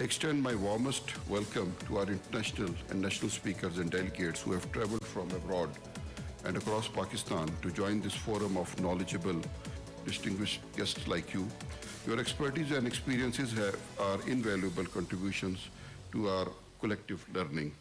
extend my warmest welcome to our international and national speakers and delegates who have traveled from abroad and across Pakistan to join this forum of knowledgeable, distinguished guests like you. Your expertise and experiences are invaluable contributions to our collective learning.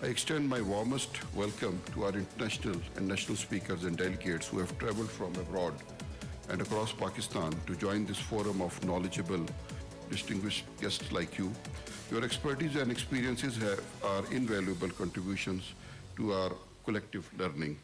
I extend my warmest welcome to our international and national speakers and delegates who have traveled from abroad and across Pakistan to join this forum of knowledgeable, distinguished guests like you. Your expertise and experiences are invaluable contributions to our collective learning.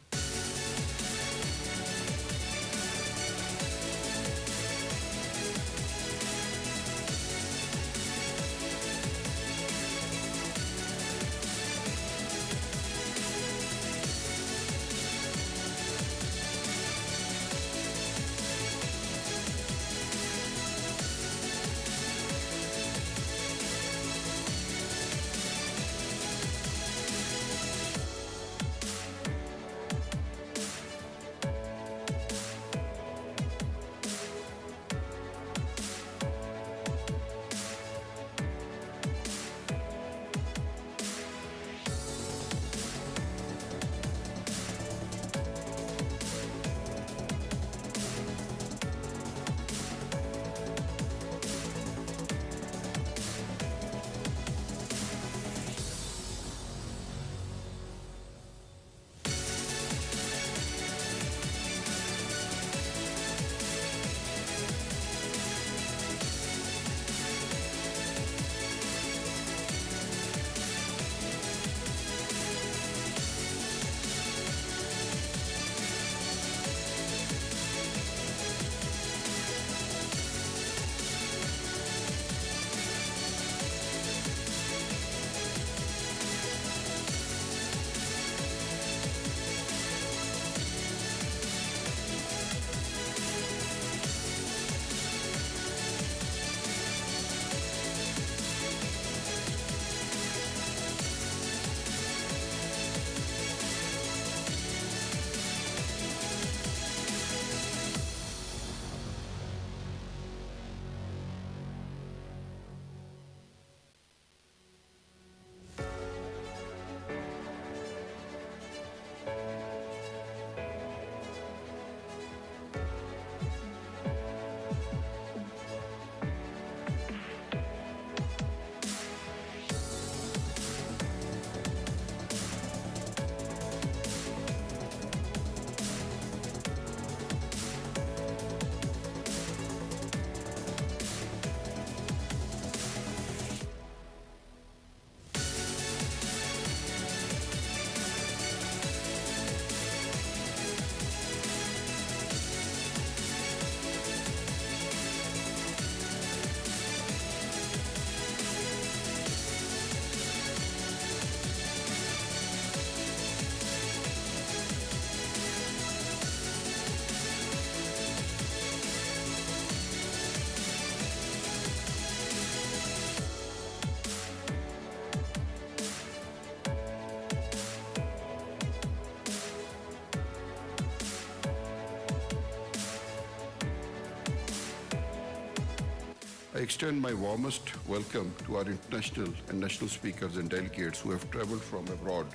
I extend my warmest welcome to our international and national speakers and delegates who have traveled from abroad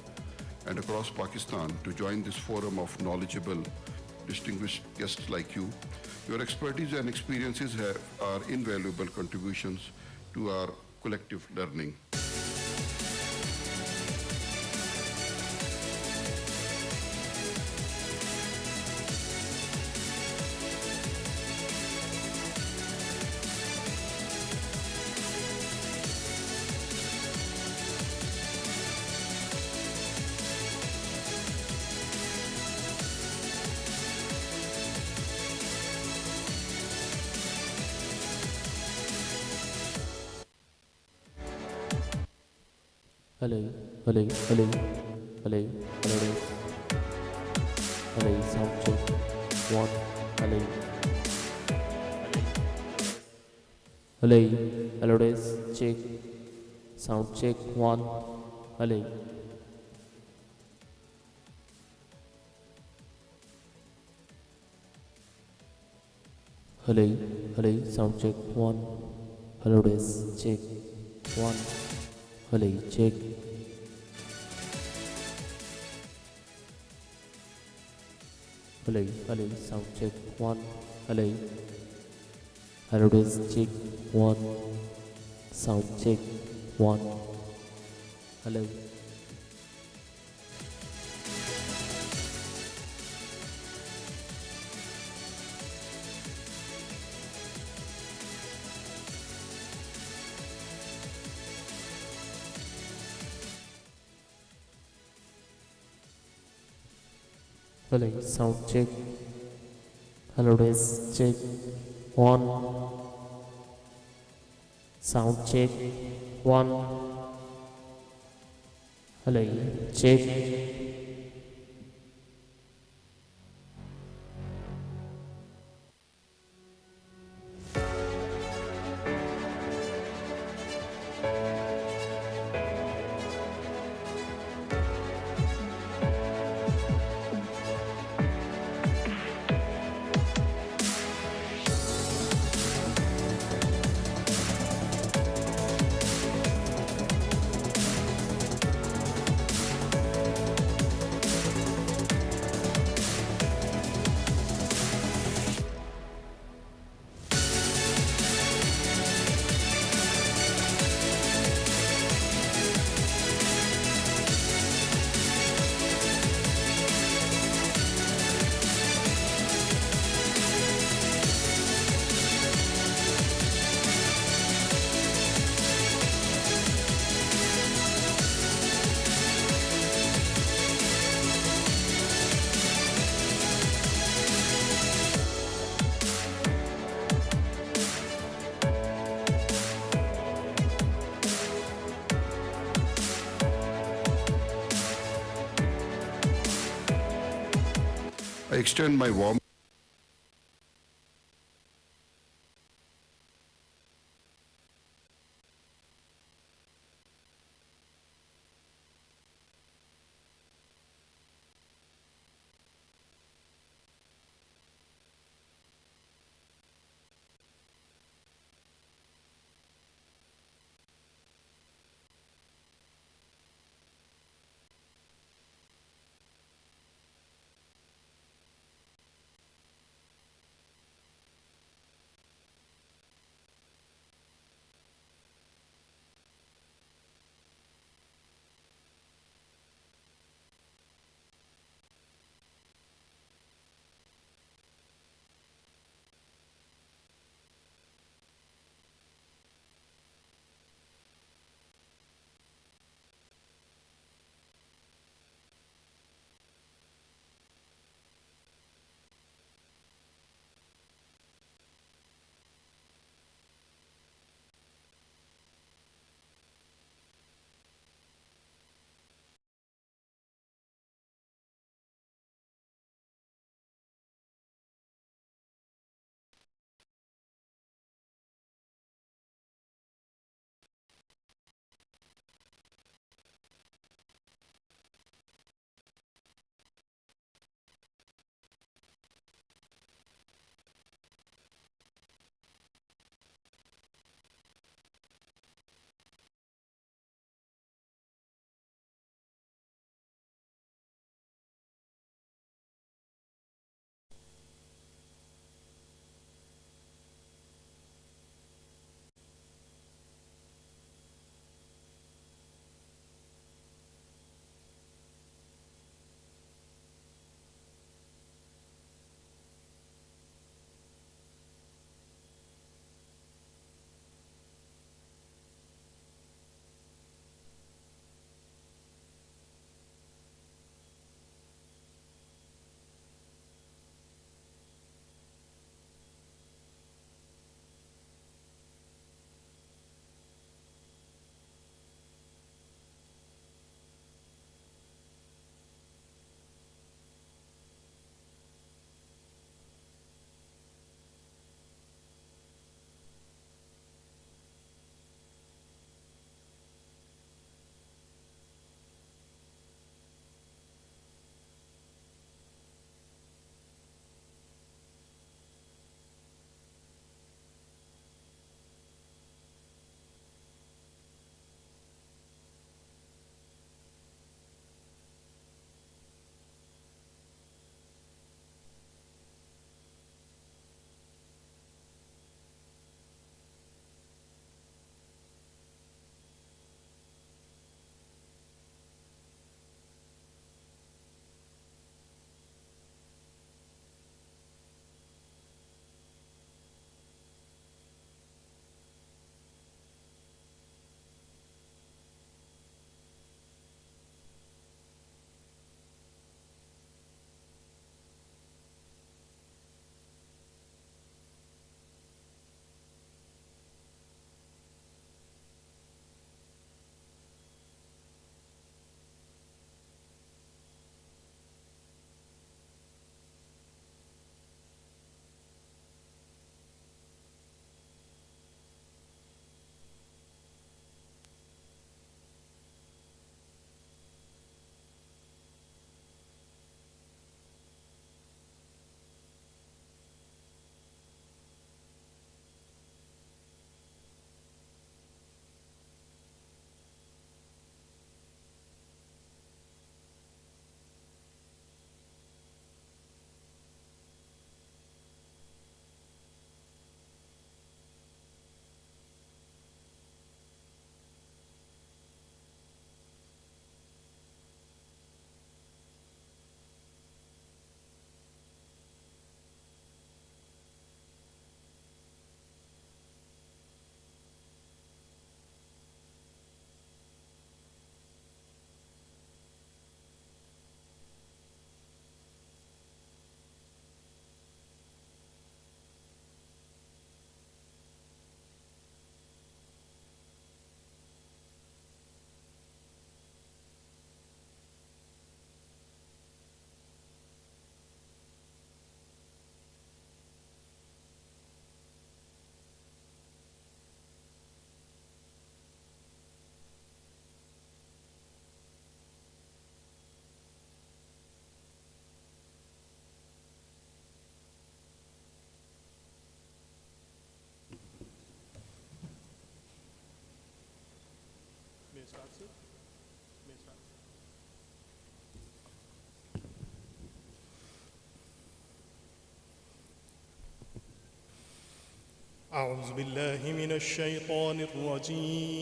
and across Pakistan to join this forum of knowledgeable, distinguished guests like you. Your expertise and experiences are invaluable contributions to our collective learning. Hello, hello, hello, hello, hello, hello, sound check, one, hello, hello, hello, check, sound check, one, hello, hello, hello, sound check, one, hello, check, one, hello, check. Hello, hello, sound check, one, hello, hello, check, one, sound check, one, hello. Hello, sound check. Hello, check. One. Sound check. One. Hello, check. I extend my warm أعوذ بالله من الشيطان الرجيم.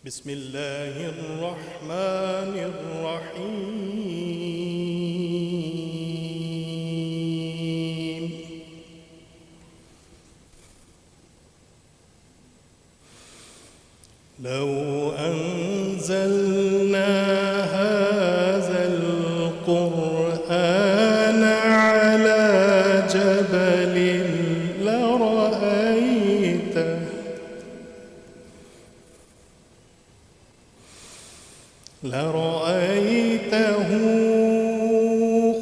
بسم الله الرحمن الرحيم. لو أنزلنا هذا القرآن على جبل لرأيته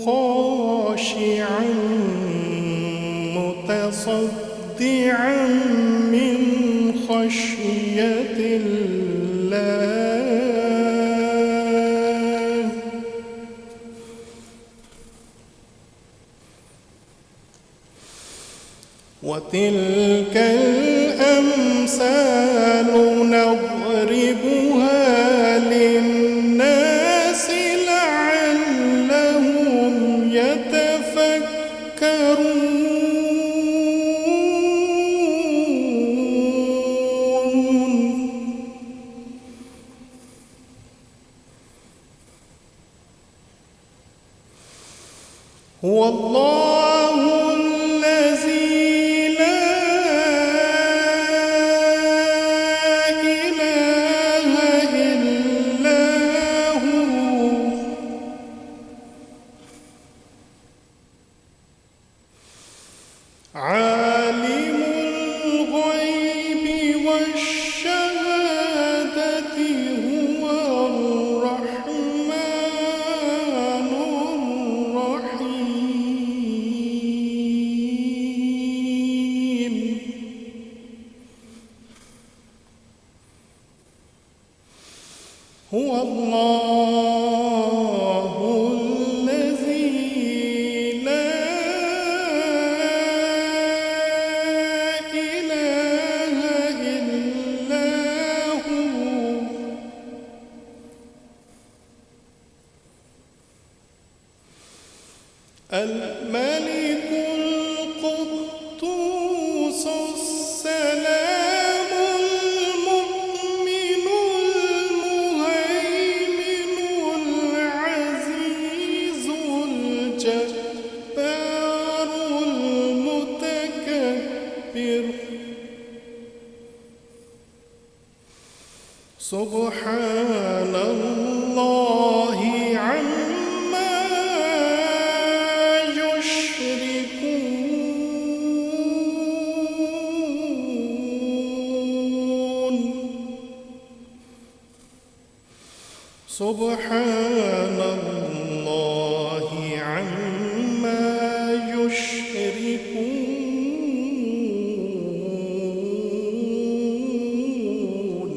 خاشعا متصدعا من خشية الله. وتلك الأمثال نضربها للناس لعلهم يتفكرون. هو الله الذي عالم الغيب والشهادة هو الرحمن الرحيم. هو الله الذي الملك القدوس السلام المؤمن المهيمن العزيز الجبار المتكبر. سبحان الله عما يشركون. سبحان الله عما يشركون.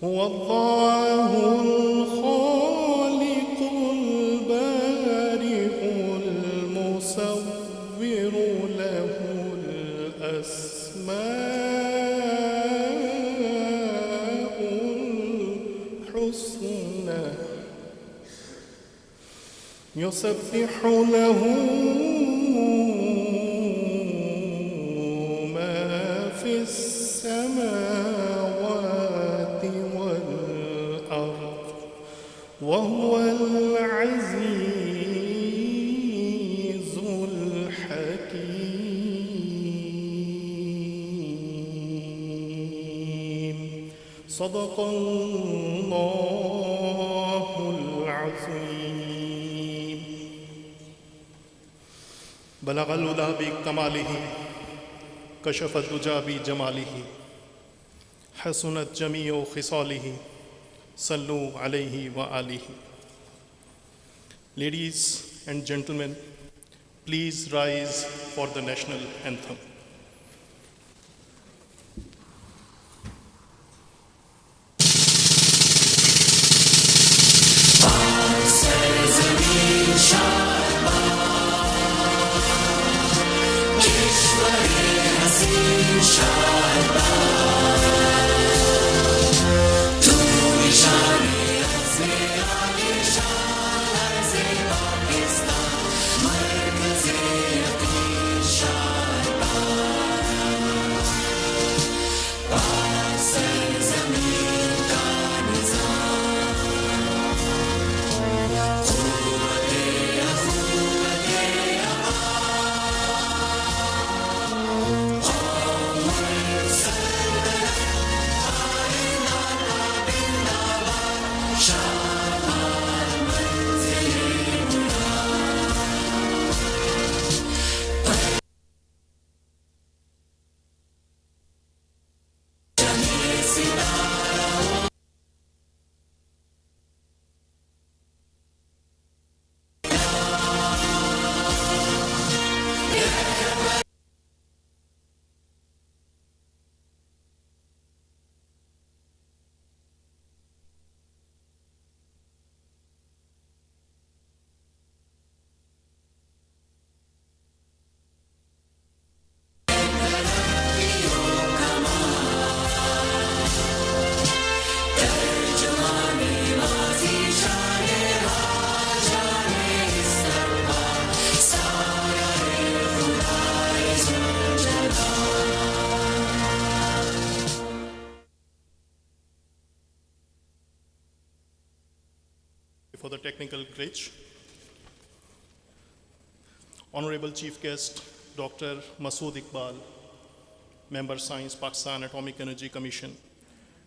هو الله الخالق البارئ المصور له الأسماء الحسنى. يسبح له ما في السماوات والأرض وهو العزيز الحكيم. صدق الله العظيم. بلغ العلا بكماله كشف الدجى بجماله حسنت جميع خصاله صلوا عليه وآله. Ladies and gentlemen, please rise for the national anthem. Tu mi shani for the technical glitch. Honorable Chief Guest, Dr. Masood Iqbal, Member Science, Pakistan Atomic Energy Commission,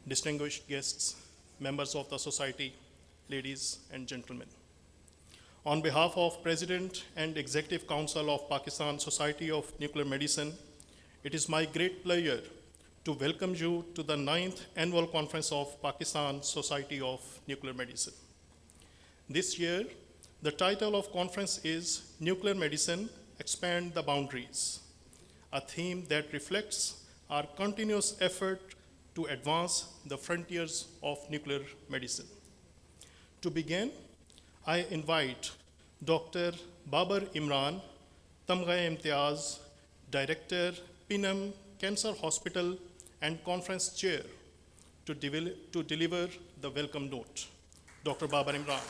distinguished guests, members of the society, ladies and gentlemen. On behalf of President and Executive Council of Pakistan Society of Nuclear Medicine, it is my great pleasure to welcome you to the 9th Annual Conference of Pakistan Society of Nuclear Medicine. This year, the title of conference is Nuclear Medicine, Expand the Boundaries, a theme that reflects our continuous effort to advance the frontiers of nuclear medicine. To begin, I invite Dr. Babar Imran, Tamgha Imtiaz, Director, Pinham Cancer Hospital and Conference Chair, to deliver the welcome note. Dr. Babar Imran.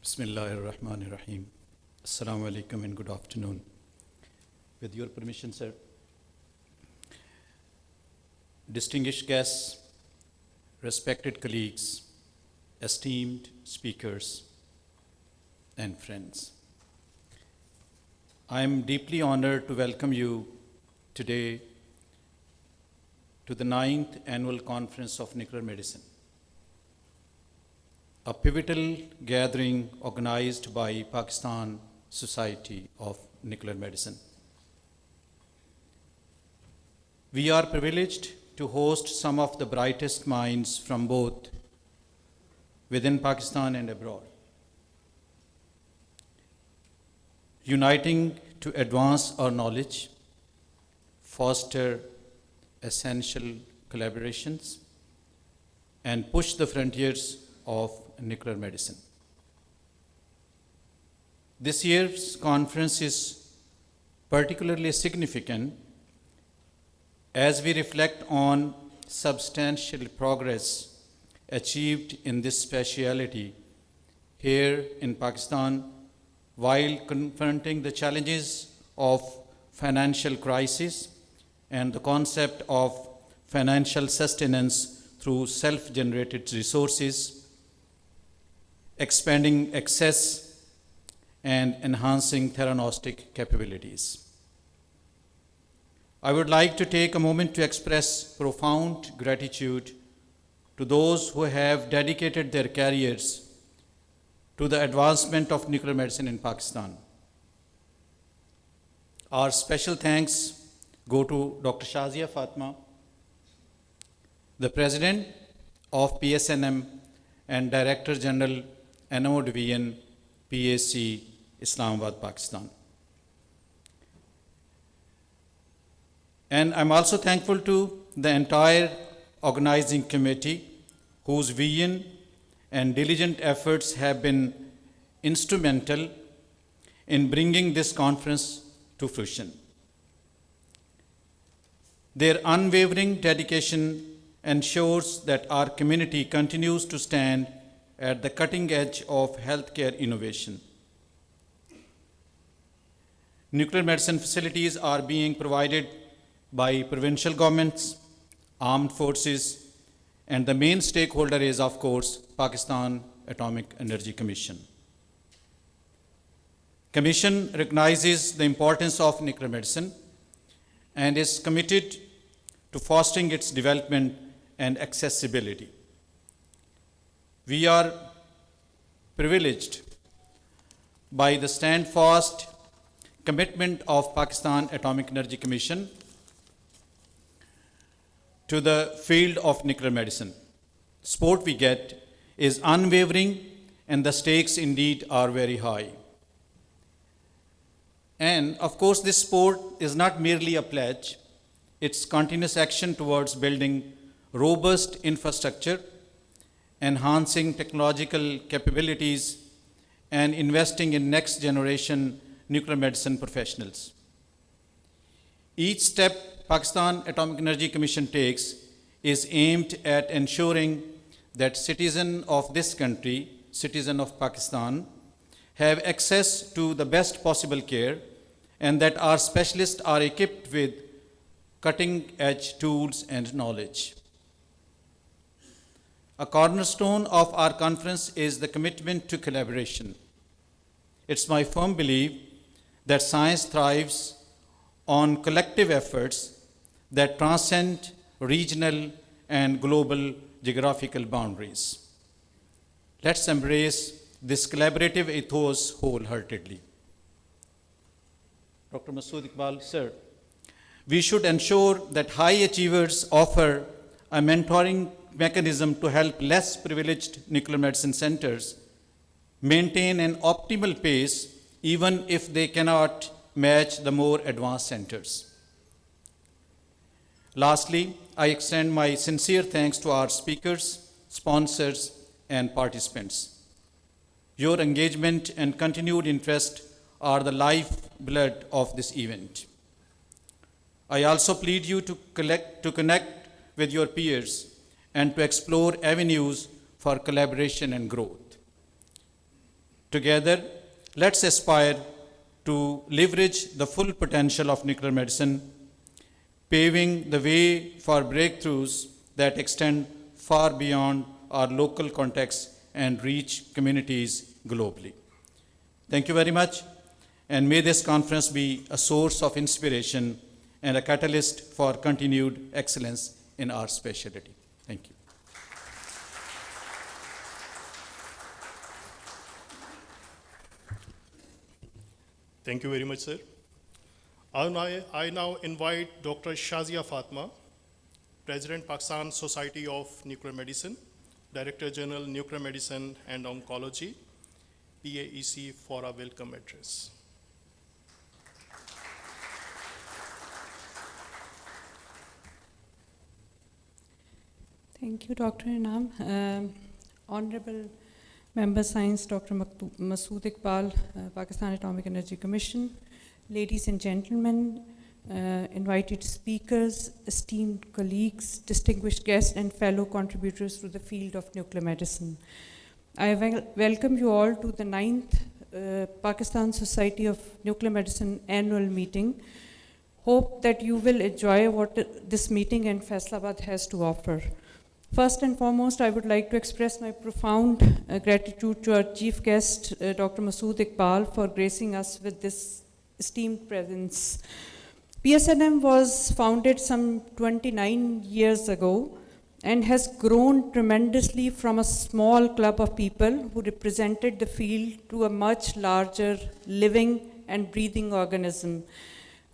Bismillahirrahmanirrahim. Assalamu alaikum and good afternoon. With your permission, sir. Distinguished guests, respected colleagues, esteemed speakers, and friends. I am deeply honored to welcome you today to the 9th Annual Conference of Nuclear Medicine, a pivotal gathering organized by Pakistan Society of Nuclear Medicine. We are privileged to host some of the brightest minds from both within Pakistan and abroad, uniting to advance our knowledge, foster essential collaborations, and push the frontiers of nuclear medicine. This year's conference is particularly significant as we reflect on substantial progress achieved in this specialty here in Pakistan while confronting the challenges of financial crisis and the concept of financial sustenance through self-generated resources, expanding access and enhancing theranostic capabilities. I would like to take a moment to express profound gratitude to those who have dedicated their careers to the advancement of nuclear medicine in Pakistan. Our special thanks go to Dr. Shazia Fatma, the President of PSNM and Director General NMO Division, PAC, Islamabad, Pakistan. And I'm also thankful to the entire organizing committee whose vision and diligent efforts have been instrumental in bringing this conference to fruition. Their unwavering dedication ensures that our community continues to stand at the cutting edge of healthcare innovation. Nuclear medicine facilities are being provided by provincial governments, armed forces, and the main stakeholder is, of course, Pakistan Atomic Energy Commission. Commission recognizes the importance of nuclear medicine and is committed to fostering its development and accessibility. We are privileged by the steadfast commitment of Pakistan Atomic Energy Commission to the field of nuclear medicine. Support we get is unwavering and the stakes indeed are very high. And of course, this support is not merely a pledge, it's continuous action towards building robust infrastructure, enhancing technological capabilities, and investing in next generation nuclear medicine professionals. Each step Pakistan Atomic Energy Commission takes is aimed at ensuring that citizens of this country, citizens of Pakistan, have access to the best possible care and that our specialists are equipped with cutting-edge tools and knowledge. A cornerstone of our conference is the commitment to collaboration. It's my firm belief that science thrives on collective efforts that transcend regional and global geographical boundaries. Let's embrace this collaborative ethos wholeheartedly. Dr. Masood Iqbal, sir, we should ensure that high achievers offer a mentoring mechanism to help less privileged nuclear medicine centers maintain an optimal pace even if they cannot match the more advanced centers. Lastly, I extend my sincere thanks to our speakers, sponsors, and participants. Your engagement and continued interest are the lifeblood of this event. I also plead you to connect with your peers and to explore avenues for collaboration and growth. Together, let's aspire to leverage the full potential of nuclear medicine, paving the way for breakthroughs that extend far beyond our local context and reach communities globally. Thank you very much, and may this conference be a source of inspiration and a catalyst for continued excellence in our specialty. Thank you. Thank you very much, sir. I now invite Dr. Shazia Fatma, President, Pakistan Society of Nuclear Medicine, Director General, Nuclear Medicine and Oncology, PAEC, for a welcome address. Thank you, Dr. Inam. Honorable Member Science, Dr. Masood Iqbal, Pakistan Atomic Energy Commission, ladies and gentlemen, invited speakers, esteemed colleagues, distinguished guests, and fellow contributors to the field of nuclear medicine. I welcome you all to the 9th Pakistan Society of Nuclear Medicine annual meeting. Hope that you will enjoy what this meeting and Faisalabad has to offer. First and foremost, I would like to express my profound gratitude to our chief guest, Dr. Masood Iqbal, for gracing us with this esteemed presence. PSNM was founded some 29 years ago and has grown tremendously from a small club of people who represented the field to a much larger living and breathing organism,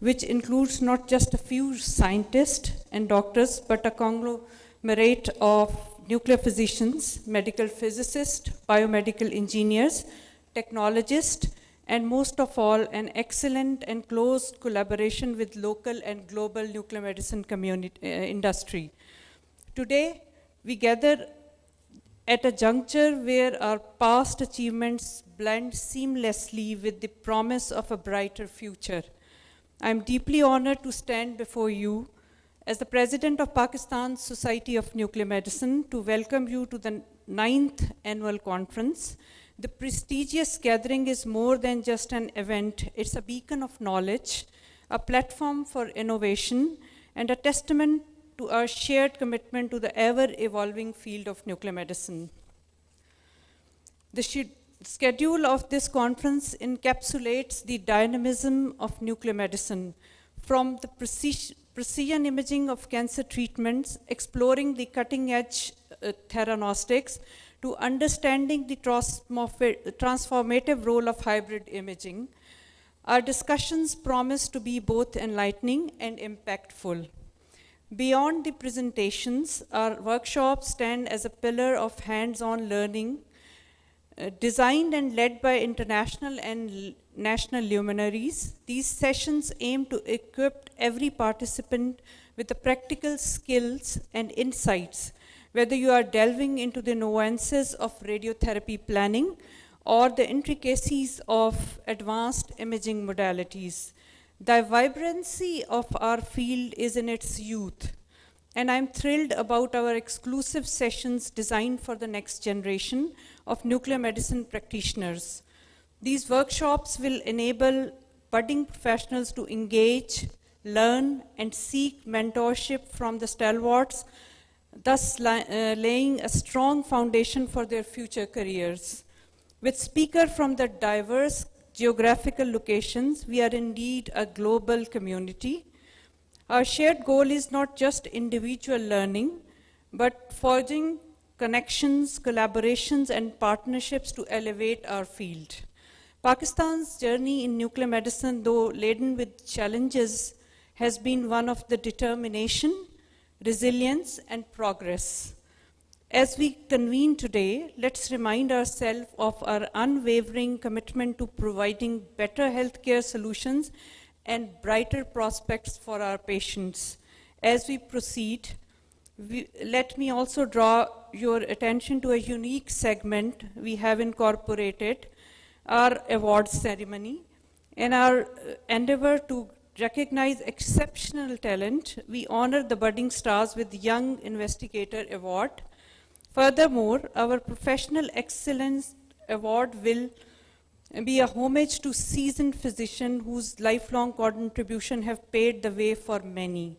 which includes not just a few scientists and doctors, but a conglomerate of nuclear physicians, medical physicists, biomedical engineers, technologists, and most of all, an excellent and close collaboration with local and global nuclear medicine community, industry. Today, we gather at a juncture where our past achievements blend seamlessly with the promise of a brighter future. I'm deeply honored to stand before you as the President of Pakistan's Society of Nuclear Medicine to welcome you to the 9th annual conference. The prestigious gathering is more than just an event. It's a beacon of knowledge, a platform for innovation, and a testament to our shared commitment to the ever-evolving field of nuclear medicine. The schedule of this conference encapsulates the dynamism of nuclear medicine, from the precision imaging of cancer treatments, exploring the cutting-edge theranostics, to understanding the transformative role of hybrid imaging. Our discussions promise to be both enlightening and impactful. Beyond the presentations, our workshops stand as a pillar of hands-on learning, designed and led by international and national luminaries. These sessions aim to equip every participant with the practical skills and insights, whether you are delving into the nuances of radiotherapy planning or the intricacies of advanced imaging modalities. The vibrancy of our field is in its youth, and I'm thrilled about our exclusive sessions designed for the next generation of nuclear medicine practitioners. These workshops will enable budding professionals to engage, learn, and seek mentorship from the stalwarts, thus laying a strong foundation for their future careers. With speakers from the diverse geographical locations, we are indeed a global community. Our shared goal is not just individual learning, but forging connections, collaborations, and partnerships to elevate our field. Pakistan's journey in nuclear medicine, though laden with challenges, has been one of the determination, resilience, and progress. As we convene today, let's remind ourselves of our unwavering commitment to providing better healthcare solutions and brighter prospects for our patients. As we proceed, let me also draw your attention to a unique segment we have incorporated, our awards ceremony. In our endeavor to recognize exceptional talent, we honor the budding stars with Young Investigator Award. Furthermore, our Professional Excellence Award will be a homage to seasoned physicians whose lifelong contribution have paved the way for many.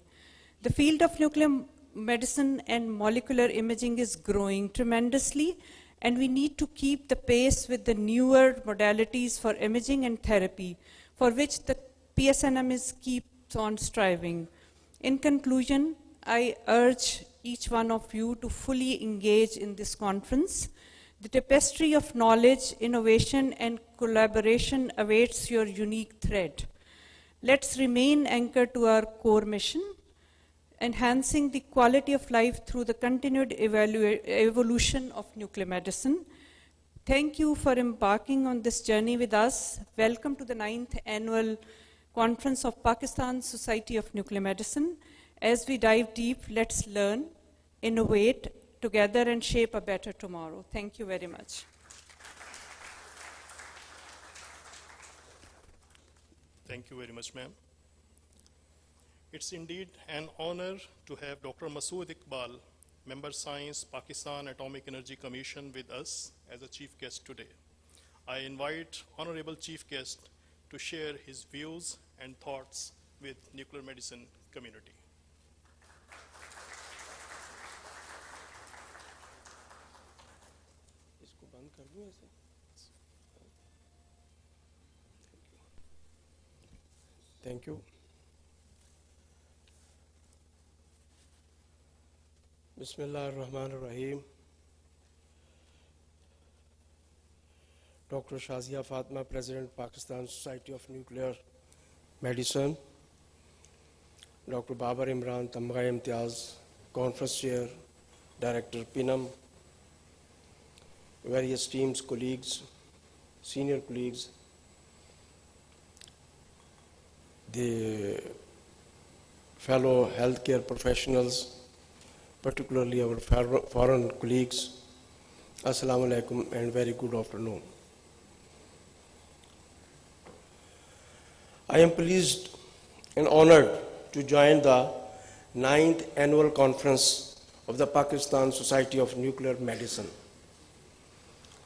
The field of nuclear medicine and molecular imaging is growing tremendously, and we need to keep the pace with the newer modalities for imaging and therapy, for which the PSNM keeps on striving. In conclusion, I urge each one of you to fully engage in this conference. The tapestry of knowledge, innovation, and collaboration awaits your unique thread. Let's remain anchored to our core mission, enhancing the quality of life through the continued evolution of nuclear medicine. Thank you for embarking on this journey with us. Welcome to the 9th Annual Conference of Pakistan Society of Nuclear Medicine. As we dive deep, let's learn, innovate together, and shape a better tomorrow. Thank you very much. Thank you very much, ma'am. It's indeed an honor to have Dr. Masood Iqbal, Member Science, Pakistan Atomic Energy Commission, with us as a chief guest today. I invite Honorable Chief Guest to share his views and thoughts with nuclear medicine community. Thank you. Bismillah ar-Rahman ar-Rahim. Dr. Shazia Fatma, President, Pakistan Society of Nuclear Medicine. Dr. Babar Imran Tamgai Imtiaz, Conference Chair, Director PINAM. Various teams, colleagues, senior colleagues, the fellow healthcare professionals, particularly our foreign colleagues. Assalamu alaikum and very good afternoon. I am pleased and honored to join the 9th Annual Conference of the Pakistan Society of Nuclear Medicine.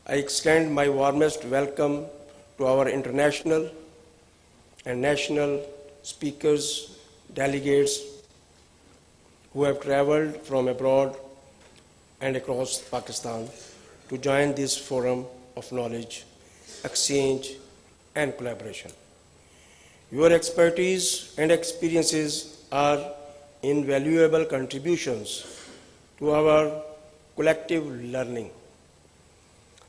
I extend my warmest welcome to our international and national speakers, delegates who have traveled from abroad and across Pakistan to join this forum of knowledge, exchange, and collaboration. Your expertise and experiences are invaluable contributions to our collective learning.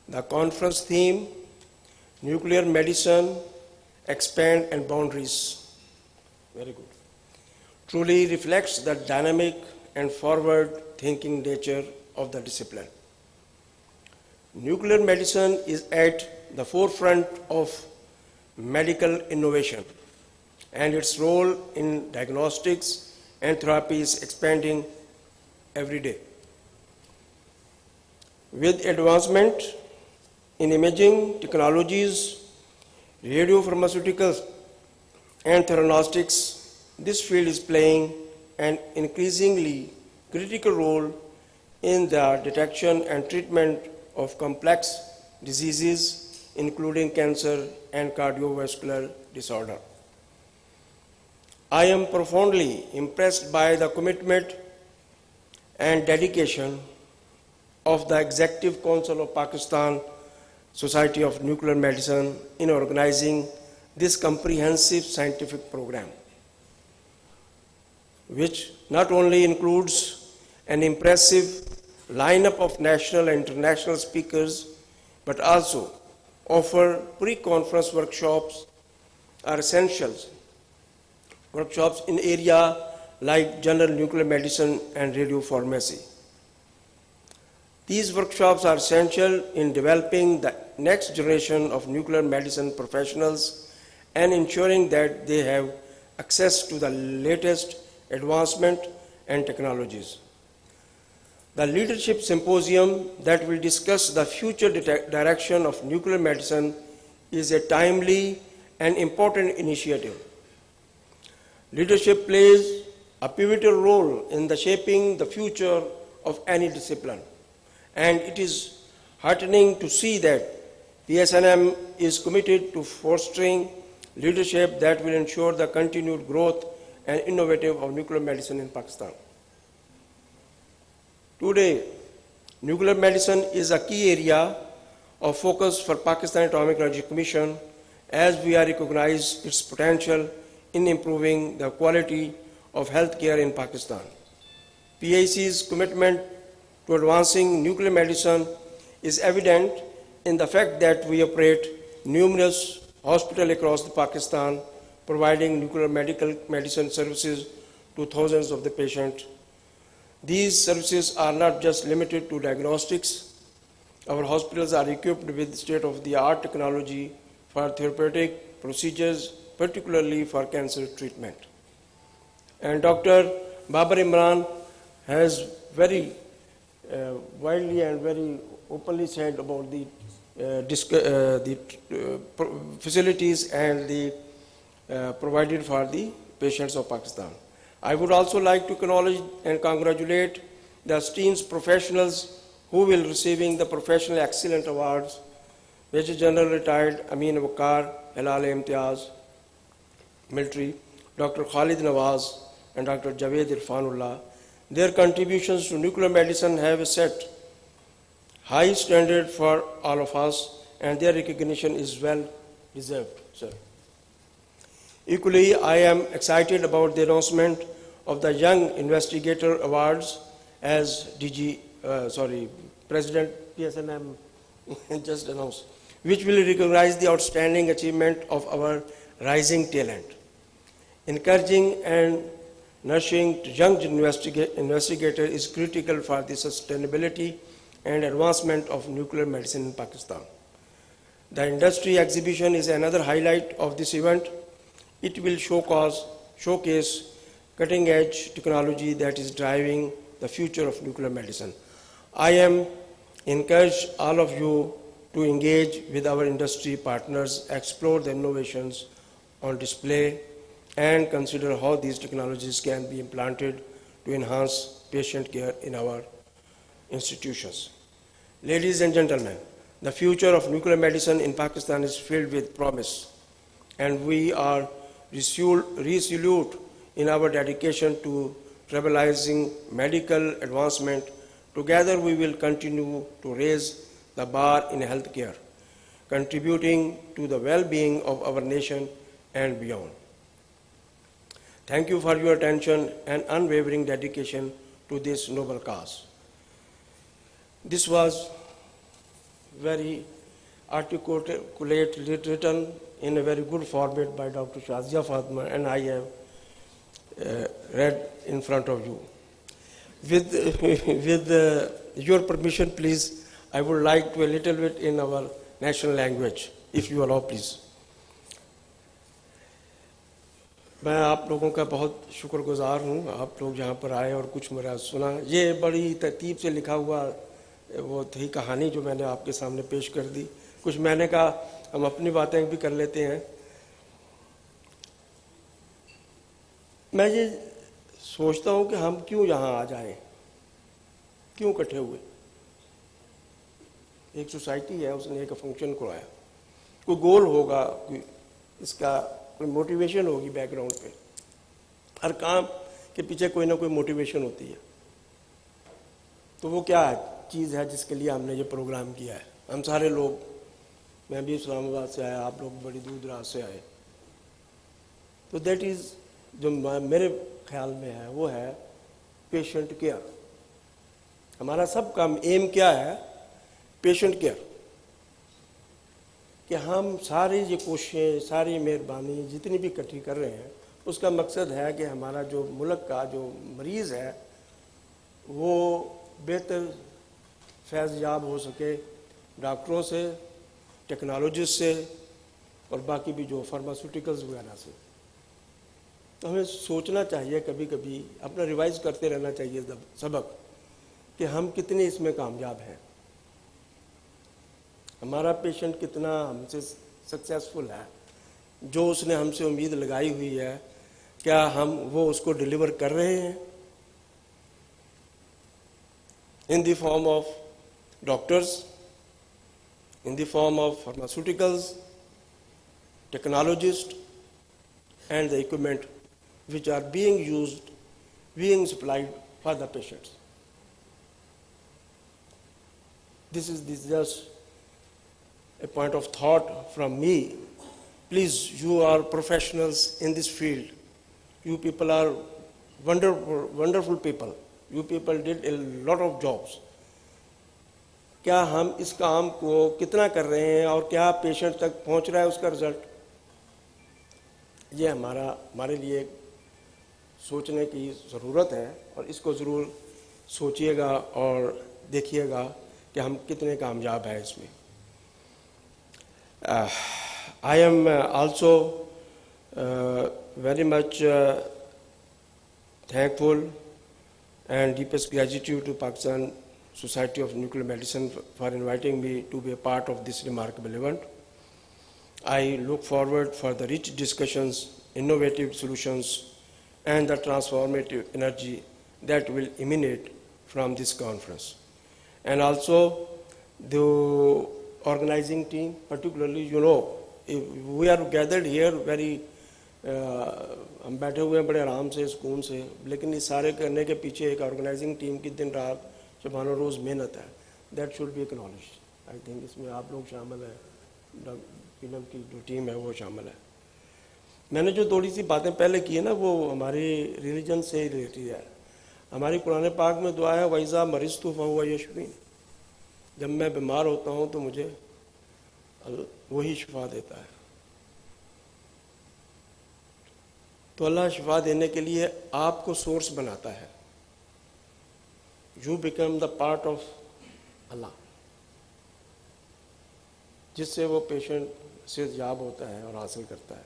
The conference theme, Nuclear Medicine, Expand and Boundaries, very good, truly reflects the dynamic and forward-thinking nature of the discipline. Nuclear medicine is at the forefront of medical innovation, and its role in diagnostics and therapy is expanding every day. With advancement in imaging technologies, radiopharmaceuticals, and theranostics, this field is playing an increasingly critical role in the detection and treatment of complex diseases, including cancer and cardiovascular disorder. I am profoundly impressed by the commitment and dedication of the Executive Council of Pakistan Society of Nuclear Medicine in organizing this comprehensive scientific program, which not only includes an impressive lineup of national and international speakers, but also offer pre-conference workshops are essentials. Workshops in areas like general nuclear medicine and radiopharmacy. These workshops are essential in developing the next generation of nuclear medicine professionals and ensuring that they have access to the latest advancement and technologies. The Leadership Symposium that will discuss the future direction of nuclear medicine is a timely and important initiative. Leadership plays a pivotal role in the shaping the future of any discipline, and it is heartening to see that PSNM is committed to fostering leadership that will ensure the continued growth and innovative of nuclear medicine in Pakistan. Today, nuclear medicine is a key area of focus for Pakistan Atomic Energy Commission as we are recognize its potential in improving the quality of healthcare in Pakistan. PIC's commitment to advancing nuclear medicine is evident in the fact that we operate numerous hospitals across Pakistan, providing nuclear medicine services to thousands of the patients. These services are not just limited to diagnostics. Our hospitals are equipped with state-of-the-art technology for therapeutic procedures, particularly for cancer treatment. And Dr. Babar Imran has very widely and very openly said about the facilities and the provided for the patients of Pakistan. I would also like to acknowledge and congratulate the esteemed professionals who will receiving the Professional Excellence Awards, Major General Retired Amin Wakar, Hilal Imtiaz, Military, Dr. Khalid Nawaz, and Dr. Javed Irfanullah. Their contributions to nuclear medicine have set high standard for all of us, and their recognition is well deserved, sir. Equally, I am excited about the announcement of the Young Investigator Awards as President PSNM just announced, which will recognize the outstanding achievement of our rising talent. Encouraging and nurturing young investigator is critical for the sustainability and advancement of nuclear medicine in Pakistan. The industry exhibition is another highlight of this event. It will showcase cutting-edge technology that is driving the future of nuclear medicine. I am encourage all of you to engage with our industry partners, explore the innovations on display, and consider how these technologies can be implanted to enhance patient care in our institutions. Ladies and gentlemen, the future of nuclear medicine in Pakistan is filled with promise, and we are resolute in our dedication to realizing medical advancement. Together we will continue to raise the bar in healthcare, contributing to the well-being of our nation and beyond. Thank you for your attention and unwavering dedication to this noble cause. This was very articulate, written in a very good format by Dr. Shazia Fatima, and I have read in front of you. With your permission, please, I would like to a little bit in our national language, if you allow, please. मैं आप लोगों का बहुत शुक्रगुजार हूँ, आप लोग यहाँ पर आए और कुछ मेरा सुना। ये बड़ी तरतीब से लिखा हुआ वो थी कहानी जो मैंने आपके सामने पेश कर दी। कुछ मैंने कहा हम अपनी बातें भी कर लेते हैं। मैं ये सोचता हूँ कि हम क्यों यहाँ आ जाएं, क्यों इकट्ठे हुए। एक सोसाइटी है, उसने एक फंक्शन कराया, कोई गोल होगा, कोई इसका कोई मोटिवेशन होगी बैकग्राउंड पे। हर काम के पीछे कोई ना कोई मोटिवेशन होती है। तो वो क्या चीज़ है जिसके लिए हमने ये प्रोग्राम किया है? हम सारे लोग, मैं भी इस्लामाबाद से आया, आप लोग बड़ी दूर दराज से आए, तो दैट इज़ जो मेरे ख्याल में है वो है पेशेंट केयर। हमारा सब काम एम क्या है? Patient care. कि हम सारी ये कोशिशें, सारी मेहरबानी जितनी भी इकट्ठी कर रहे हैं, उसका मकसद है कि हमारा जो मुल्क का जो मरीज़ है वो बेहतर फैज़याब हो सके डॉक्टरों से, टेक्नोलॉजिस्ट से और बाकी भी जो फार्मास्यूटिकल्स वगैरह से। तो हमें सोचना चाहिए, कभी कभी अपना रिवाइज करते रहना चाहिए सबक, कि हम कितने इसमें कामयाब हैं, हमारा पेशेंट कितना हमसे सक्सेसफुल है, जो उसने हमसे उम्मीद लगाई हुई है क्या हम वो उसको डिलीवर कर रहे हैं in the form of doctors, in the form of pharmaceuticals, technologists, and the equipment which are being used, being supplied for the patients. This is just a point of thought from me. Please, you are professionals in this field. You people are wonderful people. You people did a lot of jobs. क्या हम इस काम को कितना कर रहे हैं और क्या पेशेंट तक पहुंच रहा है उसका रिजल्ट? ये हमारे लिए सोचने की ज़रूरत है और इसको ज़रूर सोचिएगा और देखिएगा कि हम कितने कामयाब हैं इसमें। I am also very much thankful and deepest gratitude to Pakistan Society of Nuclear Medicine for inviting me to be a part of this remarkable event. I look forward for the rich discussions, innovative solutions, and the transformative energy that will emanate from this conference. And also the organizing team, particularly, we are gathered here very हम बैठे हुए हैं बड़े आराम से, सुकून से, लेकिन इस सारे करने के पीछे एक ऑर्गेनाइजिंग टीम की दिन रात शबानो रोज़ मेहनत है। That should be acknowledged. I think इसमें आप लोग शामिल हैं, फिल्म की जो टीम है वो शामिल है। मैंने जो थोड़ी सी बातें पहले की है ना, वो हमारी रिलीजन से रिलेटेड है। हमारी कुरान पाक में दुआ है, वैज़ा मरिज़्तु फ़हुव यशफ़ीन। जब मैं बीमार होता हूँ तो मुझे वही शिफा देता है। तो अल्लाह शिफा देने के लिए आपको सोर्स बनाता है। You become the part of Allah, जिससे वो पेशेंट सेहतयाब होता है और हासिल करता है।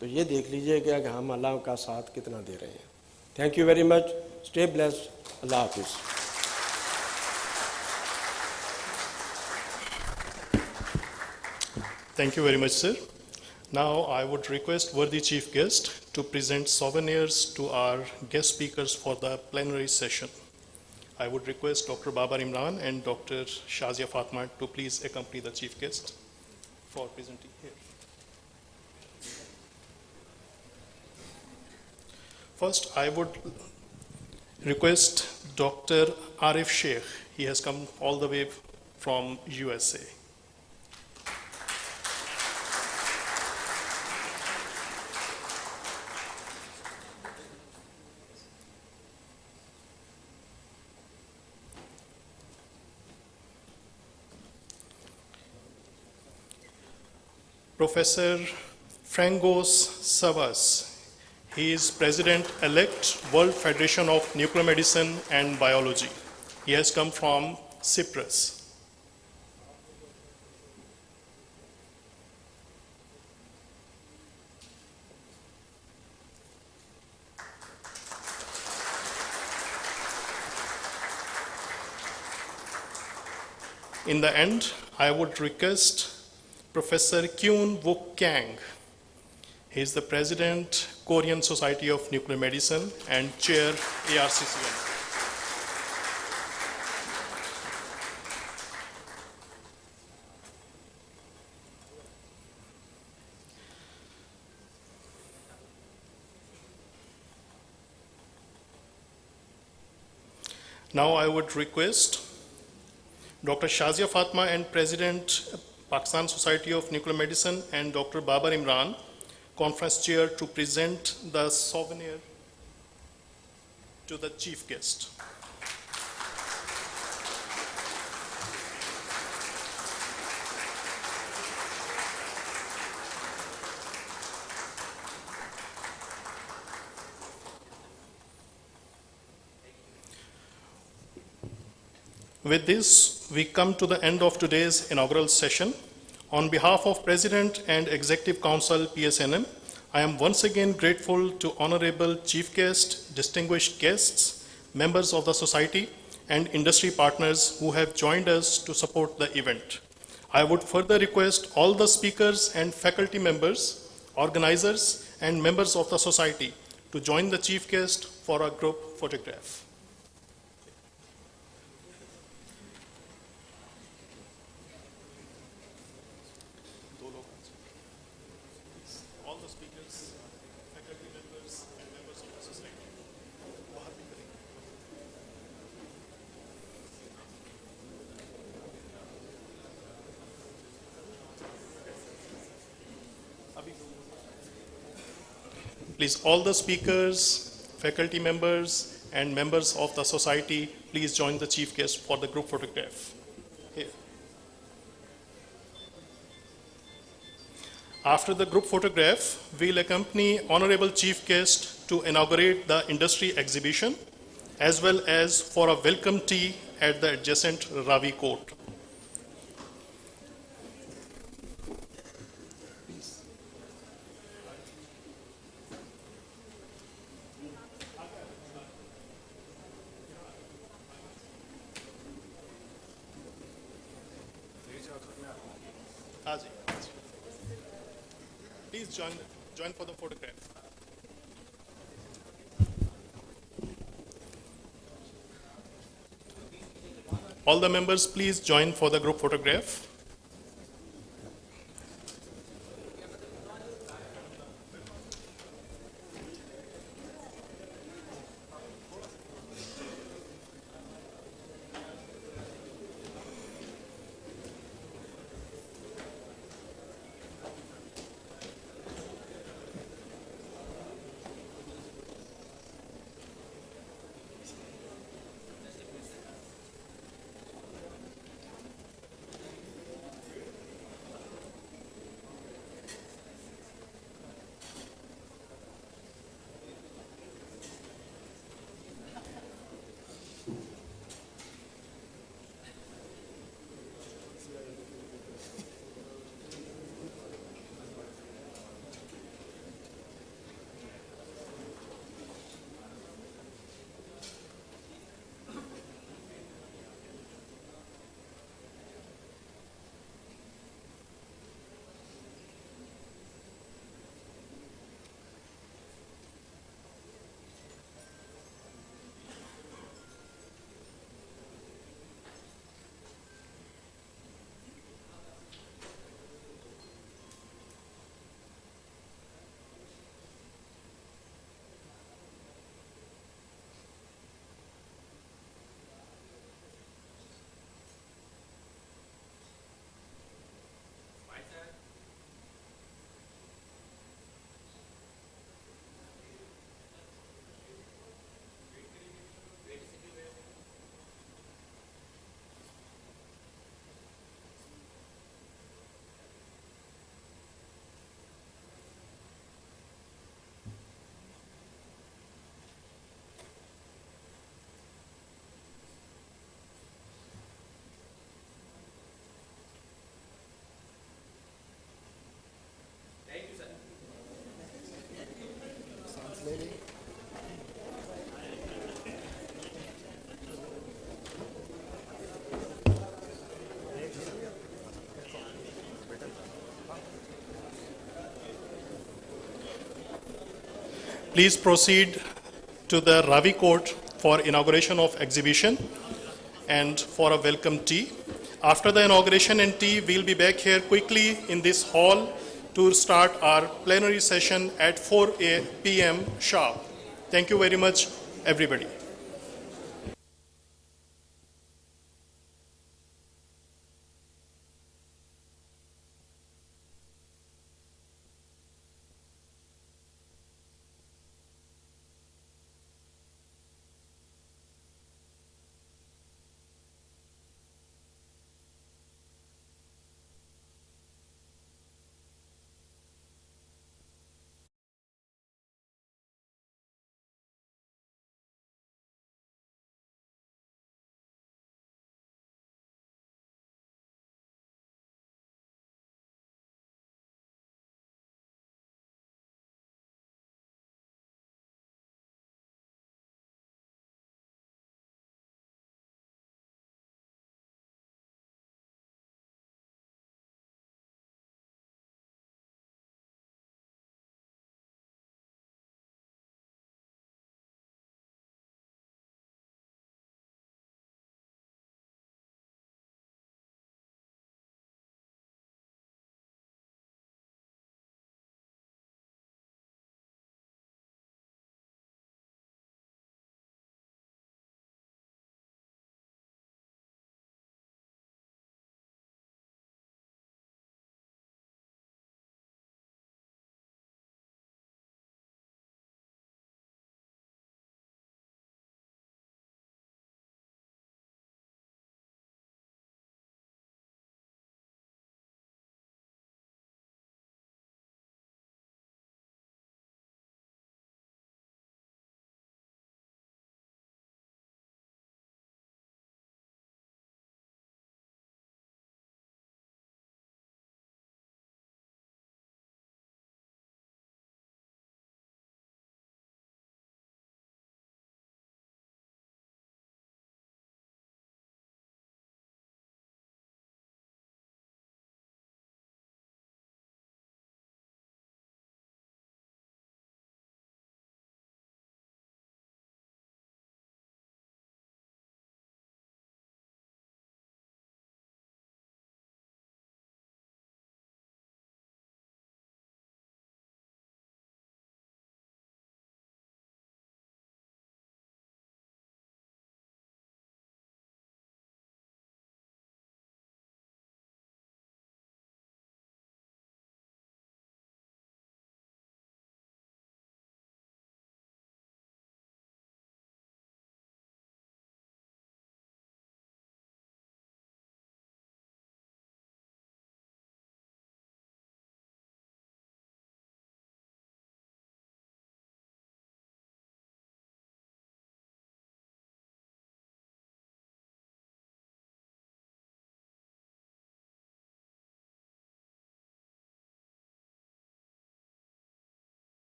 तो ये देख लीजिए कि हम अल्लाह का साथ कितना दे रहे हैं। Thank you very much. Stay blessed. Allah हाफिज़। Thank you very much, sir. Now I would request worthy chief guest to present souvenirs to our guest speakers for the plenary session. I would request Dr. Babar Imran and Dr. Shazia Fatma to please accompany the chief guest for presenting here. First, I would request Dr. Arif Sheikh. He has come all the way from USA. Professor Frangos Savas. He is President-elect, World Federation of Nuclear Medicine and Biology. He has come from Cyprus. In the end, I would request Professor Kyun Wook Kang. He is the President, Korean Society of Nuclear Medicine and Chair, ARCCN. Now I would request Dr. Shazia Fatma and President Pakistan Society of Nuclear Medicine and Dr. Babar Imran, Conference Chair, to present the souvenir to the chief guest. With this, we come to the end of today's inaugural session. On behalf of President and Executive Council, PSNM, I am once again grateful to Honorable Chief Guest, distinguished guests, members of the Society, and industry partners who have joined us to support the event. I would further request all the speakers and faculty members, organizers, and members of the Society to join the Chief Guest for a group photograph. All the speakers, faculty members, and members of the Society. Please, all the speakers, faculty members, and members of the Society, please join the Chief Guest for the group photograph. Here. After the group photograph, we'll accompany Honorable Chief Guest to inaugurate the industry exhibition, as well as for a welcome tea at the adjacent Ravi Court. Please join for the photograph. All the members, please join for the group photograph. Please proceed to the Ravi Court for inauguration of exhibition and for a welcome tea. After the inauguration and tea, we'll be back here quickly in this hall to start our plenary session at 4 p.m. sharp. Thank you very much, everybody.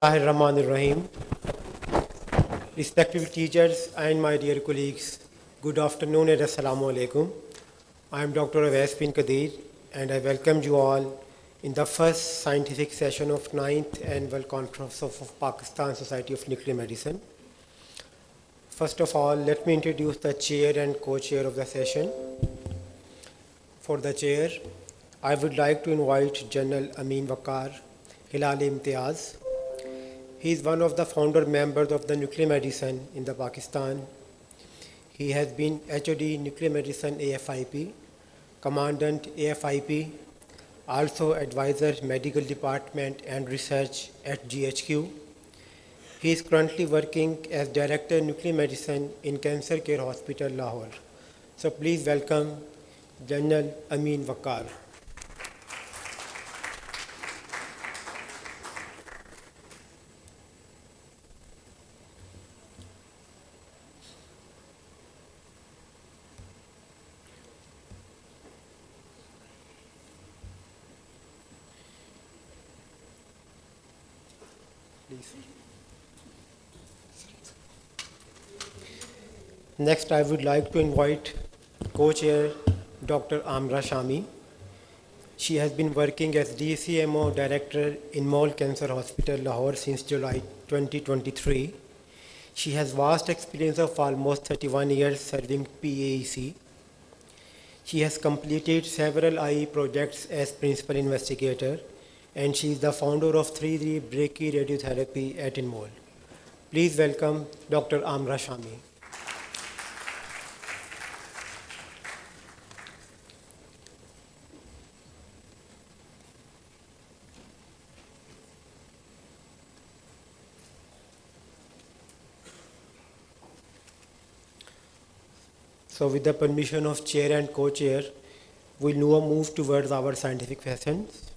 Rahim. Respected teachers and my dear colleagues, good afternoon and assalamu alaikum. I am Dr. Awais bin Qadir and I welcome you all in the first scientific session of 9th Annual Conference of Pakistan Society of Nuclear Medicine. First of all, let me introduce the chair and co-chair of the session. For the chair, I would like to invite General Amin Waqar Hilal Imtiaz. He is one of the founder members of the nuclear medicine in the Pakistan. He has been HOD Nuclear Medicine AFIP, Commandant AFIP, also Advisor Medical Department and Research at GHQ. He is currently working as Director Nuclear Medicine in Cancer Care Hospital, Lahore. So please welcome General Amin Waqar. Next, I would like to invite co-chair Dr. Amra Shami. She has been working as DCMO Director in Mole Cancer Hospital, Lahore since July 2023. She has vast experience of almost 31 years serving PAEC. She has completed several IE projects as principal investigator, and she is the founder of 3D brachyradiotherapy at Inmol. Please welcome Dr. Amra Shami. So with the permission of chair and co-chair, we'll now move towards our scientific sessions.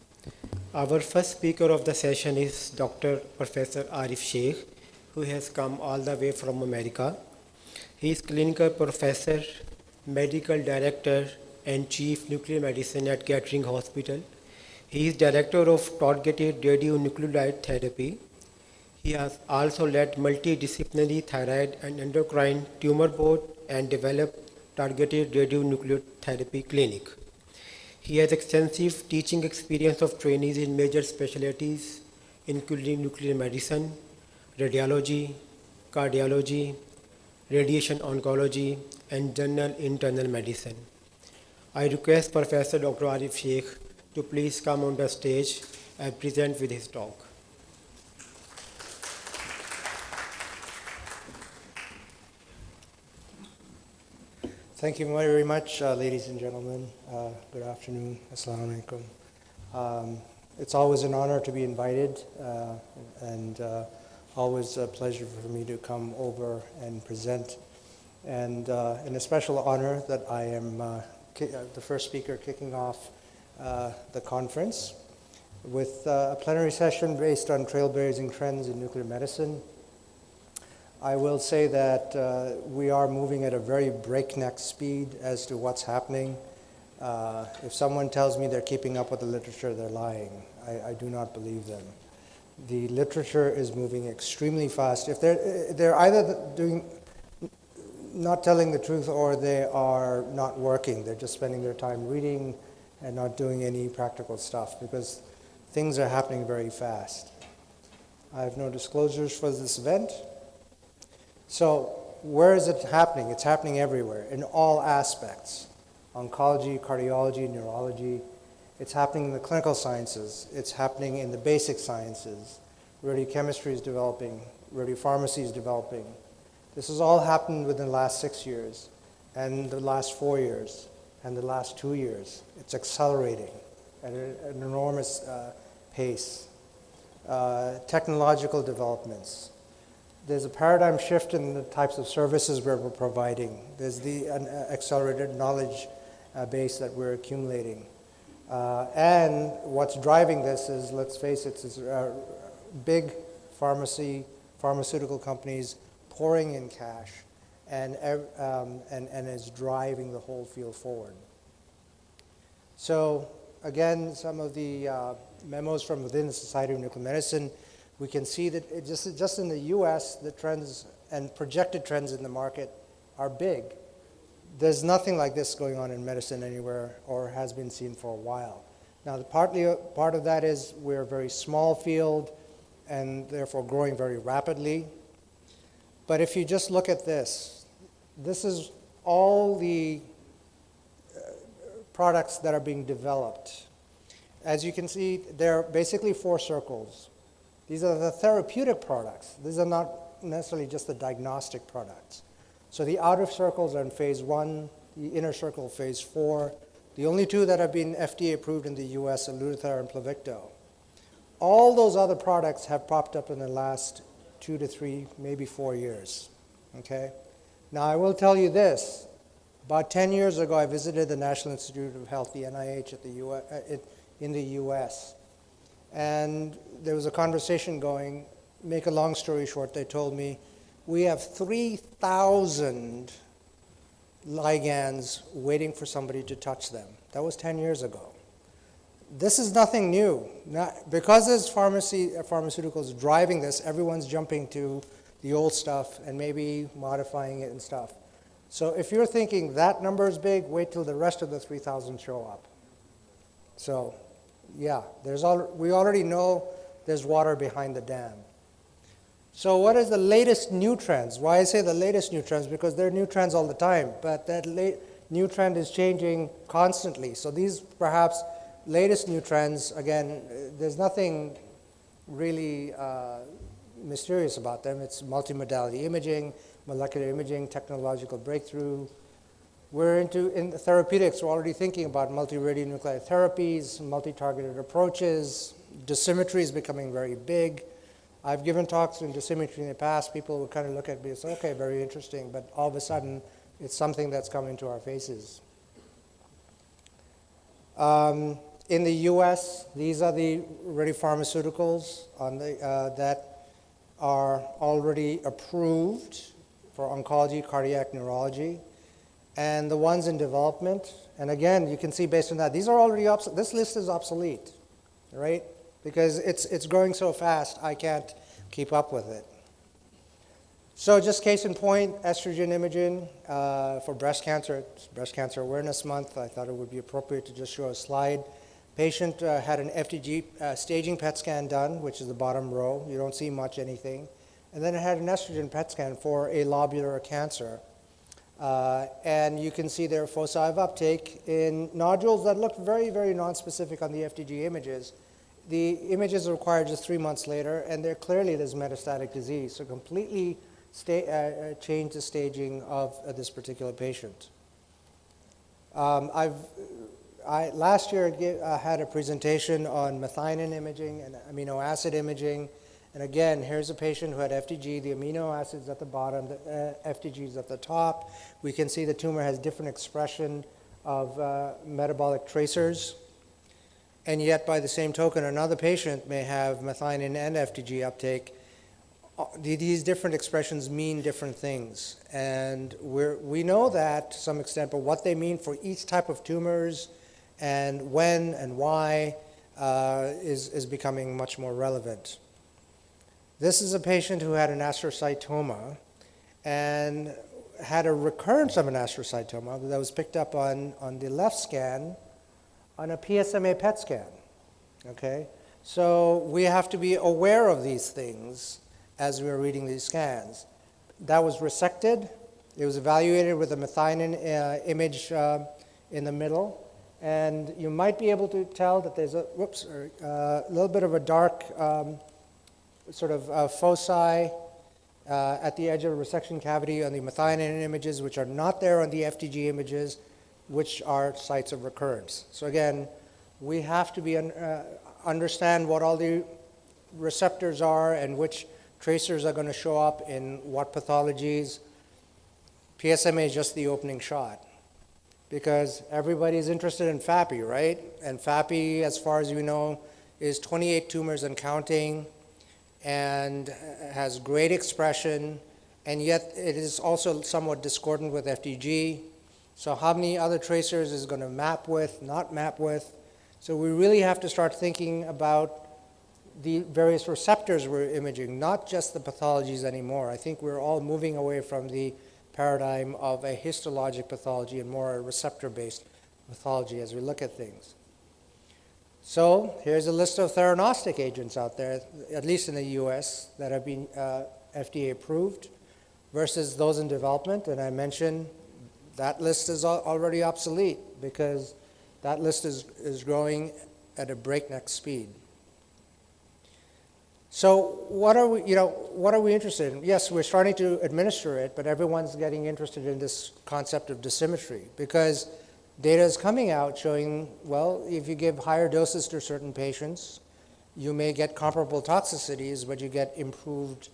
Our first speaker of the session is Dr. Professor Arif Sheikh, who has come all the way from America. He is clinical professor, medical director, and chief nuclear medicine at Kettering Hospital. He is director of targeted radionuclide therapy. He has also led multidisciplinary thyroid and endocrine tumor board and developed targeted radionuclide therapy clinic. He has extensive teaching experience of trainees in major specialties, including nuclear medicine, radiology, cardiology, radiation oncology, and general internal medicine. I request Professor Dr. Arif Sheikh to please come on the stage and present with his talk. Thank you very much, ladies and gentlemen. Good afternoon. Assalamu alaikum. It's always an honor to be invited and always a pleasure for me to come over and present. And a special honor that I am the first speaker kicking off the conference with a plenary session based on trailblazing trends in nuclear medicine. I will say that we are moving at a very breakneck speed as to what's happening. If someone tells me they're keeping up with the literature, they're lying. I do not believe them. The literature is moving extremely fast. If they're either not telling the truth or they are not working. They're just spending their time reading and not doing any practical stuff because things are happening very fast. I have no disclosures for this event. So where is it happening? It's happening everywhere, in all aspects. Oncology, cardiology, neurology. It's happening in the clinical sciences. It's happening in the basic sciences. Radiochemistry is developing. Radiopharmacy is developing. This has all happened within the last 6 years, and the last 4 years, and the last 2 years. It's accelerating at an enormous pace. Technological developments. There's a paradigm shift in the types of services we're providing. There's the accelerated knowledge base that we're accumulating. And what's driving this is, let's face it, is big pharmaceutical companies pouring in cash and is driving the whole field forward. So again, some of the memos from within the Society of Nuclear Medicine. We can see that just in the US, the trends and projected trends in the market are big. There's nothing like this going on in medicine anywhere or has been seen for a while. Now, part of that is we're a very small field and therefore growing very rapidly. But if you just look at this is all the products that are being developed. As you can see, there are basically 4 circles. These are the therapeutic products. These are not necessarily just the diagnostic products. So the outer circles are in phase 1, the inner circle phase 4. The only 2 that have been FDA approved in the US are Lutathera and Pluvicto. All those other products have popped up in the last 2 to 3, maybe 4 years. Okay? Now I will tell you this. About 10 years ago, I visited the National Institute of Health, the NIH, in the US. And there was a conversation going. Make a long story short, they told me, we have 3,000 ligands waiting for somebody to touch them. That was 10 years ago. This is nothing new. Because there's pharmaceuticals driving this, everyone's jumping to the old stuff and maybe modifying it and stuff. So if you're thinking that number is big, wait till the rest of the 3,000 show up. So yeah, we already know there's water behind the dam. So what is the latest new trends? Why I say the latest new trends? Because there are new trends all the time, but that new trend is changing constantly. So these perhaps latest new trends, again, there's nothing really mysterious about them. It's multimodality imaging, molecular imaging, technological breakthrough. In therapeutics, we're already thinking about multiradionuclide therapies, multi-targeted approaches. Dosimetry is becoming very big. I've given talks in dosimetry in the past. People would kind of look at me and say, okay, very interesting, but all of a sudden, it's something that's come into our faces. In the US, these are the radiopharmaceuticals that are already approved for oncology, cardiac, neurology, and the ones in development. And again, you can see based on that, these are already this list is obsolete, right? Because it's growing so fast, I can't keep up with it. So just case in point, estrogen imaging for breast cancer. It's Breast Cancer Awareness Month. I thought it would be appropriate to just show a slide. Patient had an FDG staging PET scan done, which is the bottom row. You don't see much anything. And then it had an estrogen PET scan for a lobular cancer. And you can see there foci of uptake in nodules that look very, very nonspecific on the FDG images. The images are required just 3 months later, and clearly there's metastatic disease. So completely changed the staging of this particular patient. Last year I had a presentation on methionine imaging and amino acid imaging. And again, here's a patient who had FDG, the amino acids at the bottom, the FDGs at the top. We can see the tumor has different expression of metabolic tracers. And yet, by the same token, another patient may have methionine and FDG uptake. These different expressions mean different things. And we know that to some extent, but what they mean for each type of tumors and when and why is becoming much more relevant. This is a patient who had an astrocytoma and had a recurrence of an astrocytoma that was picked up on the left scan on a PSMA PET scan, okay? So we have to be aware of these things as we're reading these scans. That was resected. It was evaluated with a methionine image in the middle. And you might be able to tell that there's a little bit of a dark sort of foci at the edge of a resection cavity on the methionine images, which are not there on the FDG images, which are sites of recurrence. So again, we have to understand what all the receptors are and which tracers are going to show up in what pathologies. PSMA is just the opening shot because everybody's interested in FAPI, right? And FAPI, as far as we know, is 28 tumors and counting and has great expression, and yet it is also somewhat discordant with FDG. So how many other tracers is going to map with, not map with? So we really have to start thinking about the various receptors we're imaging, not just the pathologies anymore. I think we're all moving away from the paradigm of a histologic pathology and more a receptor-based pathology as we look at things. So here's a list of theranostic agents out there, at least in the US, that have been FDA approved versus those in development. And I mentioned that list is already obsolete because that list is growing at a breakneck speed. So what are we interested in? Yes, we're starting to administer it, but everyone's getting interested in this concept of dosimetry because data is coming out showing, well, if you give higher doses to certain patients, you may get comparable toxicities, but you get improved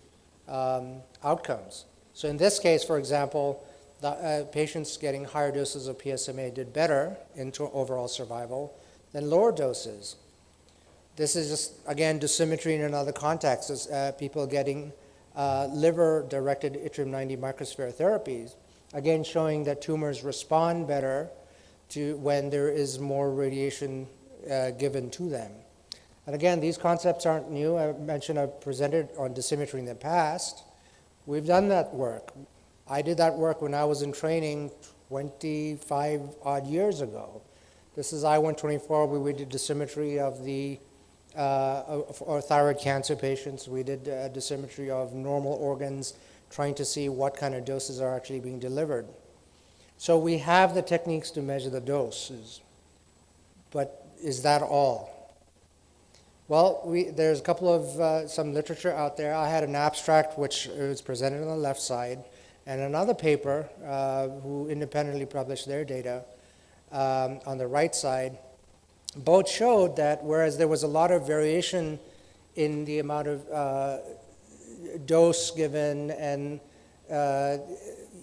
outcomes. So in this case, for example, the patients getting higher doses of PSMA did better in overall survival than lower doses. This is just, again, dosimetry in another context, is people getting liver-directed yttrium-90 microsphere therapies, again showing that tumors respond better to when there is more radiation given to them. And again, these concepts aren't new. I mentioned I've presented on dosimetry in the past. We've done that work. I did that work when I was in training 25 odd years ago. This is I-124, where we did dosimetry of the or thyroid cancer patients. We did dosimetry of normal organs, trying to see what kind of doses are actually being delivered. So we have the techniques to measure the doses, but is that all? Well, there's a couple of some literature out there. I had an abstract which was presented on the left side, and another paper who independently published their data on the right side. Both showed that whereas there was a lot of variation in the amount of dose given, and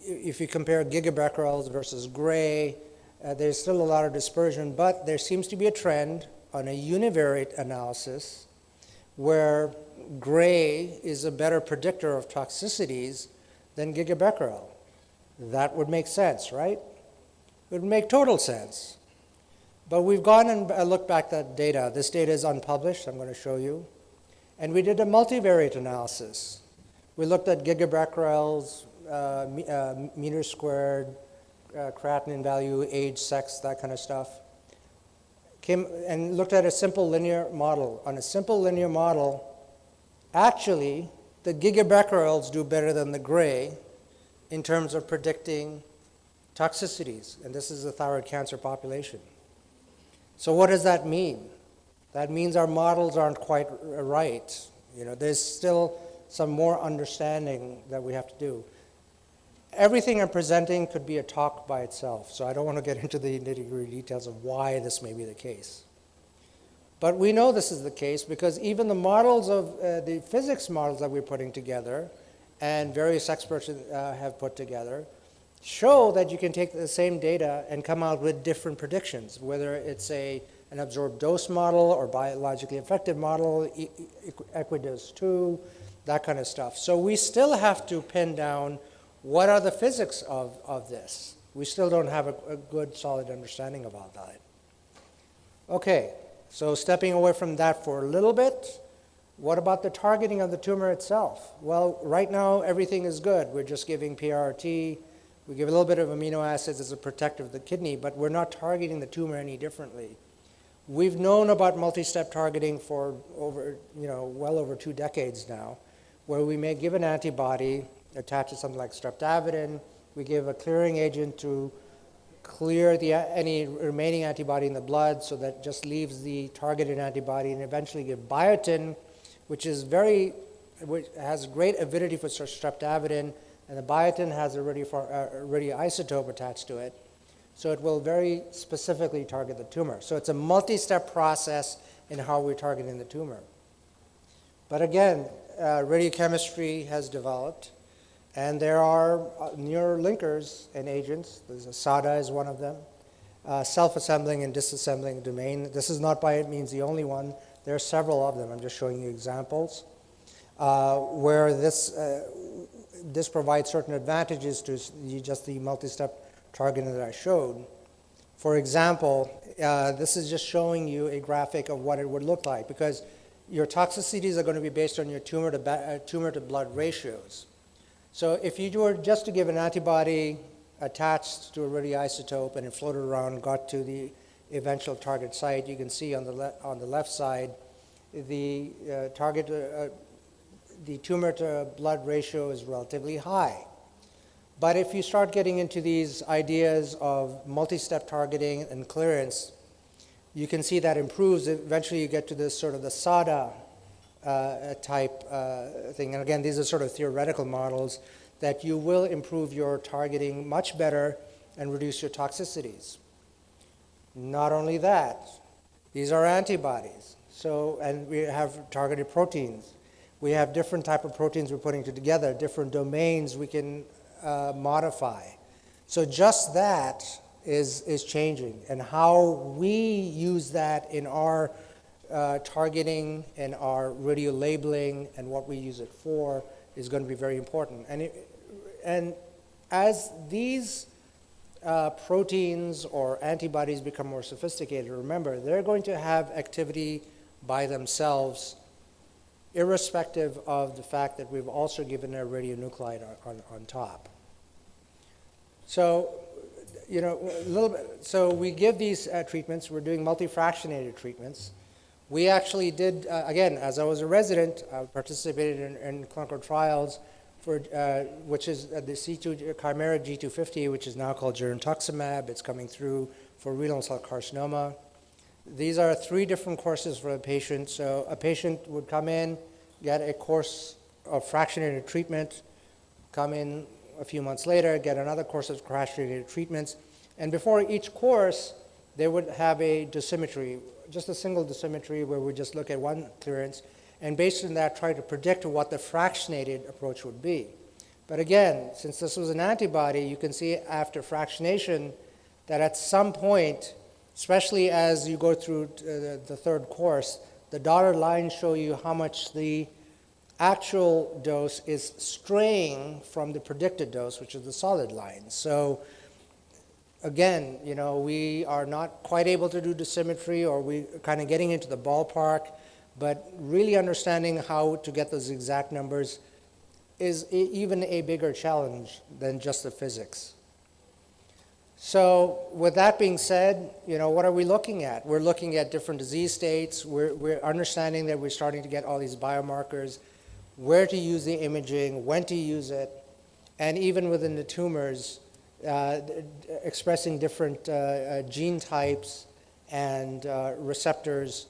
if you compare gigabecquerels versus gray, there's still a lot of dispersion, but there seems to be a trend on a univariate analysis where gray is a better predictor of toxicities than gigabecquerel. That would make sense, right? It would make total sense. But we've gone and looked back at data. This data is unpublished, I'm going to show you. And we did a multivariate analysis. We looked at gigabecquerels, meters squared, creatinine value, age, sex, that kind of stuff. Came and looked at a simple linear model. On a simple linear model, actually, the gigabecquerels do better than the gray in terms of predicting toxicities. And this is the thyroid cancer population. So what does that mean? That means our models aren't quite right. There's still some more understanding that we have to do. Everything I'm presenting could be a talk by itself, so I don't want to get into the nitty-gritty details of why this may be the case. But we know this is the case because even the models of the physics models that we're putting together and various experts have put together show that you can take the same data and come out with different predictions, whether it's an absorbed dose model or biologically effective model, equidose 2, that kind of stuff. So we still have to pin down what are the physics of this. We still don't have a good, solid understanding about that. Okay, so stepping away from that for a little bit, what about the targeting of the tumor itself? Well, right now everything is good. We're just giving PRRT. We give a little bit of amino acids as a protector of the kidney, but we're not targeting the tumor any differently. We've known about multi-step targeting for well over 2 decades now, where we may give an antibody attached to something like streptavidin. We give a clearing agent to clear any remaining antibody in the blood, so that just leaves the targeted antibody, and eventually give biotin, which has great avidity for streptavidin, and the biotin has a radioisotope attached to it, so it will very specifically target the tumor. So it's a multi-step process in how we're targeting the tumor. But again, radiochemistry has developed, and there are neurolinkers and agents. SADA is one of them, self-assembling and disassembling domain. This is not by any means the only one. There are several of them. I'm just showing you examples where this provides certain advantages to just the multi-step targeting that I showed. For example, this is just showing you a graphic of what it would look like, because your toxicities are going to be based on your tumor to blood ratios. So if you were just to give an antibody attached to a radioisotope and it floated around and got to the eventual target site, you can see on the left side the the tumor to blood ratio is relatively high. But if you start getting into these ideas of multi-step targeting and clearance, you can see that improves. Eventually you get to this sort of the SADA type thing. And again, these are sort of theoretical models that you will improve your targeting much better and reduce your toxicities. Not only that, these are antibodies. So, and we have targeted proteins. We have different type of proteins we're putting together, different domains we can modify. So just that is changing, and how we use that in our targeting and our radio labeling and what we use it for is going to be very important. And as these proteins or antibodies become more sophisticated, remember, they're going to have activity by themselves, irrespective of the fact that we've also given a radionuclide on top. So, you know, a little bit. So we give these treatments. We're doing multifractionated treatments. We actually did, again, as I was a resident, I participated in clinical trials for, which is the C2 Chimera G250, which is now called girentuximab. It's coming through for renal cell carcinoma. These are 3 different courses for a patient. So a patient would come in, get a course of fractionated treatment, come in a few months later, get another course of fractionated treatments, and before each course, they would have a dosimetry, just a single dosimetry where we just look at one clearance, and based on that, try to predict what the fractionated approach would be. But again, since this was an antibody, you can see after fractionation that at some point, especially as you go through the 3rd course, the dotted lines show you how much the actual dose is straying from the predicted dose, which is the solid line. So again, you know, we are not quite able to do dosimetry, or we kind of getting into the ballpark, but really understanding how to get those exact numbers is even a bigger challenge than just the physics. So with that being said, you know, what are we looking at? We're looking at different disease states. We're understanding that we're starting to get all these biomarkers, where to use the imaging, when to use it, and even within the tumors, expressing different gene types and receptors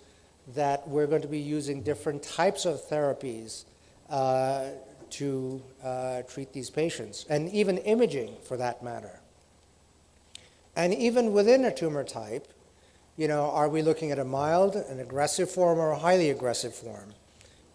that we're going to be using different types of therapies to treat these patients, and even imaging for that matter. And even within a tumor type, you know, are we looking at a mild, an aggressive form, or a highly aggressive form?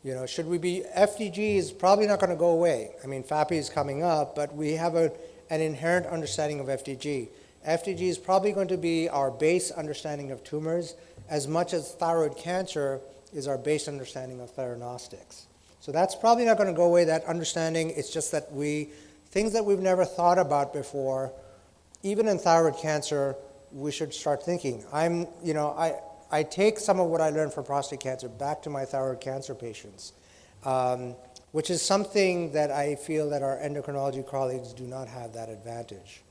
You know, should we be, FDG is probably not going to go away. I mean, FAPI is coming up, but we have an inherent understanding of FDG. FDG is probably going to be our base understanding of tumors as much as thyroid cancer is our base understanding of theranostics. So that's probably not going to go away, that understanding. It's just that things that we've never thought about before, even in thyroid cancer, we should start thinking. I take some of what I learned from prostate cancer back to my thyroid cancer patients, which is something that I feel that our endocrinology colleagues do not have that advantage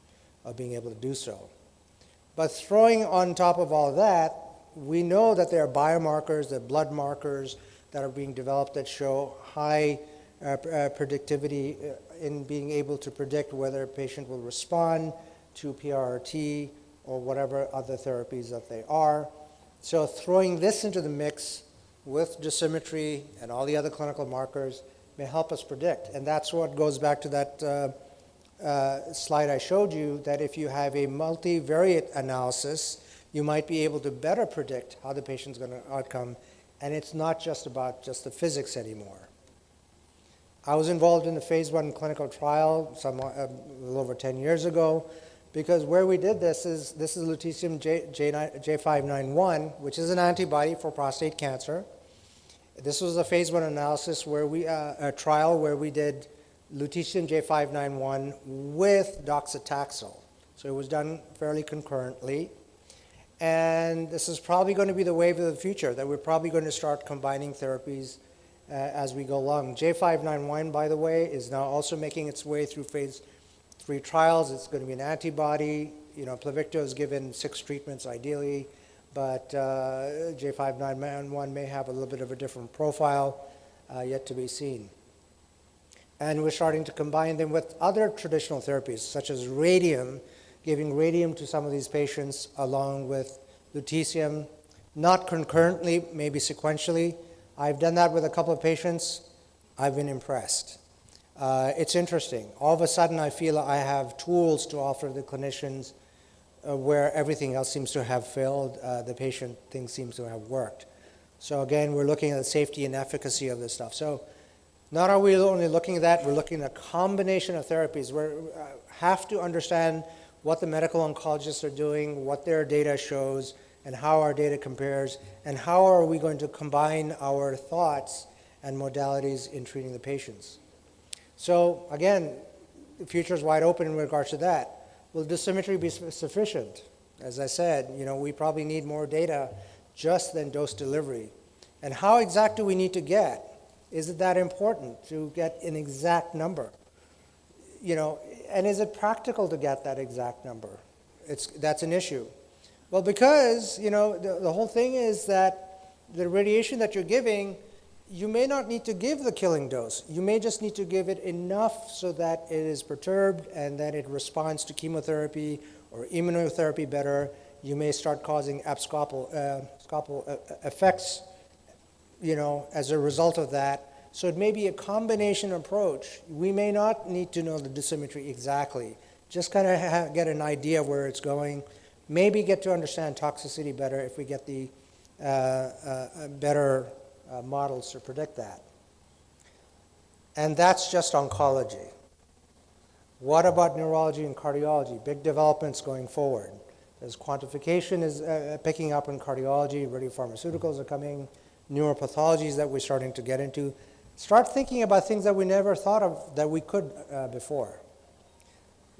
of being able to do so. But throwing on top of all that, we know that there are biomarkers, there are blood markers that are being developed that show high predictivity in being able to predict whether a patient will respond to PRRT or whatever other therapies that they are. So throwing this into the mix with dosimetry and all the other clinical markers may help us predict. And that's what goes back to that slide I showed you, that if you have a multivariate analysis, you might be able to better predict how the patient's going to outcome. And it's not just about just the physics anymore. I was involved in the phase 1 clinical trial a little over 10 years ago, because where we did this is lutetium J591, which is an antibody for prostate cancer. This was a phase 1 analysis where a trial where we did lutetium J591 with docetaxel. So it was done fairly concurrently. And this is probably going to be the wave of the future, that we're probably going to start combining therapies as we go along. J591, by the way, is now also making its way through phase 3 trials. It's going to be an antibody. You know, Pluvicto is given 6 treatments ideally, but J591 may have a little bit of a different profile, yet to be seen. And we're starting to combine them with other traditional therapies, such as radium, giving radium to some of these patients along with lutetium, not concurrently, maybe sequentially. I've done that with a couple of patients. I've been impressed. It's interesting. All of a sudden, I feel I have tools to offer the clinicians where everything else seems to have failed. The patient thing seems to have worked. So again, we're looking at the safety and efficacy of this stuff. So not are we only looking at that, we're looking at a combination of therapies. We have to understand what the medical oncologists are doing, what their data shows, and how our data compares, and how are we going to combine our thoughts and modalities in treating the patients. So again, the future is wide open in regards to that. Will dosimetry be sufficient? As I said, you know, we probably need more data just than dose delivery. And how exact do we need to get? Is it that important to get an exact number? You know, and is it practical to get that exact number? That's an issue. Well, because, you know, the whole thing is that the radiation that you're giving, you may not need to give the killing dose. You may just need to give it enough so that it is perturbed and then it responds to chemotherapy or immunotherapy better. You may start causing abscopal effects, you know, as a result of that. So it may be a combination approach. We may not need to know the dosimetry exactly. Just kind of get an idea of where it's going. Maybe get to understand toxicity better if we get the better models to predict that. And that's just oncology. What about neurology and cardiology? Big developments going forward. As quantification is picking up in cardiology, radiopharmaceuticals are coming, neuropathologies that we're starting to get into. Start thinking about things that we never thought of that we could before.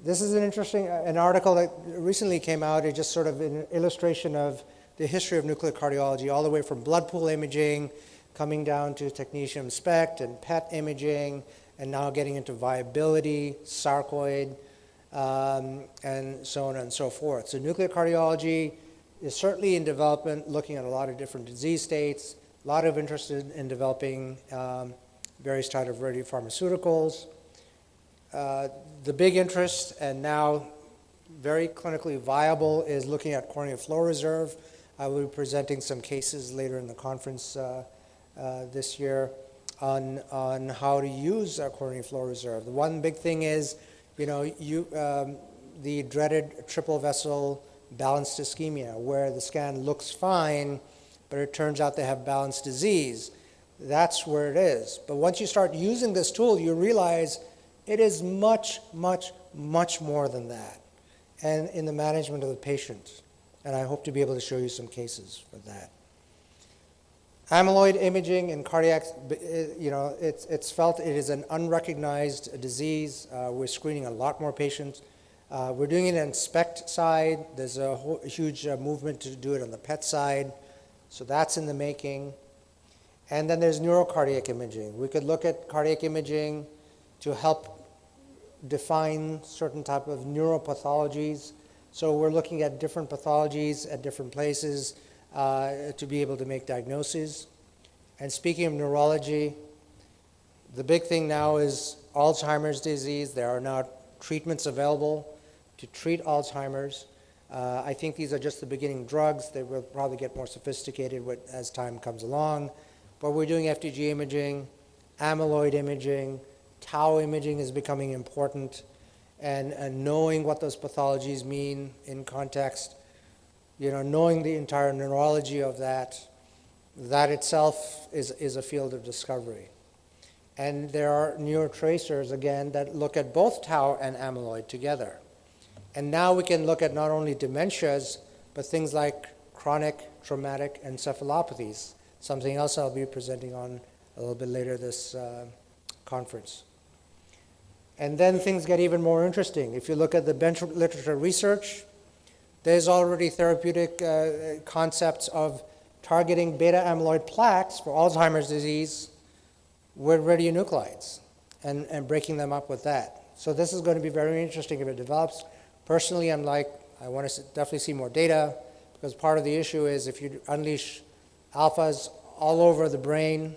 This is an interesting an article that recently came out. It's just sort of an illustration of the history of nuclear cardiology, all the way from blood pool imaging, coming down to technetium SPECT and PET imaging, and now getting into viability, sarcoid, and so on and so forth. So nuclear cardiology is certainly in development, looking at a lot of different disease states, a lot of interest in developing various types of radiopharmaceuticals. The big interest, and now very clinically viable, is looking at corneal flow reserve. I will be presenting some cases later in the conference this year on how to use corneal flow reserve. The one big thing is, you know, the dreaded triple vessel balanced ischemia, where the scan looks fine, but it turns out they have balanced disease. That's where it is. But once you start using this tool, you realize it is much, much, much more than that, and in the management of the patient. And I hope to be able to show you some cases for that. Amyloid imaging in cardiac, you know, it's felt it is an unrecognized disease. We're screening a lot more patients. We're doing it on SPECT side. There's a huge movement to do it on the PET side. So that's in the making. And then there's neurocardiac imaging. We could look at cardiac imaging to help define certain type of neuropathologies. So we're looking at different pathologies at different places to be able to make diagnoses. And speaking of neurology, the big thing now is Alzheimer's disease. There are now treatments available to treat Alzheimer's. I think these are just the beginning drugs. They will probably get more sophisticated as time comes along. But we're doing FDG imaging, amyloid imaging, tau imaging is becoming important, and knowing what those pathologies mean in context, you know, knowing the entire neurology of that itself is a field of discovery. And there are neurotracers, again, that look at both tau and amyloid together. And now we can look at not only dementias, but things like chronic traumatic encephalopathies, something else I'll be presenting on a little bit later this conference. And then things get even more interesting. If you look at the bench literature research, There's already therapeutic concepts of targeting beta amyloid plaques for Alzheimer's disease with radionuclides and breaking them up with that. So this is going to be very interesting if it develops. Personally, I'm like, I want to definitely see more data, because part of the issue is if you unleash alphas all over the brain,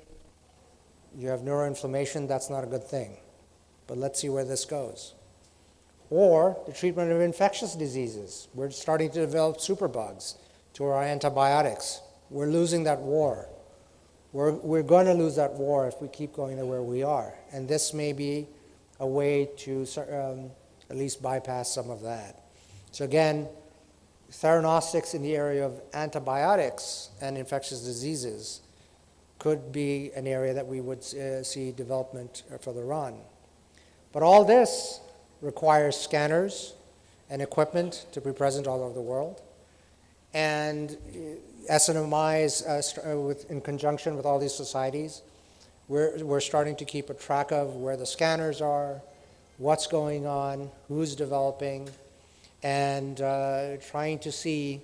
you have neuroinflammation, that's not a good thing. But let's see where this goes. Or the treatment of infectious diseases. We're starting to develop superbugs to our antibiotics. We're losing that war. We're going to lose that war if we keep going to where we are. And this may be a way to at least bypass some of that. So again, theranostics in the area of antibiotics and infectious diseases could be an area that we would see development further on. But all this requires scanners and equipment to be present all over the world. And SNMI is, in conjunction with all these societies, we're starting to keep a track of where the scanners are, what's going on, who's developing, and trying to see,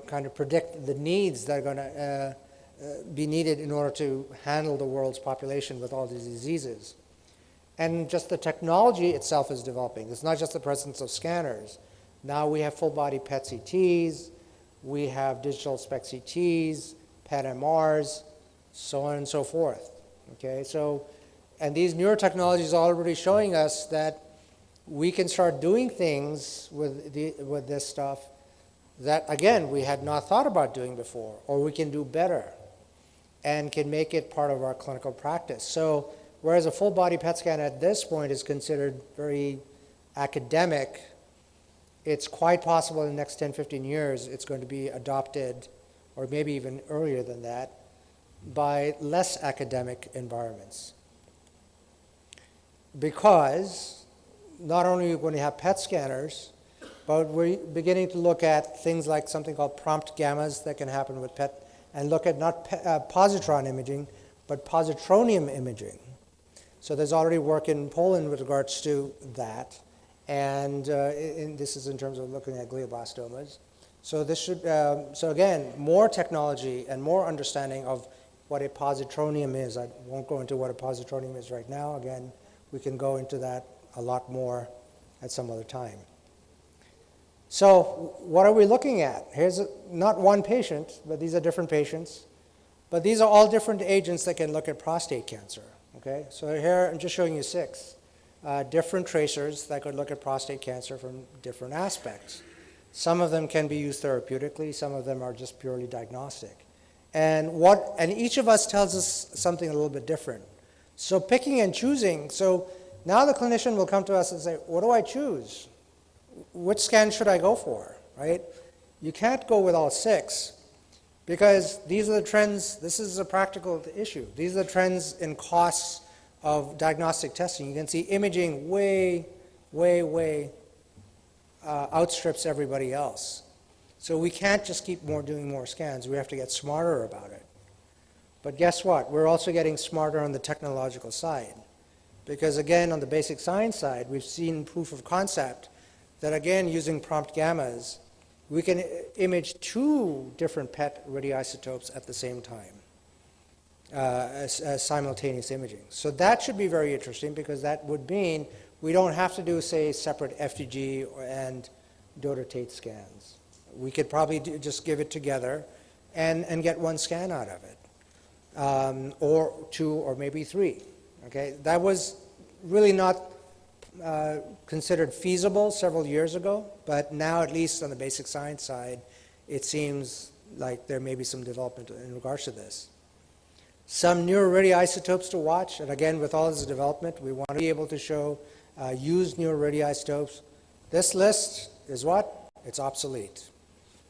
kind of predict the needs that are going to be needed in order to handle the world's population with all these diseases. And just the technology itself is developing. It's not just the presence of scanners. Now we have full-body PET CTs, we have digital SPECT CTs, PET MRs, so on and so forth. Okay, so, and these newer technologies are already showing us that we can start doing things with this stuff that, again, we had not thought about doing before, or we can do better and can make it part of our clinical practice. So whereas a full body PET scan at this point is considered very academic, it's quite possible in the next 10, 15 years it's going to be adopted, or maybe even earlier than that, by less academic environments. Because not only are we going to have PET scanners, but we're beginning to look at things like something called prompt gammas that can happen with PET, and look at not positron imaging, but positronium imaging. So there's already work in Poland with regards to that, and this is in terms of looking at glioblastomas. So this should, so again, more technology and more understanding of what a positronium is. I won't go into what a positronium is right now. Again, we can go into that a lot more at some other time. So what are we looking at? Here's not one patient, but these are different patients. But these are all different agents that can look at prostate cancer. Okay, so here I'm just showing you 6 different tracers that could look at prostate cancer from different aspects. Some of them can be used therapeutically, some of them are just purely diagnostic. And each of us tells us something a little bit different. So picking and choosing, so now the clinician will come to us and say, what do I choose? Which scan should I go for, right? You can't go with all 6. Because these are the trends, this is a practical issue. These are the trends in costs of diagnostic testing. You can see imaging way outstrips everybody else. So we can't just keep doing more scans. We have to get smarter about it. But guess what? We're also getting smarter on the technological side. Because again, on the basic science side, we've seen proof of concept that again, using prompt gammas, we can image 2 different PET radioisotopes at the same time, as simultaneous imaging. So that should be very interesting, because that would mean we don't have to do, say, separate FDG and dotatate scans. We could probably just give it together and get 1 scan out of it, or 2 or maybe 3. Okay, that was really not considered feasible several years ago, but now, at least on the basic science side, it seems like there may be some development in regards to this. Some newer radioisotopes to watch, and again, with all this development, we want to be able to show used newer radioisotopes. This list is what? It's obsolete.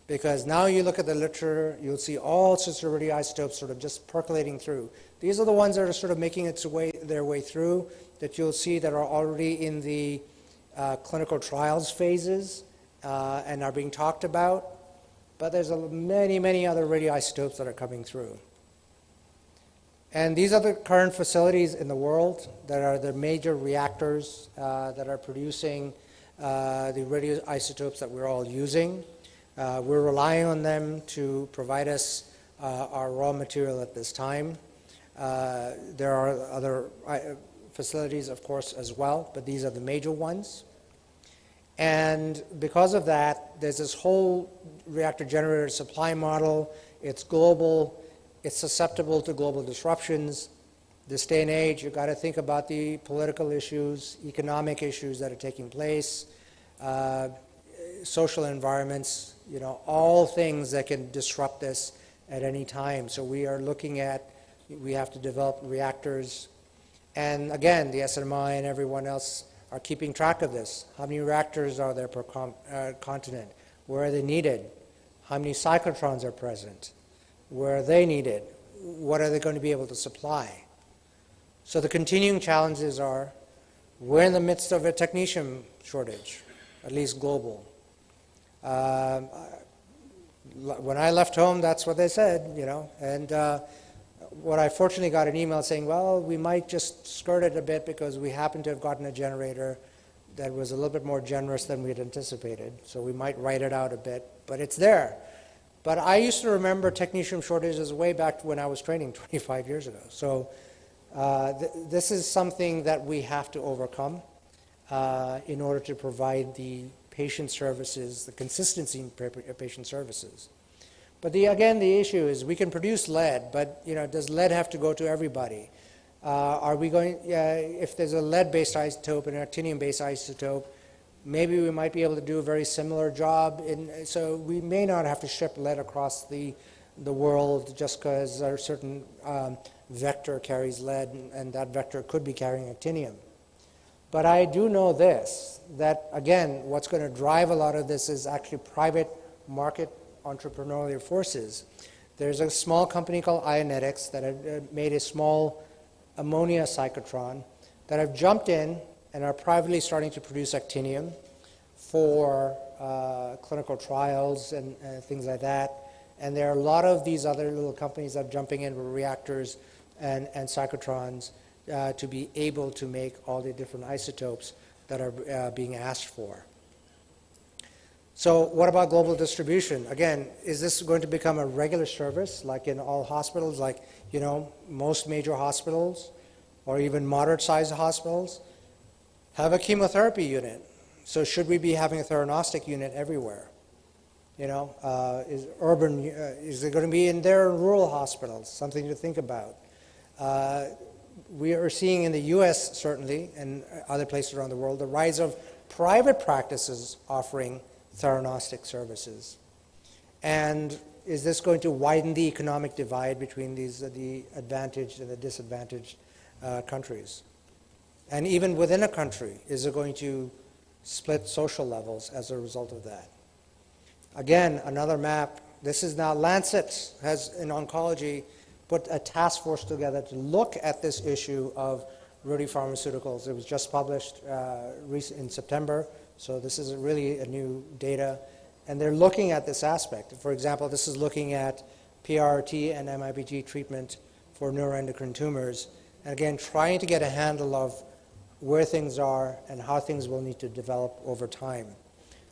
Because now you look at the literature, you'll see all sorts of radioisotopes sort of just percolating through. These are the ones that are sort of making their way through, that you'll see that are already in the clinical trials phases and are being talked about. But there's many other radioisotopes that are coming through. And these are the current facilities in the world that are the major reactors that are producing the radioisotopes that we're all using. We're relying on them to provide us our raw material at this time. There are other facilities, of course, as well, but these are the major ones. And because of that, there's this whole reactor generator supply model. It's global. It's susceptible to global disruptions. This day and age, you've got to think about the political issues, economic issues that are taking place, social environments, all things that can disrupt this at any time. So we are looking at, we have to develop reactors. And again, the SNMI and everyone else are keeping track of this. How many reactors are there per continent? Where are they needed? How many cyclotrons are present? Where are they needed? What are they going to be able to supply? So the continuing challenges are, we're in the midst of a technetium shortage, at least global. When I left home, that's what they said, and what I fortunately got an email saying, well, we might just skirt it a bit because we happen to have gotten a generator that was a little bit more generous than we had anticipated. So we might write it out a bit, but it's there. But I used to remember technetium shortages way back when I was training 25 years ago. So this is something that we have to overcome in order to provide the patient services, the consistency in patient services. But again, the issue is we can produce lead, but does lead have to go to everybody? Are we going? If there's a lead-based isotope and an actinium-based isotope, maybe we might be able to do a very similar job. So we may not have to ship lead across the world just because a certain vector carries lead, and that vector could be carrying actinium. But I do know this, that again, what's going to drive a lot of this is actually private market entrepreneurial forces. There's a small company called Ionetics that have made a small ammonia cyclotron that have jumped in and are privately starting to produce actinium for clinical trials and things like that. And there are a lot of these other little companies that are jumping in with reactors and cyclotrons to be able to make all the different isotopes that are being asked for. So what about global distribution? Again, is this going to become a regular service like in all hospitals, like most major hospitals or even moderate-sized hospitals have a chemotherapy unit? So should we be having a theranostic unit everywhere? Is it going to be in their rural hospitals? Something to think about. We are seeing in the U.S. certainly and other places around the world the rise of private practices offering theranostic services. And is this going to widen the economic divide between the advantaged and the disadvantaged countries? And even within a country, is it going to split social levels as a result of that? Again, another map. This is now Lancet has, in oncology, put a task force together to look at this issue of radiopharmaceuticals. It was just published in September. So this is really a new data, and they're looking at this aspect. For example, this is looking at PRRT and MIBG treatment for neuroendocrine tumors, and again, trying to get a handle of where things are and how things will need to develop over time.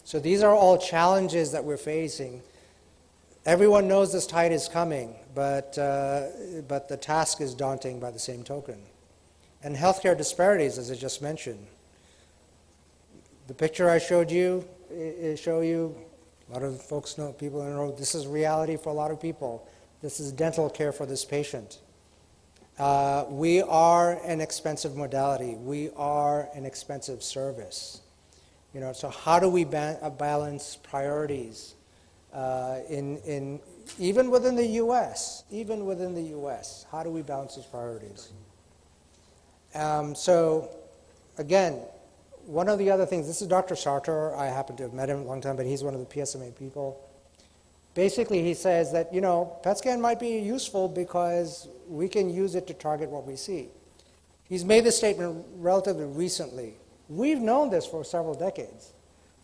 So these are all challenges that we're facing. Everyone knows this tide is coming, but the task is daunting by the same token. And healthcare disparities, as I just mentioned. The picture I showed you, a lot of folks know, people know, this is reality for a lot of people. This is dental care for this patient. We are an expensive modality. We are an expensive service. So how do we balance priorities even within the U.S.? Even within the U.S., how do we balance those priorities? So again, one of the other things, this is Dr. Sartor. I happen to have met him a long time, but he's one of the PSMA people. Basically, he says that, PET scan might be useful because we can use it to target what we see. He's made this statement relatively recently. We've known this for several decades.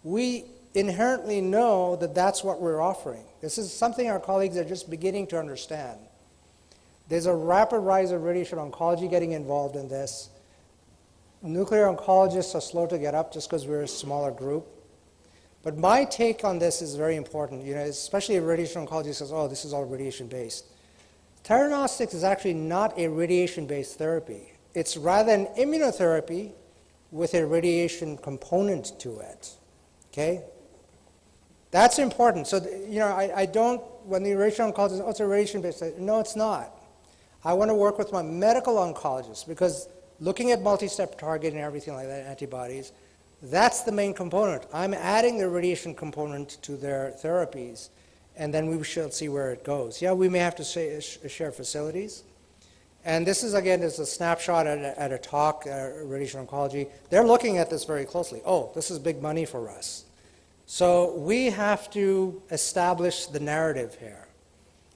We inherently know that that's what we're offering. This is something our colleagues are just beginning to understand. There's a rapid rise of radiation oncology getting involved in this. nuclear oncologists are slow to get up just because we're a smaller group. But my take on this is very important, especially if radiation oncology says, oh, this is all radiation-based. Theranostics is actually not a radiation-based therapy. It's rather an immunotherapy with a radiation component to it, okay? That's important. So, I don't, when the radiation oncologist says, oh, it's a radiation-based, no, it's not. I want to work with my medical oncologist because looking at multi-step target and everything like that, antibodies, that's the main component. I'm adding the radiation component to their therapies, and then we shall see where it goes. Yeah, we may have to share facilities. And this is, again, is a snapshot at a talk, radiation oncology. They're looking at this very closely. Oh, this is big money for us. So we have to establish the narrative here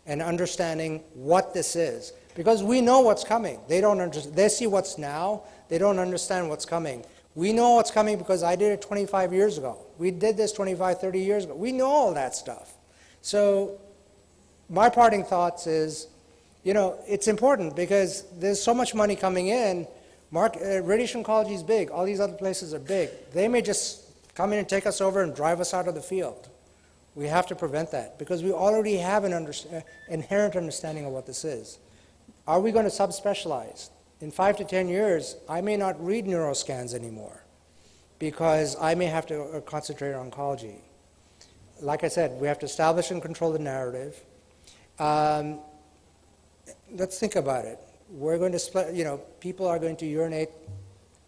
and understanding what this is. Because we know what's coming. They don't understand. They see what's now. They don't understand what's coming. We know what's coming because I did it 25 years ago. We did this 25, 30 years ago. We know all that stuff. So my parting thoughts is, it's important because there's so much money coming in. Radiation oncology is big. All these other places are big. They may just come in and take us over and drive us out of the field. We have to prevent that because we already have an inherent understanding of what this is. Are we going to subspecialize? In 5 to 10 years, I may not read neuroscans anymore because I may have to concentrate on oncology. Like I said, we have to establish and control the narrative. Let's think about it. We're going to split, people are going to urinate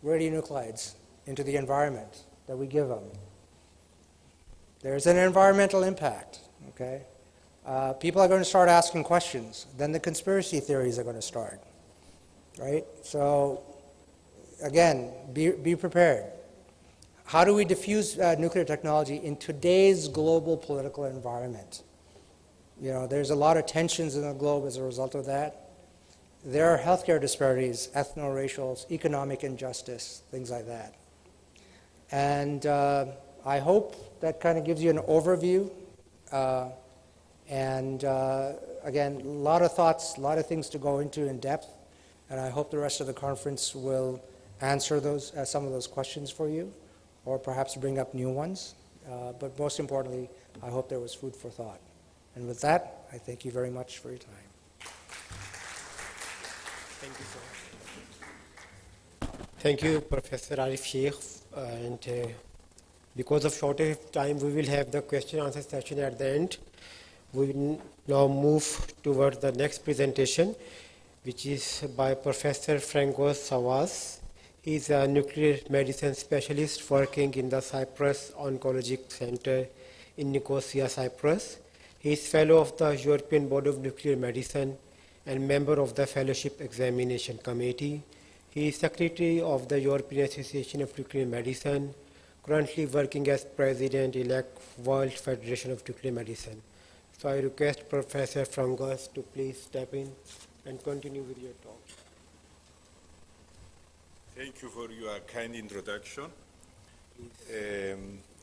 radionuclides into the environment that we give them. There's an environmental impact, okay? People are going to start asking questions. Then the conspiracy theories are going to start. Right? So, again, be prepared. How do we diffuse nuclear technology in today's global political environment? There's a lot of tensions in the globe as a result of that. There are healthcare disparities, ethno-racial, economic injustice, things like that. And I hope that kind of gives you an overview. Again, a lot of thoughts, a lot of things to go into in depth. And I hope the rest of the conference will answer some of those questions for you, or perhaps bring up new ones. But most importantly, I hope there was food for thought. And with that, I thank you very much for your time. Thank you so much. Thank you, Professor Arif Sheikh. And because of shortage of time, we will have the question and answer session at the end. We will now move towards the next presentation, which is by Professor Frangos Savas. He is a nuclear medicine specialist working in the Cyprus Oncologic Center in Nicosia, Cyprus. He is fellow of the European Board of Nuclear Medicine and member of the Fellowship Examination Committee. He is secretary of the European Association of Nuclear Medicine, currently working as president-elect World Federation of Nuclear Medicine. So I request Professor Frangos to please step in and continue with your talk. Thank you for your kind introduction.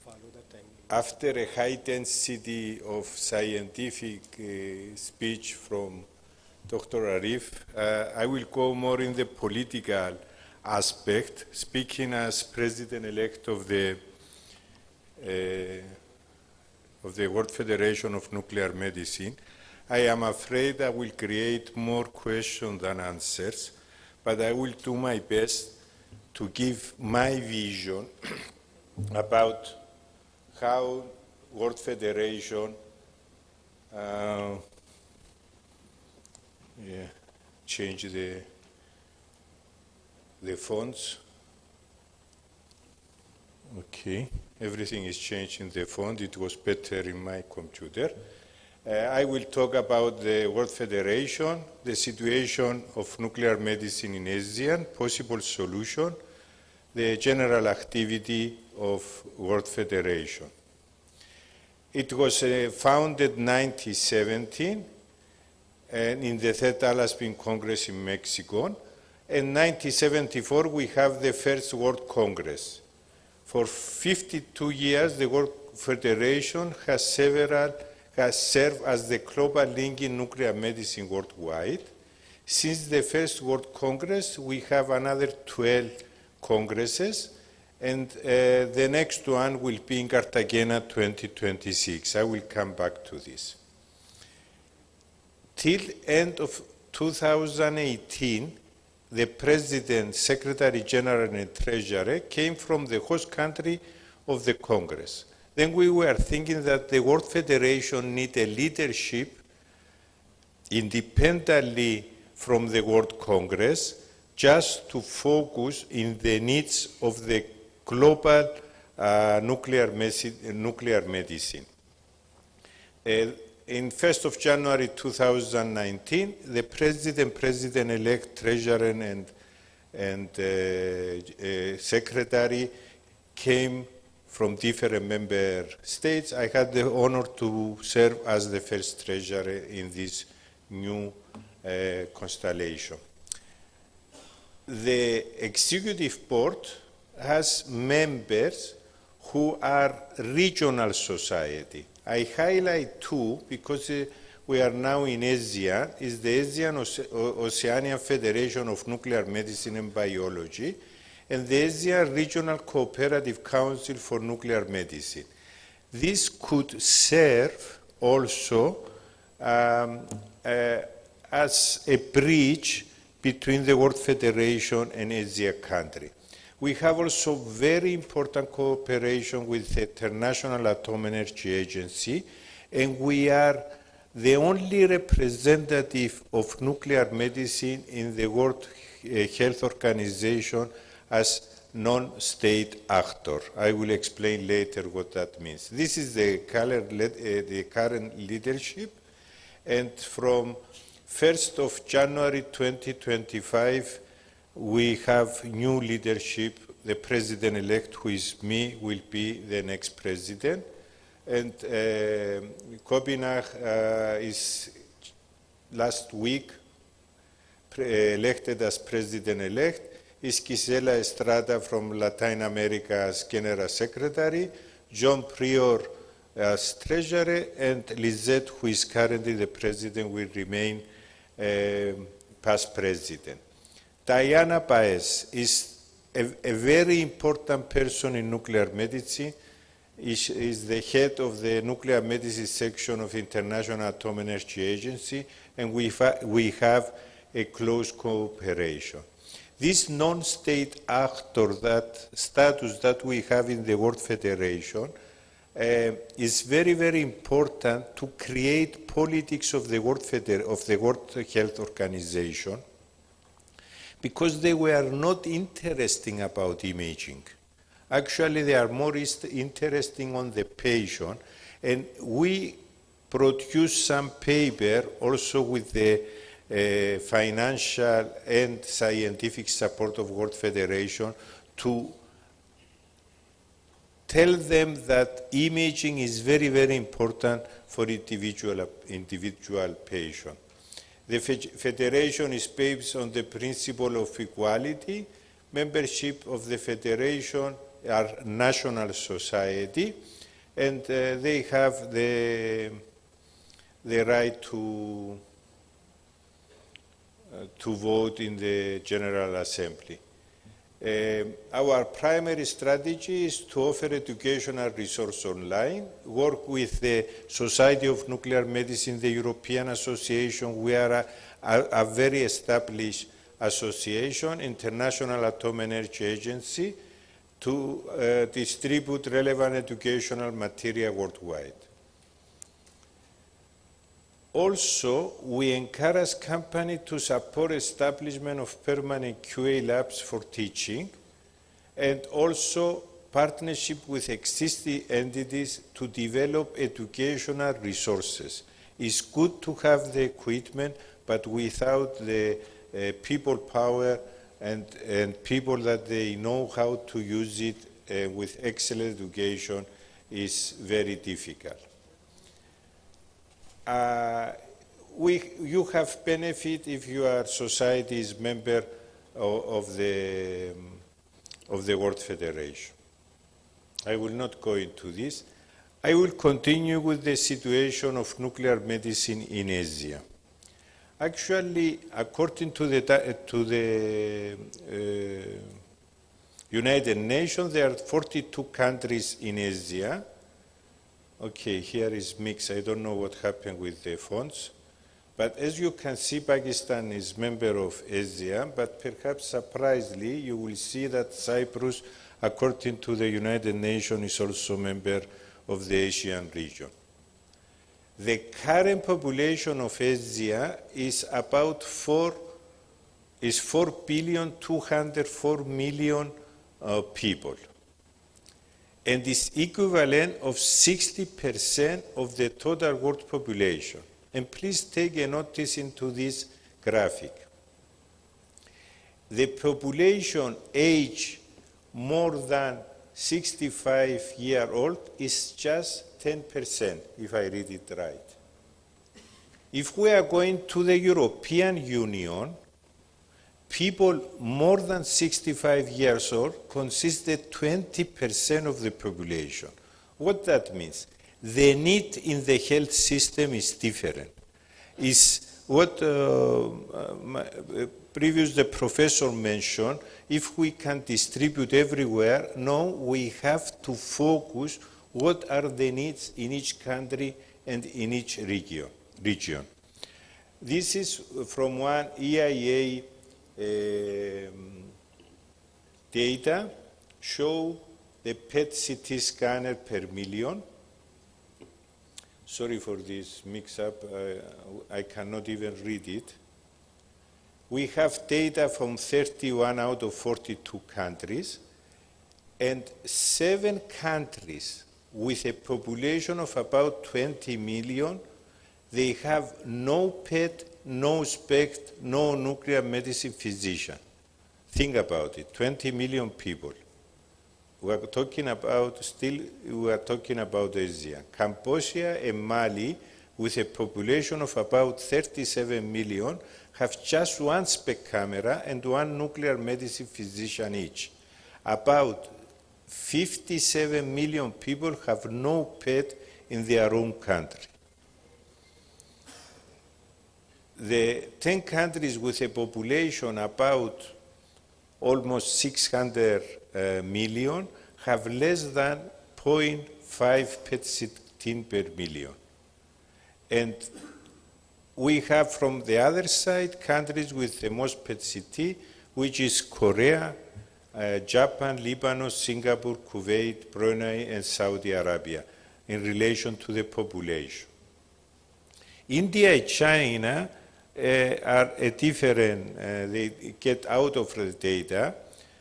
Follow the time. After a high intensity of scientific speech from Dr. Arif, I will go more in the political aspect, speaking as president-elect of the World Federation of Nuclear Medicine. I am afraid I will create more questions than answers, but I will do my best to give my vision about how World Federation change the fonts. Okay, everything is changed in the font. It was better in my computer. I will talk about the World Federation, the situation of nuclear medicine in ASEAN, possible solution, the general activity of World Federation. It was founded in 1917 and in the Third Alaspin Congress in Mexico. In 1974, we have the first World Congress. For 52 years, the World Federation has served as the global link in nuclear medicine worldwide. Since the first World Congress, we have another 12 congresses, and the next one will be in Cartagena 2026. I will come back to this. Till end of 2018, the President, Secretary General, and Treasurer came from the host country of the Congress. Then we were thinking that the World Federation need a leadership independently from the World Congress, just to focus in the needs of the global nuclear medicine. In 1st of January 2019, the President-elect, Treasurer, and Secretary came from different member states. I had the honor to serve as the first Treasurer in this new constellation. The Executive Board has members who are regional society. I highlight two because we are now in ASEAN, is the ASEAN Oceania Federation of Nuclear Medicine and Biology, and the ASEAN Regional Cooperative Council for Nuclear Medicine. This could serve also as a bridge between the World Federation and ASEAN country. We have also very important cooperation with the International Atomic Energy Agency, and we are the only representative of nuclear medicine in the World Health Organization as non-state actor. I will explain later what that means. This is the current leadership, and from 1st of January 2025, we have new leadership. The President-elect, who is me, will be the next President. And Copenhagen is last week elected as President-elect. Is Gisela Estrada from Latin America as General Secretary, John Prior as Treasurer, and Lisette, who is currently the President, will remain past President. Diana Paez is a very important person in nuclear medicine. Is the head of the nuclear medicine section of International Atomic Energy Agency, and we have a close cooperation. This non-state actor status that we have in the World Federation is very, very important to create politics of the World Health Organization, because they were not interested about imaging. Actually, they are more interested on the patient, and we produce some paper also with the financial and scientific support of World Federation to tell them that imaging is very, very important for individual patient. The Federation is based on the principle of equality. Membership of the Federation are national society, and they have the right to vote in the General Assembly. Our primary strategy is to offer educational resource online, work with the Society of Nuclear Medicine, the European Association. We are a very established association, International Atomic Energy Agency, to distribute relevant educational material worldwide. Also, we encourage companies to support establishment of permanent QA labs for teaching, and also partnership with existing entities to develop educational resources. It's good to have the equipment, but without the people power and people that they know how to use it with excellent education is very difficult. You have benefit if your society is member of the World Federation. I will not go into this. I will continue with the situation of nuclear medicine in Asia. Actually, according to the United Nations, there are 42 countries in Asia. Okay, here is mixed. I don't know what happened with the fonts. But as you can see, Pakistan is member of Asia, but perhaps surprisingly, you will see that Cyprus, according to the United Nations, is also member of the Asian region. The current population of Asia is about 4,204,000,000 people, and is equivalent of 60% of the total world population. And please take a notice into this graphic. The population age more than 65-year-old is just 10%, if I read it right. If we are going to the European Union, people more than 65 years old consisted 20% of the population. What that means? The need in the health system is different. Is what the professor mentioned, if we can distribute everywhere, no, we have to focus what are the needs in each country and in each region. This is from one EIA data, show the PET CT scanner per million. Sorry for this mix-up, I cannot even read it. We have data from 31 out of 42 countries, and 7 countries with a population of about 20 million, they have no PET, no SPECT, no nuclear medicine physician. Think about it, 20 million people. We are talking about, Asia. Cambodia and Mali, with a population of about 37 million, have just 1 SPECT camera and 1 nuclear medicine physician each. About 57 million people have no PET in their own country. The 10 countries with a population about almost 600 million have less than 0.5 PET-CT per million. And we have from the other side countries with the most PET-CT, which is Korea, Japan, Lebanon, Singapore, Kuwait, Brunei, and Saudi Arabia in relation to the population. India and China are a different, they get out of the data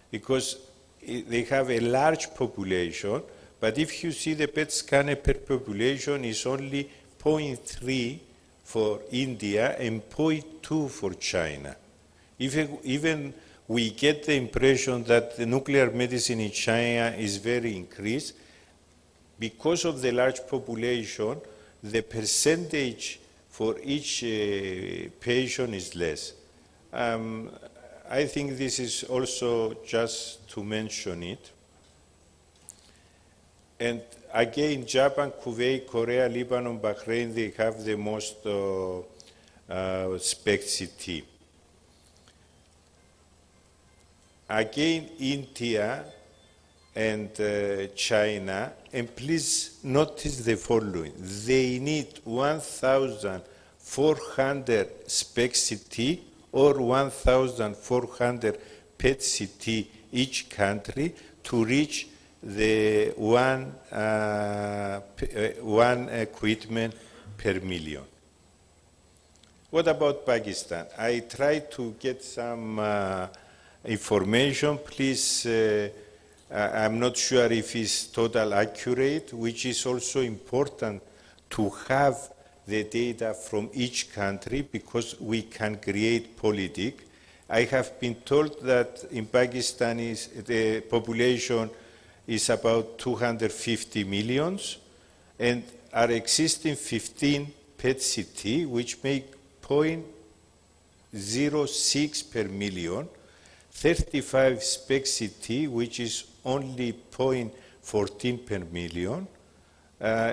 because they have a large population, but if you see the PET scanner per population is only 0.3 for India and 0.2 for China. Even we get the impression that the nuclear medicine in China is very increased. Because of the large population, the percentage for each patient is less. I think this is also just to mention it. And again, Japan, Kuwait, Korea, Lebanon, Bahrain, they have the most SPECT-CT. Again, India and China, and please notice the following. They need 1,400 SPECT-CT or 1,400 PET-CT each country to reach the one equipment per million. What about Pakistan? I tried to get some information. Please, I'm not sure if it's total accurate, which is also important to have the data from each country because we can create politics. I have been told that in Pakistan the population is about 250 million and are existing 15 PET-CT, which make 0.06 per million, 35 SPECT-CT, which is only 0.14 per million,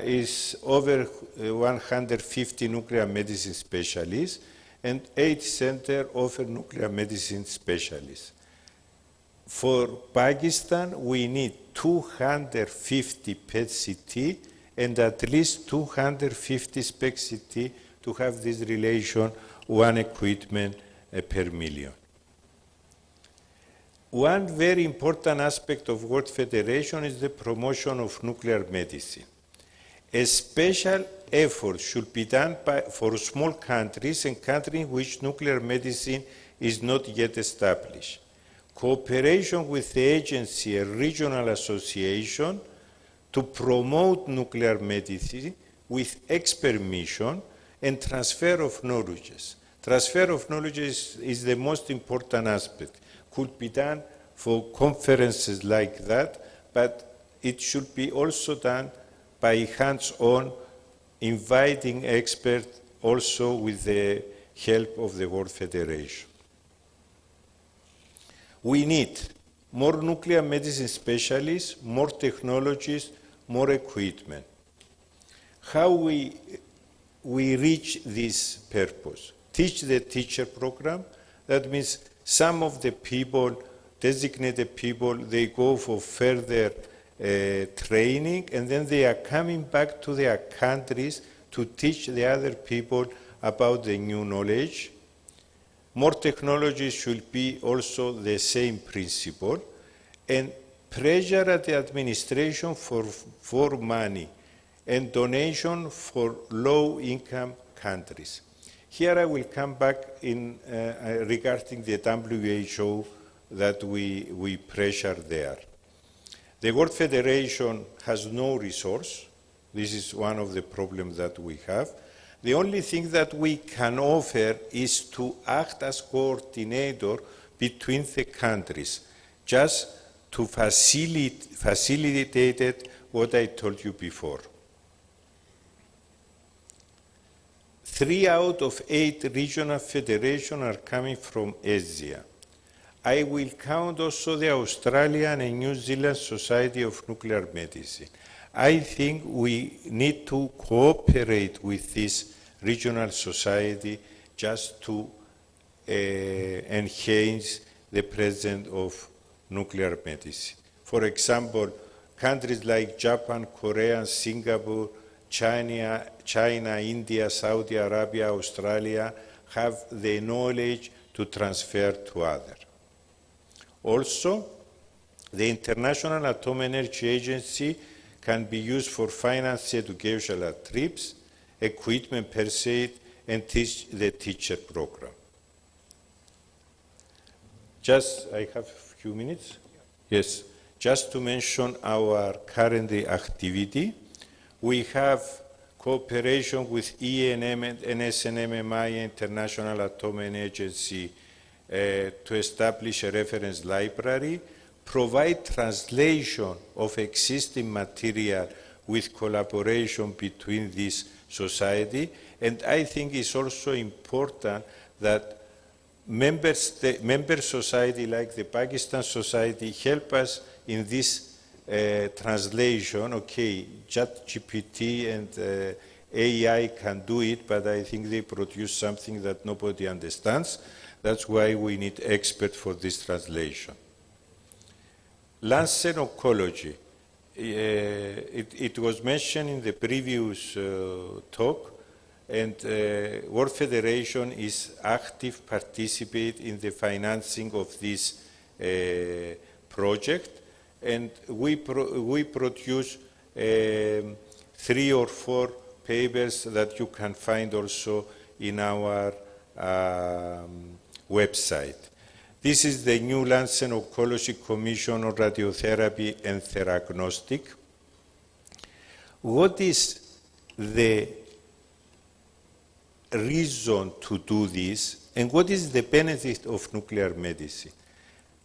is over 150 nuclear medicine specialists, and 8 centers offer nuclear medicine specialists. For Pakistan, we need 250 PET-CT and at least 250 SPECT-CT to have this relation, one equipment per million. One very important aspect of World Federation is the promotion of nuclear medicine. A special effort should be done for small countries and countries in which nuclear medicine is not yet established. Cooperation with the agency and regional association to promote nuclear medicine with expert mission and transfer of knowledge. Transfer of knowledge is the most important aspect. Could be done for conferences like that, but it should be also done by hands-on, inviting experts also with the help of the World Federation. We need more nuclear medicine specialists, more technologies, more equipment. How we reach this purpose? Teach the teacher program. That means some of the people, designated people, they go for further training, and then they are coming back to their countries to teach the other people about the new knowledge. More technology should be also the same principle, and pressure at the administration for money and donation for low-income countries. Here I will come back in regarding the WHO that we pressure there. The World Federation has no resource. This is one of the problems that we have. The only thing that we can offer is to act as coordinator between the countries, just to facilitate what I told you before. 3 out of 8 regional federations are coming from Asia. I will count also the Australian and New Zealand Society of Nuclear Medicine. I think we need to cooperate with this regional society just to enhance the presence of nuclear medicine. For example, countries like Japan, Korea, Singapore, China, India, Saudi Arabia, Australia have the knowledge to transfer to others. Also, the International Atomic Energy Agency can be used for finance educational trips, equipment per se, and teach the teacher program. I have a few minutes? Yes. Just to mention our current activity, we have cooperation with ENM and SNMMI, International Atomic Agency, to establish a reference library, provide translation of existing material with collaboration between this society, and I think it's also important that member society like the Pakistan Society help us in this translation. Okay, ChatGPT and AI can do it, but I think they produce something that nobody understands. That's why we need experts for this translation. Lancet Oncology. It was mentioned in the previous talk, and World Federation is active participate in the financing of this project, and we produce 3 or 4 papers that you can find also in our website. This is the new Lancet Oncology Commission on Radiotherapy and Theragnostic. What is the reason to do this, and what is the benefit of nuclear medicine?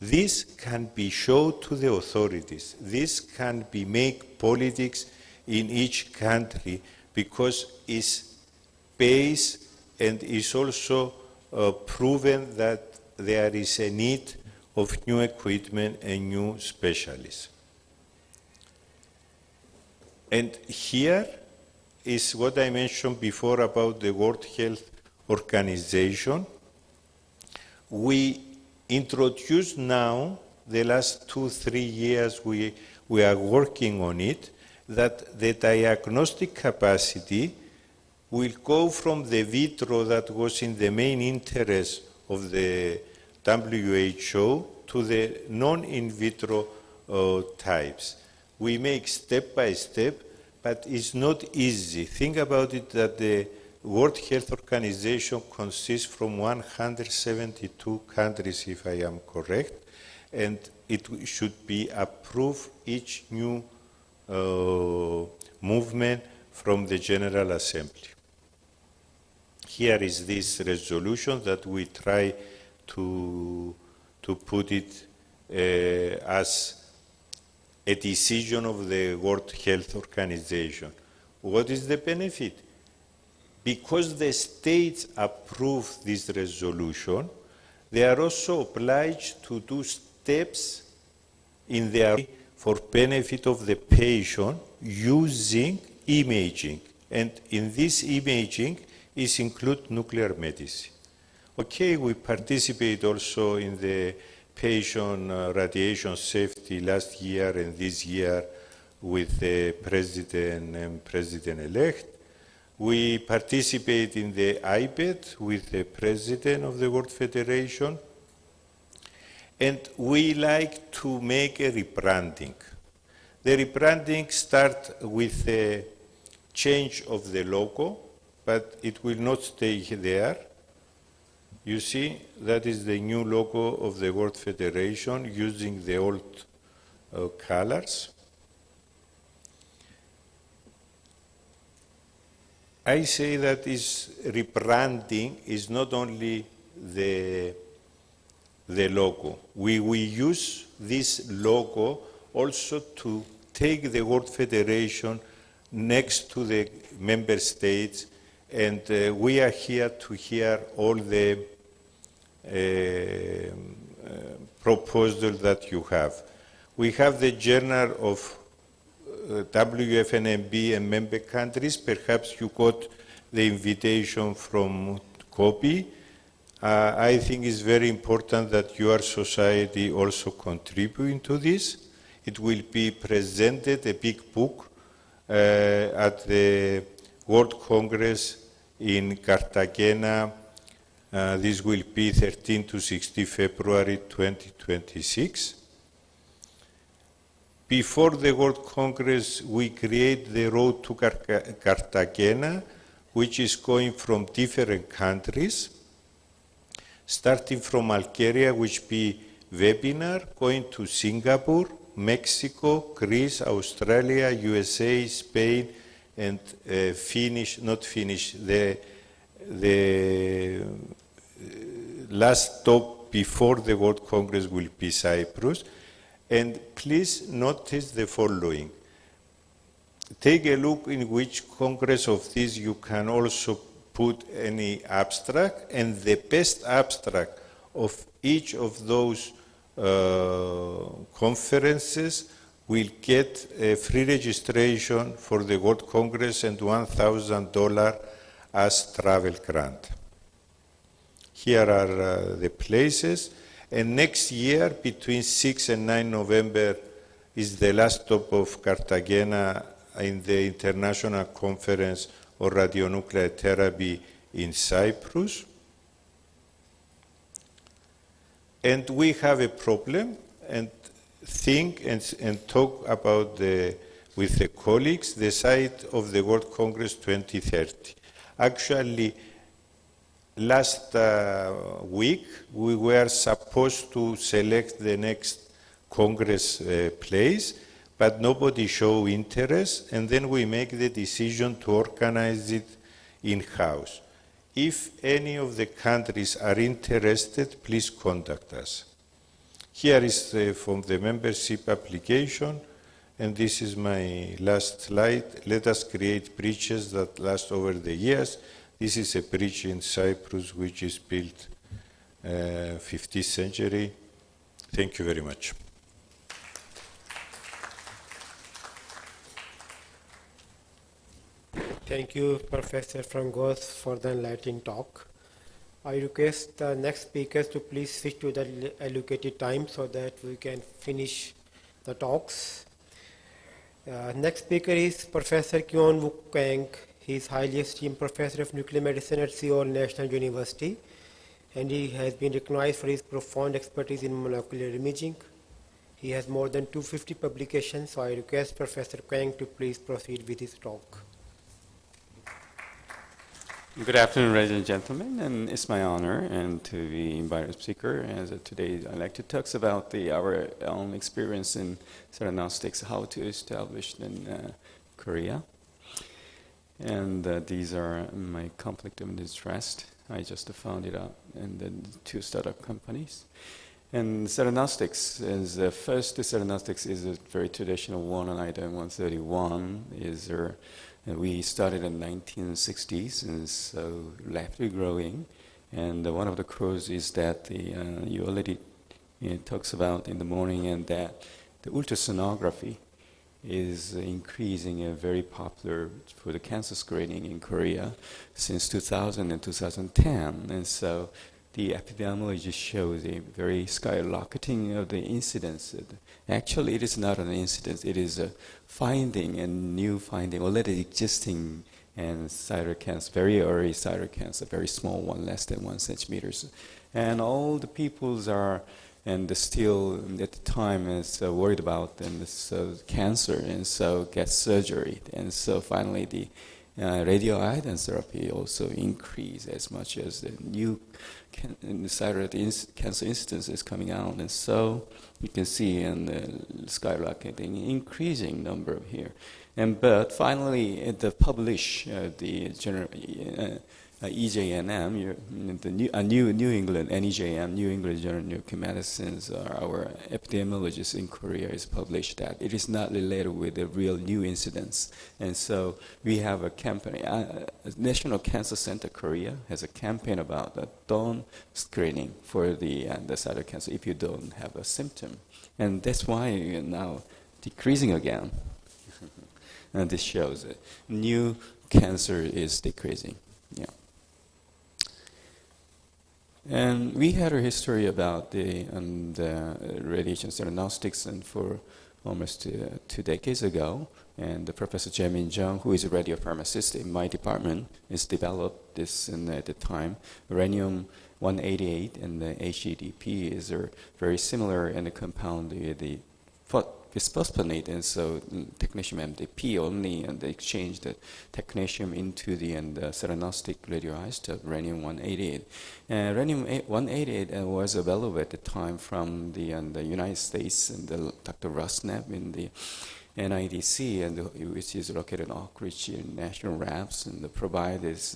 This can be shown to the authorities. This can be make politics in each country, because it's based and is also proven that there is a need of new equipment and new specialists. And here is what I mentioned before about the World Health Organization. We introduce now the last 2-3 years we are working on it, that the diagnostic capacity will go from the vitro that was in the main interest of the WHO to the non-in vitro types. We make step by step, but it's not easy. Think about it that the World Health Organization consists from 172 countries, if I am correct, and it should be approved each new movement from the General Assembly. Here is this resolution that we try to put it as a decision of the World Health Organization. What is the benefit? Because the states approve this resolution, they are also obliged to do steps in their for benefit of the patient using imaging. And in this imaging is include nuclear medicine. Okay, we participate also in the patient radiation safety last year and this year with the president and president-elect. We participate in the IPED with the president of the World Federation. And we like to make a rebranding. The rebranding starts with the change of the logo, but it will not stay there. You see, that is the new logo of the World Federation using the old colors. I say that rebranding is not only the logo. We use this logo also to take the World Federation next to the member states, and we are here to hear all the proposals that you have. We have the journal of WFNMB and member countries. Perhaps you got the invitation from COPI. I think it's very important that your society also contribute to this. It will be presented, a big book, at the World Congress in Cartagena. This will be 13 to 16 February 2026. Before the World Congress, we create the Road to Cartagena, which is going from different countries, starting from Algeria, which be webinar, going to Singapore, Mexico, Greece, Australia, USA, Spain, and the last stop before the World Congress will be Cyprus. And please notice the following. Take a look in which Congress of this you can also put any abstract, and the best abstract of each of those conferences will get a free registration for the World Congress and $1,000 as travel grant. Here are the places, and next year, between 6 and 9 November, is the last stop of Cartagena in the International Conference on Radionuclear Therapy in Cyprus. And we have a problem, and think and talk about with the colleagues the site of the World Congress 2030. Actually, last week we were supposed to select the next Congress place, but nobody showed interest, and then we make the decision to organize it in-house. If any of the countries are interested, please contact us. Here is from the membership application, and this is my last slide. Let us create bridges that last over the years. This is a bridge in Cyprus which is built 15th century. Thank you very much. Thank you, Professor Frangos, for the enlightening talk. I request the next speakers to please switch to the allocated time so that we can finish the talks. Next speaker is Professor Kyon Wook Kang. He is highly esteemed professor of nuclear medicine at Seoul National University, and he has been recognized for his profound expertise in molecular imaging. He has more than 250 publications, so I request Professor Kang to please proceed with his talk. Good afternoon, ladies and gentlemen, and it's my honor and to be invited as speaker. As today, I'd like to talk about our own experience in theranostics, how to establish in Korea. And these are my conflict of interest. I just founded up and then 2 startup companies. And theranostics is the first. Theranostics is a very traditional one on item 131. We started in the 1960s, and so rapidly growing. And one of the causes is that you already talks about in the morning, and that the ultrasonography is increasing, very popular for the cancer screening in Korea since 2000 and 2010. And so the epidemiology shows a very skyrocketing of the incidence. Actually, it is not an incidence, it is a finding, a new finding, already existing, and thyroid cancer, very early thyroid cancer, very small one, less than 1 centimeters. And all the peoples are, and still at the time is worried about this cancer, and so get surgery. And so finally the radioiodine therapy also increase as much as the new thyroid cancer incidence is coming out. And so you can see in the skyrocketing, increasing number here. But finally, the publish the general EJNM, New England, NEJM, New England Journal of Medicine, our epidemiologist in Korea has published that it is not related with the real new incidence. And so we have a campaign, National Cancer Center Korea has a campaign about the dawn screening for the thyroid cancer if you don't have a symptom. And that's why you're now decreasing again. And this shows it. New cancer is decreasing. Yeah. And we had a history about the radiation theranostics, and for almost 2 decades ago, and Professor Jae-min Jung, who is a radiopharmacist in my department, has developed this at the time. Rhenium-188 and the HEDP is very similar in the compound with the bisphosphonate, and so technetium MDP only, and they exchanged the technetium into the theranostic radioisotope rhenium-188. Rhenium-188 was available at the time from the United States, and Dr. Rosneft in the NIDC, and which is located in Oak Ridge National Labs, and provide this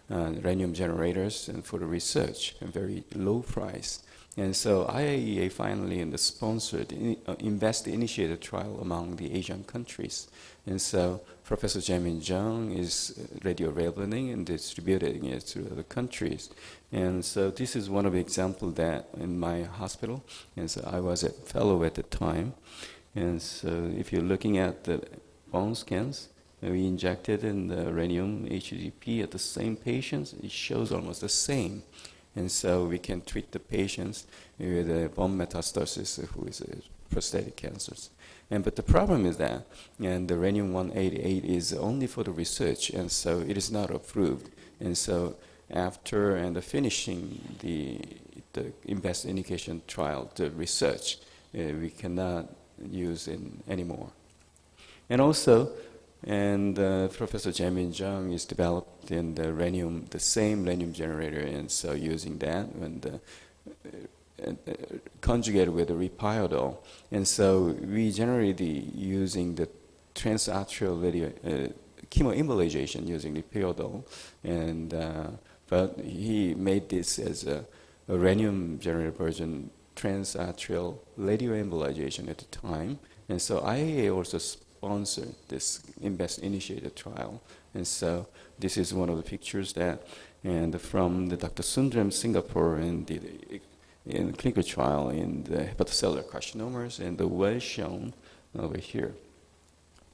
rhenium generators and for the research, and very low price. And so IAEA finally sponsored, initiated a trial among the Asian countries. And so Professor Jae-min Jung is radio-labeling and distributing it to other countries. And so this is one of the examples that in my hospital, and so I was a fellow at the time. And so if you're looking at the bone scans, we injected in the rhenium HEDP at the same patients, it shows almost the same. And so we can treat the patients with bone metastasis who is prostate cancers. But the problem is that, and the rhenium-188 is only for the research, and so it is not approved. And so after finishing the investigation trial, the research, we cannot use it anymore. And also, Professor Jae-min Jung is developed in the same rhenium generator, and so using that and conjugated with the ripiodol. And so we generally using the transarterial radio chemoembolization using ripiodol, but he made this as a rhenium generator version, transarterial radioembolization at the time. And so IAEA also sponsored this initiated trial. And so this is one of the pictures that, and from the Dr. Sundram, Singapore, in the clinical trial in the hepatocellular carcinomas, and the well shown over here.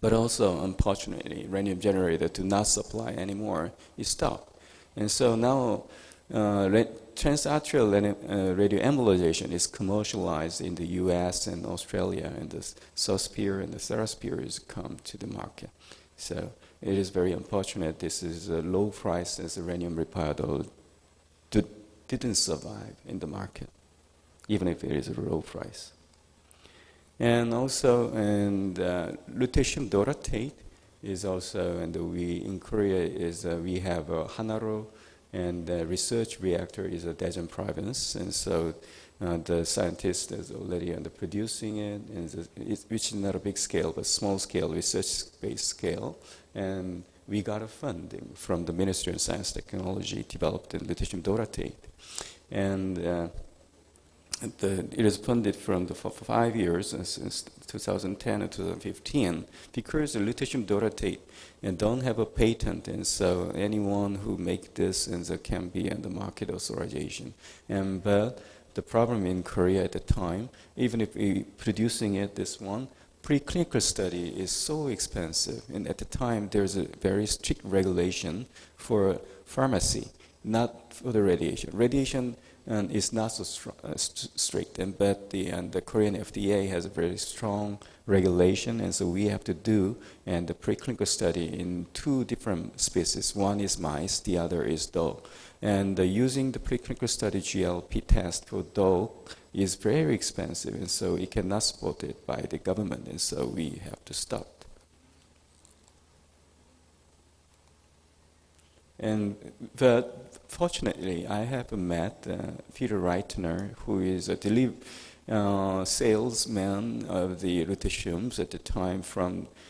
But also, unfortunately, rhenium generator to not supply anymore is stopped. And so now Transarterial radioembolization is commercialized in the US and Australia, and the Sospir and the Theraspir has come to the market. So it is very unfortunate. This is a low price as uranium repiodol didn't survive in the market, even if it is a low price. And also, lutetium dotatate is also, and we in Korea we have Hanaro, and the research reactor is a Daejeon province, and so the scientist is already producing it, and which is not a big scale, but small scale, research-based scale. And we got a funding from the Ministry of Science and Technology, developed the lutetium dotatate. And it is funded for 5 years, since 2010 and 2015, because the lutetium dotatate and don't have a patent, and so anyone who make this and can be in the market authorization. But the problem in Korea at the time, even if we producing it, this one, preclinical study is so expensive, and at the time there's a very strict regulation for pharmacy, not for the radiation. Radiation is not so strict, but the Korean FDA has a very strong regulation, and so we have to do the preclinical study in 2 different species. One is mice, the other is dog. And using the preclinical study GLP test for dog is very expensive, and so it cannot support it by the government, and so we have to stop. But fortunately, I have met Peter Reitner, who is a salesman of the lutetiums at the time.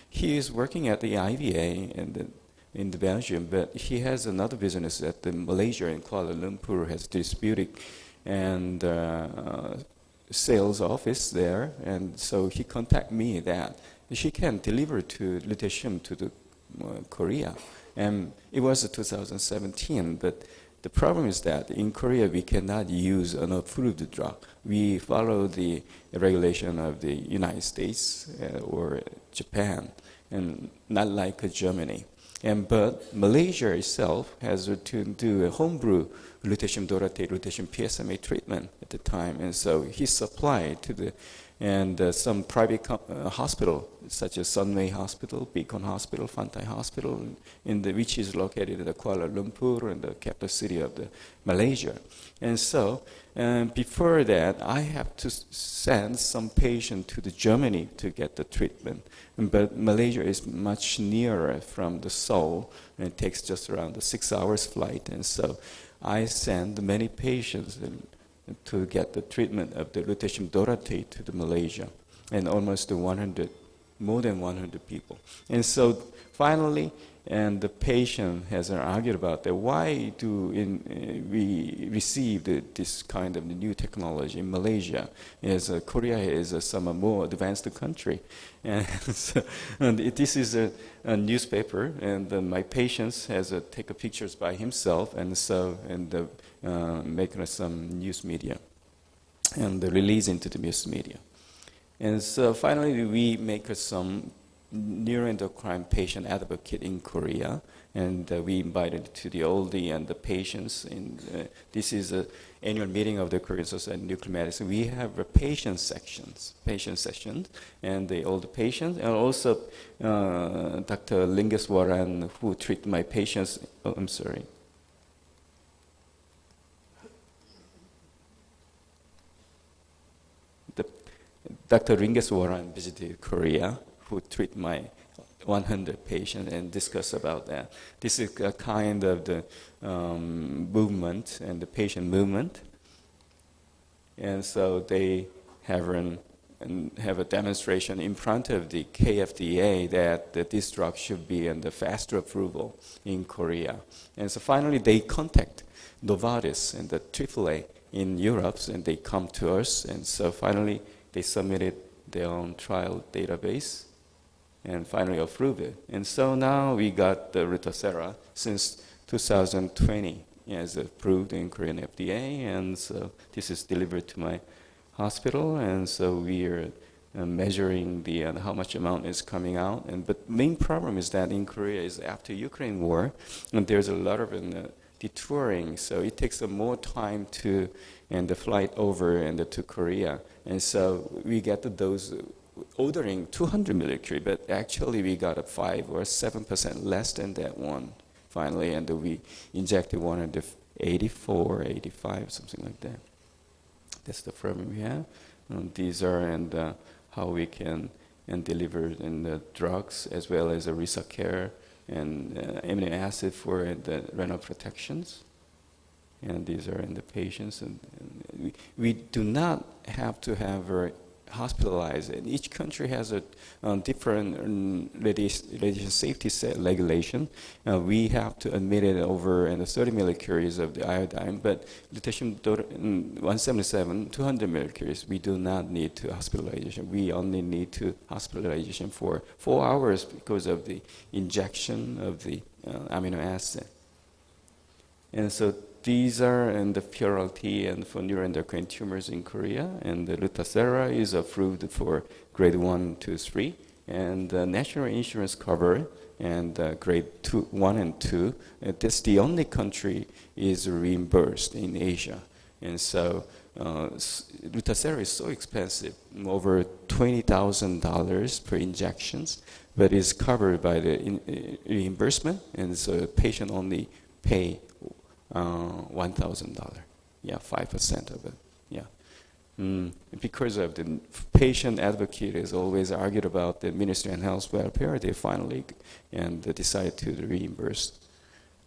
He is working at the IVA in the Belgium, but he has another business at the Malaysia in Kuala Lumpur, has distributed and sales office there, and so he contacted me that she can deliver to lutetium to the Korea. And it was 2017, but the problem is that in Korea we cannot use an approved drug. We follow the regulation of the United States or Japan, and not like Germany. But Malaysia itself has to do a homebrew lutetium dotatate, lutetium PSMA treatment at the time, and so he supplied to the some private hospital, such as Sunway Hospital, Beacon Hospital, Fantai Hospital, which is located in Kuala Lumpur, and the capital city of Malaysia. And so, before that, I have to send some patient to Germany to get the treatment. But Malaysia is much nearer from the Seoul, and it takes just around 6 hours flight. And so, I send many patients to get the treatment of the lutetium dotatate to Malaysia, and almost more than 100 people. And so finally, the patient has argued about that. Why do we receive this kind of new technology in Malaysia, as Korea is some more advanced country? And so, this is a newspaper, and my patient has taken pictures by himself, and so making some news media and release into the news media. And so finally we make some neuroendocrine patient advocate in Korea, and we invited to all the patients. This is an annual meeting of the Korean Society of Nuclear Medicine. We have patient sessions, and all the patients, and also Dr. Lingeswaran, who treat my patients. Oh, I'm sorry. Dr. Lingeswaran visited Korea, who treat my 100 patients, and discuss about that. This is a kind of the movement and the patient movement. And so they have a demonstration in front of the KFDA that this drug should be in the faster approval in Korea. And so finally they contact Novartis and the AAA in Europe, and they come to us, and so finally they submitted their own trial database and finally approved it. And so now we got the Lutathera since 2020 as approved in Korean FDA, and so this is delivered to my hospital, and so we are measuring how much amount is coming out. But main problem is that in Korea is after Ukraine war, and there's a lot of detouring, so it takes more time to and the flight over and to Korea, and so we get those ordering 200 millicurie, but actually we got a 5 or 7% less than that one finally, and we injected 184, 85, something like that. That's the problem we have. These are how we can deliver the drugs as well as a research care and amino acid for the renal protections. And these are in the patients. And we do not have to have hospitalized. And each country has a different radiation safety regulation. We have to admit it over 30 millicuries of the iodine, but lutetium-177, 200 millicuries, we do not need to hospitalization. We only need to hospitalization for 4 hours because of the injection of the amino acid. And so these are the purity and for neuroendocrine tumors in Korea, and the Lutathera is approved for grade 1 to 3, and the national insurance cover and grade 1 and 2. That's the only country is reimbursed in Asia, and so Lutathera is so expensive, over $20,000 per injections, but is covered by the reimbursement, and so the patient only pay $1,000, 5% of it, because of the patient advocate is always argued about the Ministry of Health Welfare, they finally decide to reimburse.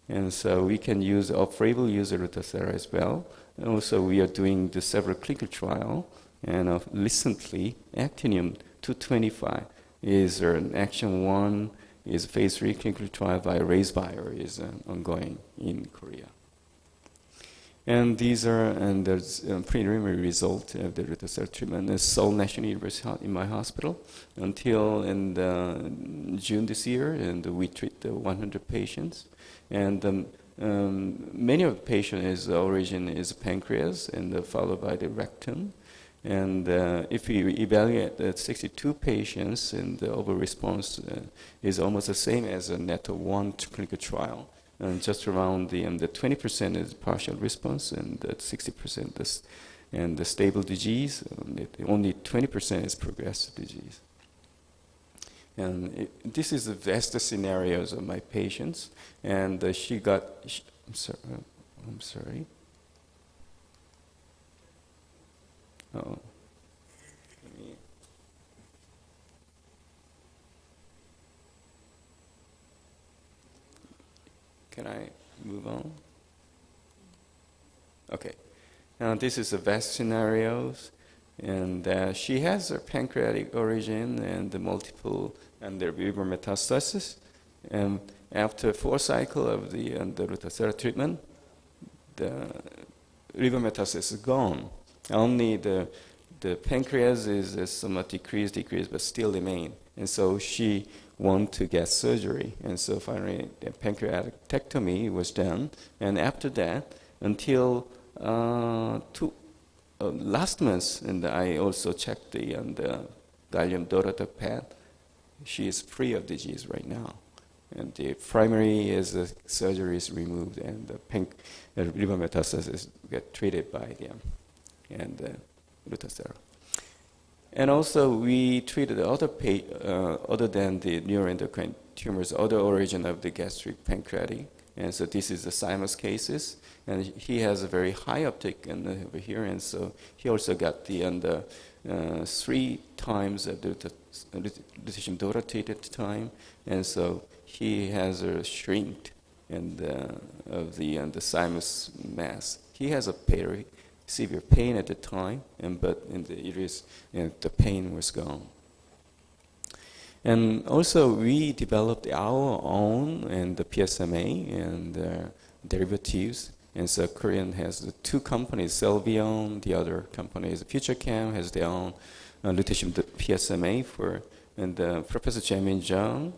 And so we can use off-label use of Lutathera as well. And also we are doing the several clinical trial, and recently Actinium-225 is an Action 1 is phase 3 clinical trial by RayzeBio is ongoing in Korea. And these are there's preliminary result of the Lutathera treatment at Seoul National University in my hospital until June this year, and we treat 100 patients. And many of the patients' origin is pancreas, and followed by the rectum. And if we evaluate the 62 patients, and the overall response is almost the same as a NETO-1 clinical trial. And just around the 20% is partial response, and 60% and the stable disease. Only 20% is progressive disease. And this is the best scenarios of my patients. And she got. I'm sorry. Oh. Can I move on? Okay. Now this is the best scenarios, and she has a pancreatic origin and the multiple and the liver metastasis. And after 4 cycles of the Lutathera treatment, the liver metastasis is gone. Only the pancreas is somewhat decreased, but still remain. And so she wanted to get surgery. And so finally, the pancreatectomy was done. And after that, until last month, and I also checked the gallium dotatate PET, she is free of disease right now. And the primary is the surgery is removed, and the liver metastasis get treated by the Lutathera. And also we treated other other than the neuroendocrine tumors, other origin of the gastric pancreatic. And so this is the Simon's cases, and he has a very high uptake over here, and so he also got the 3 times of the lutetium dotatate time, and so he has a shrink of the Simon's mass. He has a very severe pain at the time, but the pain was gone. And also we developed our own and the PSMA and derivatives. And so Korean has the 2 companies, Cellvion, the other company is FutureChem, has their own lutetium PSMA and Professor Jae-min Jung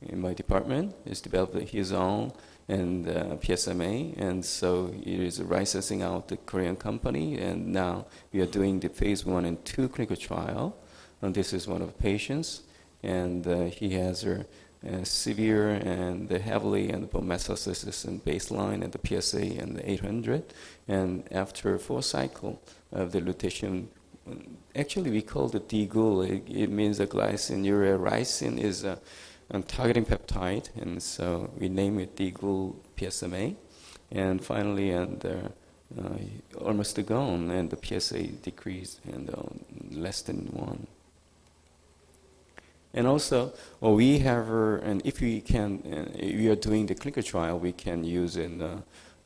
in my department is developing his own and PSMA, and so it is licensing out the Korean company, and now we are doing the phase 1 and 2 clinical trial, and this is one of the patients, and he has a severe and heavily and bone metastasis and baseline and the PSA and the 800, and after 4 cycle of the lutetium, actually we call it DGUL. It means the glycinuria ricin is a targeting peptide, and so we name it DGUL PSMA. And finally, almost gone, and the PSA decreased and less than 1. And also, we have, and if we can, we are doing the clinical trial, we can use it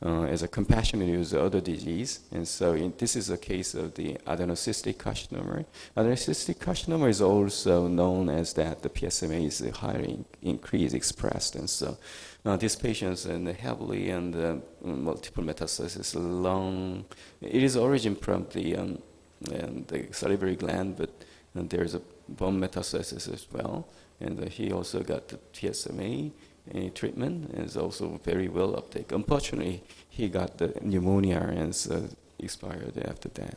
as a compassionate use of other disease. And so this is a case of the adenocystic carcinoma. Adenocystic carcinoma is also known as that the PSMA is highly increased, expressed. And so these patients and heavily and multiple metastasis lung, it is origin from the salivary gland, but there's a bone metastasis as well. And he also got the PSMA treatment, and is also very well uptake. Unfortunately, he got the pneumonia and expired after that.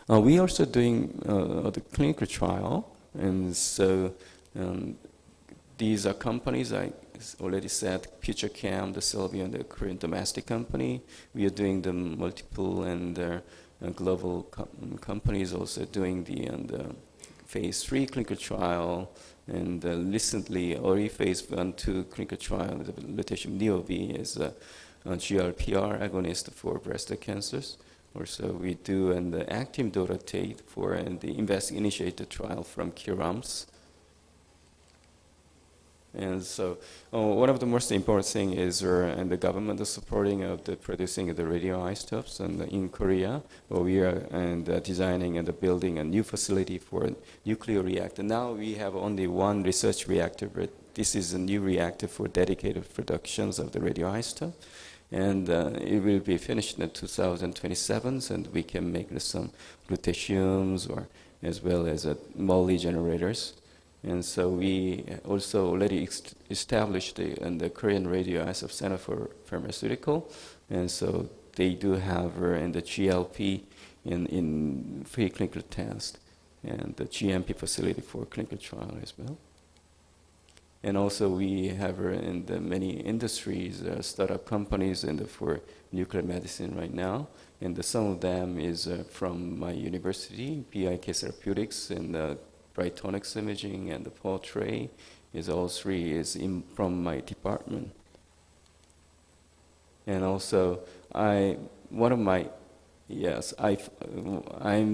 We also doing the clinical trial, and so these are companies I already said, FutureCam, the Sylvian, the Korean domestic company. We are doing the multiple and global companies also doing the phase 3 clinical trial, and recently early phase 1-2 clinical trial, the lutetium NeoV is a GLPR agonist for breast cancers. Also, we do the active dotatate for the initiated trial from Curams. And so, one of the most important thing is, and the government is supporting of the producing the radioisotopes, and in Korea, we are designing and building a new facility for a nuclear reactor. Now we have only one research reactor, but this is a new reactor for dedicated productions of the radioisotope, and it will be finished in 2027, and we can make some lutetiums or as well as moly generators. And so we also already established the Korean Radioisotope Center for Pharmaceutical, and so they do have in the GLP in pre-clinical test, and the GMP facility for clinical trial as well. And also we have in the many industries, startup companies for nuclear medicine right now, and some of them is from my university, BIK Therapeutics, and Brightonics Imaging and the Portray is all 3 is from my department. And also, I'm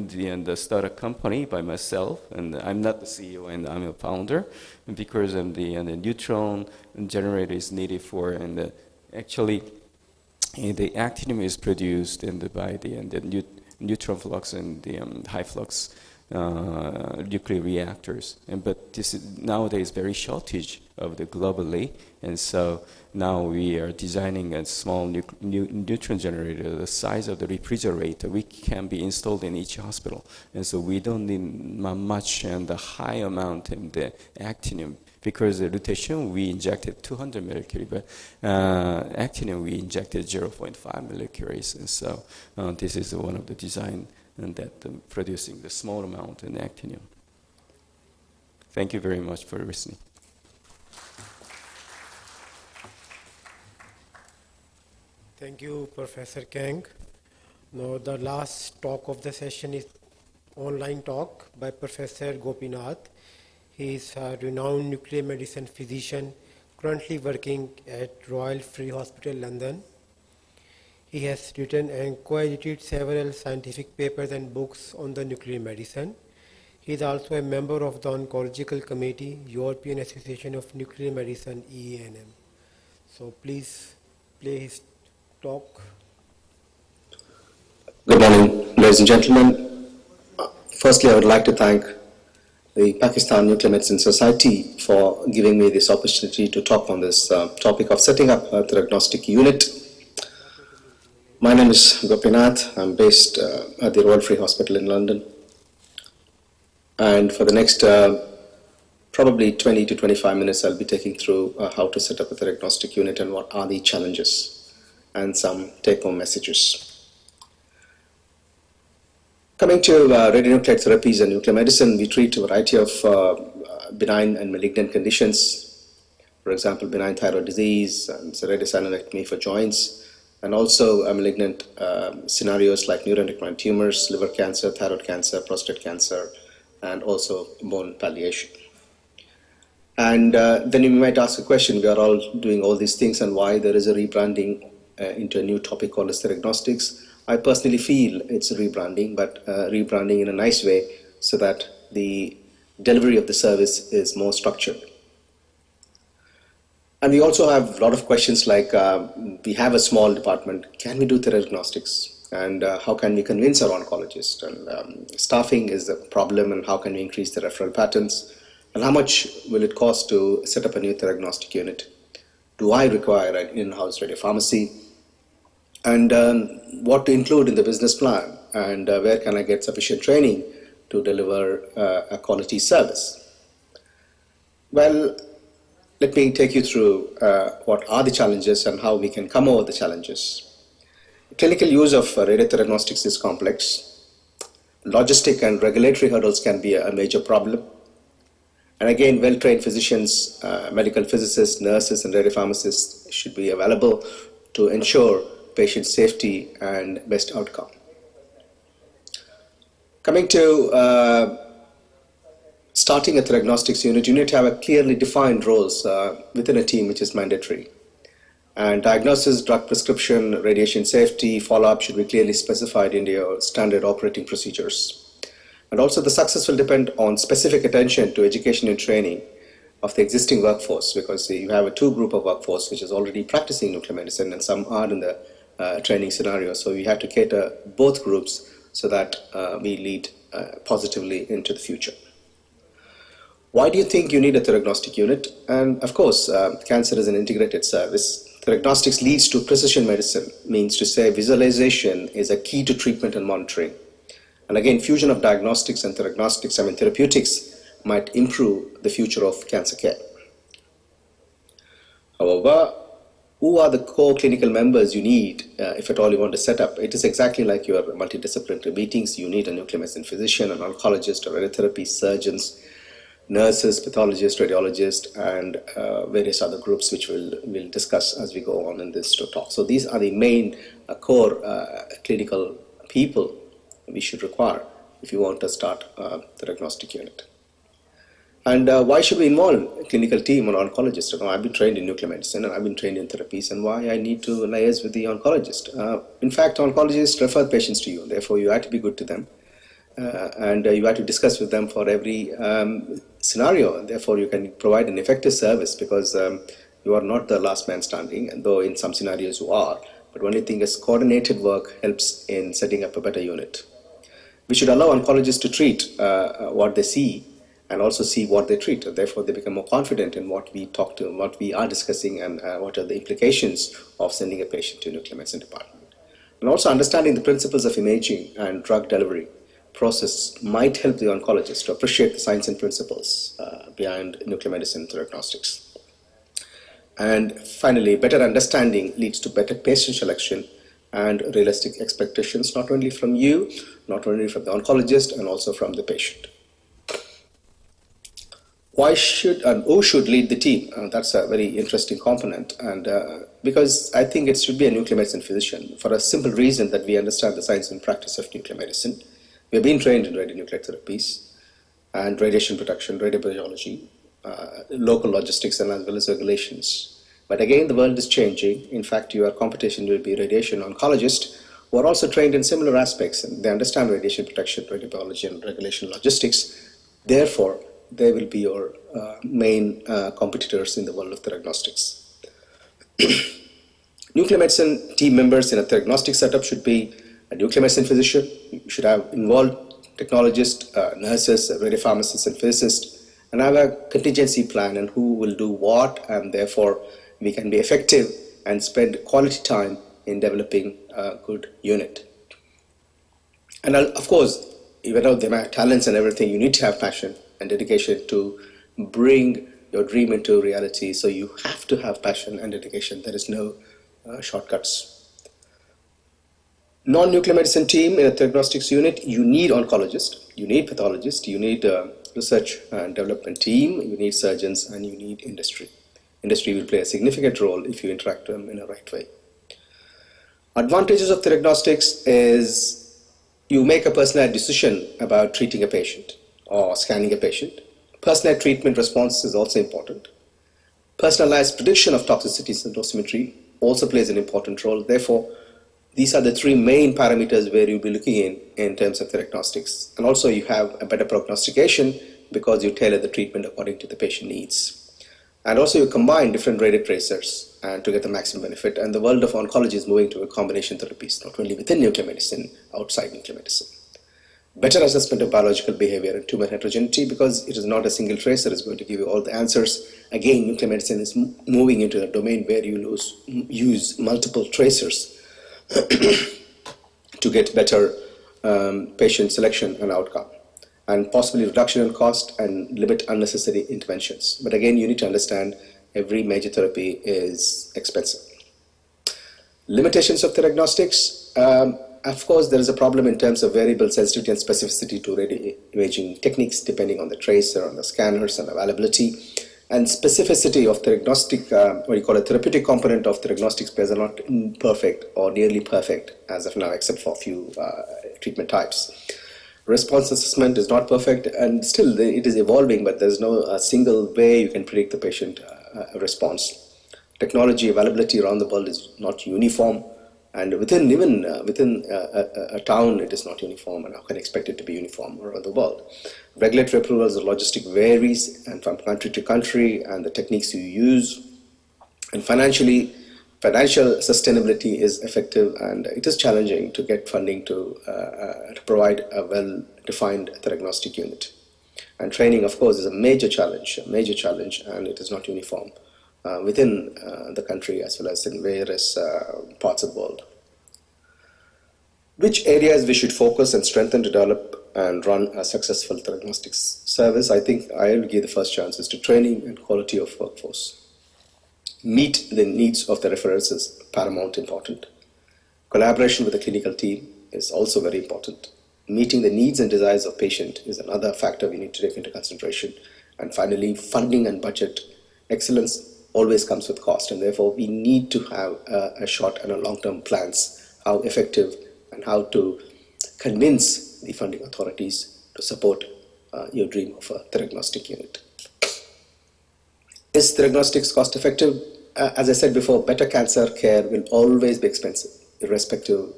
the startup company by myself, and I'm not the CEO, and I'm a founder, and because the neutron generator is needed for, and actually the actinium is produced by the neutron flux and the high flux nuclear reactors, but this is nowadays very shortage of the globally, and so now we are designing a small neutron generator the size of the refrigerator, which can be installed in each hospital, and so we don't need much and the high amount in the actinium, because the lutetium we injected 200 millicurie, but actinium we injected 0.5 millicuries, and so this is one of the design and that producing the small amount in actinium. Thank you very much for listening. Thank you, Professor Kang. Now the last talk of the session is online talk by Professor Gopinath. He is a renowned nuclear medicine physician currently working at Royal Free Hospital, London. He has written and co-edited several scientific papers and books on the nuclear medicine. He is also a member of the Oncological Committee, European Association of Nuclear Medicine, EANM. So please play his talk. Good morning, ladies and gentlemen. Firstly, I would like to thank the Pakistan Nuclear Medicine Society for giving me this opportunity to talk on this topic of setting up a diagnostic unit. My name is Gopinath. I'm based at the Royal Free Hospital in London. And for the next probably 20 to 25 minutes, I'll be taking through how to set up a diagnostic unit and what are the challenges and some take-home messages. Coming to radionuclide therapies and nuclear medicine, we treat a variety of benign and malignant conditions. For example, benign thyroid disease and serratus for joints, and also malignant scenarios like neuroendocrine tumors, liver cancer, thyroid cancer, prostate cancer, and also bone palliation. And then you might ask a question, we are all doing all these things, and why there is a rebranding into a new topic called as theragnostics. I personally feel it's a rebranding, but rebranding in a nice way so that the delivery of the service is more structured. And we also have a lot of questions like, we have a small department, can we do theragnostics? And how can we convince our oncologist? And staffing is a problem, and how can we increase the referral patterns? And how much will it cost to set up a new theragnostic unit? Do I require an in-house radiopharmacy? And what to include in the business plan? And where can I get sufficient training to deliver a quality service? Well, let me take you through what are the challenges and how we can come over the challenges. Clinical use of radiotheragnostics is complex. Logistic and regulatory hurdles can be a major problem. And again, well-trained physicians, medical physicists, nurses, and radiopharmacists should be available to ensure patient safety and best outcome. Coming to starting a theragnostics unit, you need to have a clearly defined roles within a team, which is mandatory. And diagnosis, drug prescription, radiation safety, follow-up should be clearly specified in your standard operating procedures. And also the success will depend on specific attention to education and training of the existing workforce, because you have a two group of workforce which is already practicing nuclear medicine and some are in the training scenario. So we have to cater both groups so that we lead positively into the future. Why do you think you need a theragnostic unit? And of course, cancer is an integrated service. Theragnostics leads to precision medicine, means to say visualization is a key to treatment and monitoring. And again, fusion of diagnostics and therapeutics might improve the future of cancer care. However, who are the core clinical members you need if at all you want to set up? It is exactly like your multidisciplinary meetings. You need a nuclear medicine physician, an oncologist, a radiotherapy surgeons, nurses, pathologists, radiologists, and various other groups which we'll discuss as we go on in this talk. So these are the main core clinical people we should require if you want to start the diagnostic unit. And why should we involve a clinical team or oncologist? You know, I've been trained in nuclear medicine and I've been trained in therapies, and why I need to liaise with the oncologist. In fact, oncologists refer patients to you, therefore you have to be good to them. And you have to discuss with them for every scenario. Therefore, you can provide an effective service because you are not the last man standing, and though in some scenarios you are. But only thing is coordinated work helps in setting up a better unit. We should allow oncologists to treat what they see and also see what they treat. Therefore, they become more confident in what we talk to, what we are discussing, and what are the implications of sending a patient to a nuclear medicine department. And also understanding the principles of imaging and drug delivery process might help the oncologist to appreciate the science and principles behind nuclear medicine diagnostics. And finally, better understanding leads to better patient selection and realistic expectations, not only from you, not only from the oncologist, and also from the patient. Why should and who should lead the team? That's a very interesting component, and because I think it should be a nuclear medicine physician for a simple reason that we understand the science and practice of nuclear medicine. We have been trained in radionuclide therapies and radiation protection, radiobiology, local logistics, and as well as regulations. But again, the world is changing. In fact, your competition will be radiation oncologists who are also trained in similar aspects, and they understand radiation protection, radiobiology, and regulation logistics. Therefore, they will be your main competitors in the world of diagnostics. Nuclear medicine team members in a diagnostic setup should be a nuclear medicine physician. You should have involved technologists, nurses, radiopharmacists, and physicists, and have a contingency plan and who will do what, and therefore we can be effective and spend quality time in developing a good unit. And of course, even though they have talents and everything, you need to have passion and dedication to bring your dream into reality. So you have to have passion and dedication. There is no shortcuts. Non-nuclear medicine team in a diagnostics unit, you need oncologists, you need pathologists, you need research and development team, you need surgeons, and you need industry. Industry will play a significant role if you interact with them in a right way. Advantages of diagnostics is you make a personalized decision about treating a patient or scanning a patient. Personalized treatment response is also important. Personalized prediction of toxicities and dosimetry also plays an important role. Therefore, these are the three main parameters where you'll be looking in terms of diagnostics. And also you have a better prognostication because you tailor the treatment according to the patient needs. And also you combine different radiotracers tracers and to get the maximum benefit. And the world of oncology is moving to a combination therapies, not only within nuclear medicine, outside nuclear medicine. Better assessment of biological behavior and tumor heterogeneity, because it is not a single tracer is going to give you all the answers. Again, nuclear medicine is moving into a domain where you use multiple tracers to get better patient selection and outcome, and possibly reduction in cost and limit unnecessary interventions. But again, you need to understand every major therapy is expensive. Limitations of diagnostics. Of course, there is a problem in terms of variable sensitivity and specificity to radio imaging techniques depending on the tracer, on the scanners and availability. And specificity of diagnostic, therapeutic component of diagnostics pairs are not perfect or nearly perfect as of now, except for a few treatment types. Response assessment is not perfect, and still it is evolving, but there's no single way you can predict the patient response. Technology availability around the world is not uniform, and within a town it is not uniform, and how can you expect it to be uniform around the world? Regulatory approvals or logistic varies and from country to country, and the techniques you use. And financial sustainability is effective, and it is challenging to get funding to provide a well-defined diagnostic unit. And training, of course, is a major challenge, and it is not uniform within the country as well as in various parts of the world. Which areas we should focus and strengthen to develop and run a successful diagnostics service? I think I will give the first chances to training and quality of workforce. Meet the needs of the referrers is paramount important. Collaboration with the clinical team is also very important. Meeting the needs and desires of patient is another factor we need to take into consideration. And finally, funding and budget. Excellence always comes with cost, and therefore we need to have a short and a long-term plans, how effective and how to convince the funding authorities to support your dream of a diagnostic unit. Is diagnostics cost effective? As I said before, better cancer care will always be expensive, irrespective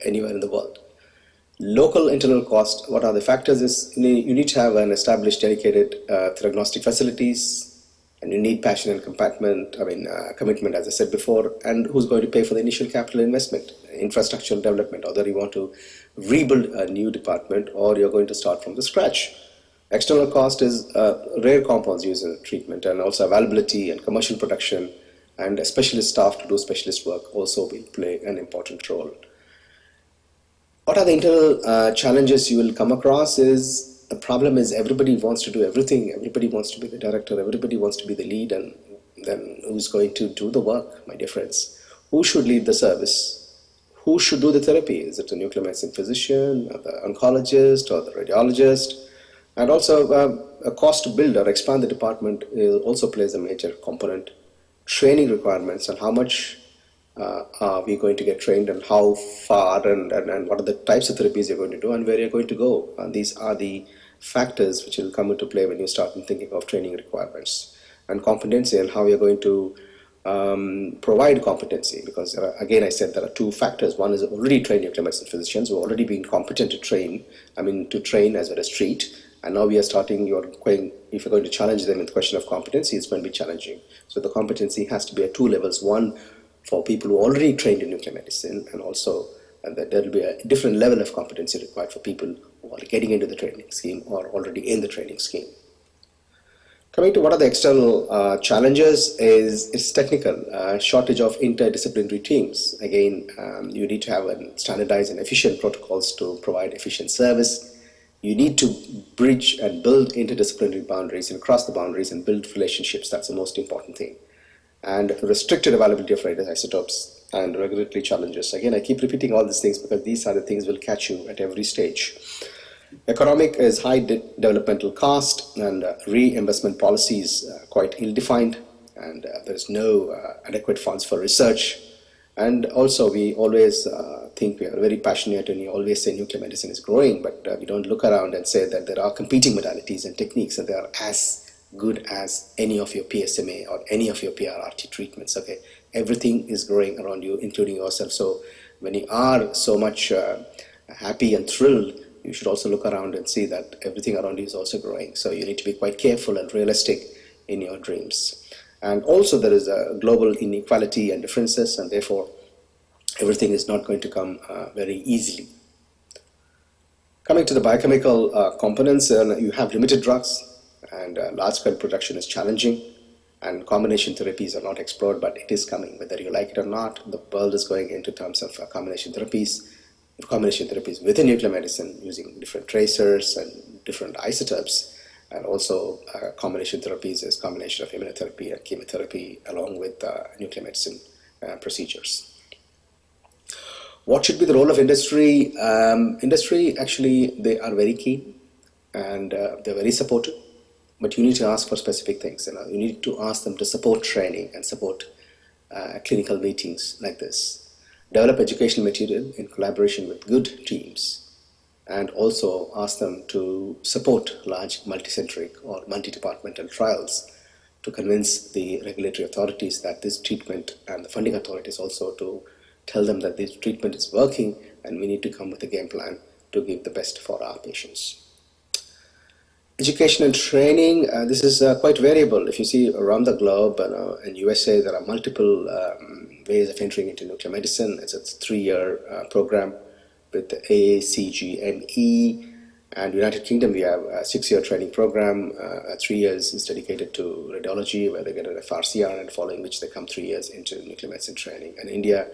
anywhere in the world. Local internal cost, what are the factors is you need to have an established dedicated diagnostic facilities, and you need passion and commitment, as I said before, and who's going to pay for the initial capital investment, infrastructural development, whether you want to rebuild a new department or you're going to start from the scratch. External cost is rare compounds used in treatment, and also availability and commercial production, and a specialist staff to do specialist work also will play an important role. What are the internal challenges you will come across is, the problem is everybody wants to do everything, everybody wants to be the director, everybody wants to be the lead, and then who's going to do the work, my dear friends? Who should lead the service? Who should do the therapy? Is it a nuclear medicine physician, or the oncologist, or the radiologist? And also a cost to build or expand the department also plays a major component. Training requirements and how much are we going to get trained, and how far, and what are the types of therapies you're going to do and where you're going to go. And these are the factors which will come into play when you start thinking of training requirements. And competency, and how you're going to provide competency, because again I said there are two factors. One is already trained nuclear medicine physicians who are already being competent to train as well as treat. And now we are starting, if you're going to challenge them in the question of competency, it's going to be challenging. So the competency has to be at two levels. One, for people who are already trained in nuclear medicine, and also there will be a different level of competency required for people who are getting into the training scheme or already in the training scheme. Coming to what are the external challenges is technical. Shortage of interdisciplinary teams. Again, you need to have standardized and efficient protocols to provide efficient service. You need to bridge and build interdisciplinary boundaries and cross the boundaries and build relationships. That's the most important thing. And restricted availability of radioisotopes. and regulatory challenges. Again, I keep repeating all these things because these are the things will catch you at every stage. Economic is high developmental cost, and reinvestment policies quite ill-defined, and there is no adequate funds for research. And also, we always think we are very passionate, and we always say nuclear medicine is growing, but we don't look around and say that there are competing modalities and techniques, and they are as good as any of your PSMA or any of your PRRT treatments. Okay, everything is growing around you, including yourself. So when you are so much happy and thrilled, you should also look around and see that everything around you is also growing. So you need to be quite careful and realistic in your dreams. And also there is a global inequality and differences, and therefore everything is not going to come very easily. Coming to the biochemical components, you have limited drugs, and large-scale production is challenging, and combination therapies are not explored, but it is coming. Whether you like it or not, the world is going into terms of combination therapies within nuclear medicine using different tracers and different isotopes, and also combination therapies is combination of immunotherapy and chemotherapy along with nuclear medicine procedures. What should be the role of industry? Industry, actually, they are very keen, and they're very supportive. But you need to ask for specific things. You need to ask them to support training and support clinical meetings like this. Develop educational material in collaboration with good teams, and also ask them to support large multicentric or multi-departmental trials to convince the regulatory authorities that this treatment, and the funding authorities also to tell them that this treatment is working, and we need to come with a game plan to give the best for our patients. Education and training, this is quite variable. If you see around the globe, in USA, there are multiple ways of entering into nuclear medicine. It's a 3-year program with the AACGME, and United Kingdom, we have a 6-year training program. 3 years is dedicated to radiology, where they get an FRCR, and following which they come 3 years into nuclear medicine training. And India,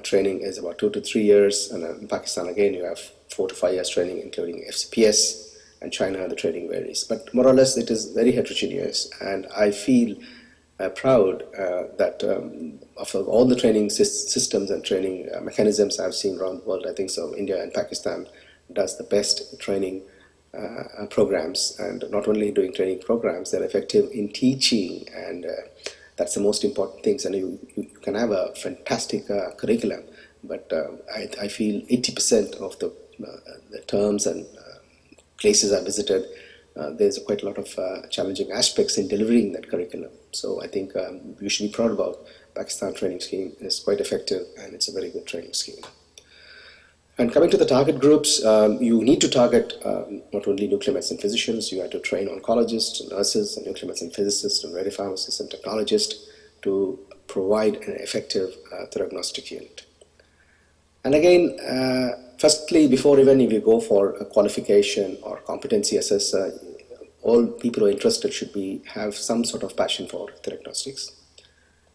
training is about 2 to 3 years, and in Pakistan, again, you have 4 to 5 years training, including FCPS. And China, the training varies. But more or less, it is very heterogeneous. And I feel proud that of all the training systems and training mechanisms I've seen around the world, I think so India and Pakistan does the best training programs. And not only doing training programs, they're effective in teaching. And that's the most important things. And you can have a fantastic curriculum. But I feel 80% of the terms and places I visited, there's quite a lot of challenging aspects in delivering that curriculum. So I think we should be proud about Pakistan training scheme. It's quite effective, and it's a very good training scheme. And coming to the target groups, you need to target not only nuclear medicine physicians, you have to train oncologists, nurses, and nuclear medicine physicists, and radiopharmacists and technologists to provide an effective theragnostic unit. And again, firstly, before even if you go for a qualification or competency assessor, all people who are interested should have some sort of passion for theragnostics.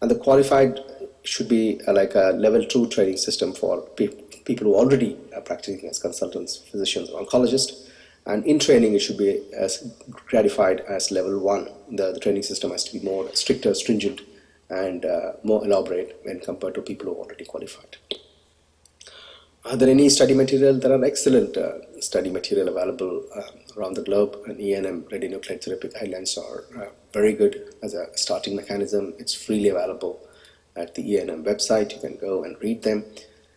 And the qualified should be like a level 2 training system for people who already are practicing as consultants, physicians, or oncologists. And in training, it should be as gratified as level 1. The training system has to be more stricter, stringent, and more elaborate when compared to people who are already qualified. Are there any study material? There are excellent study material available around the globe, and ENM, radionuclide therapy guidelines, are very good as a starting mechanism. It's freely available at the ENM website. You can go and read them.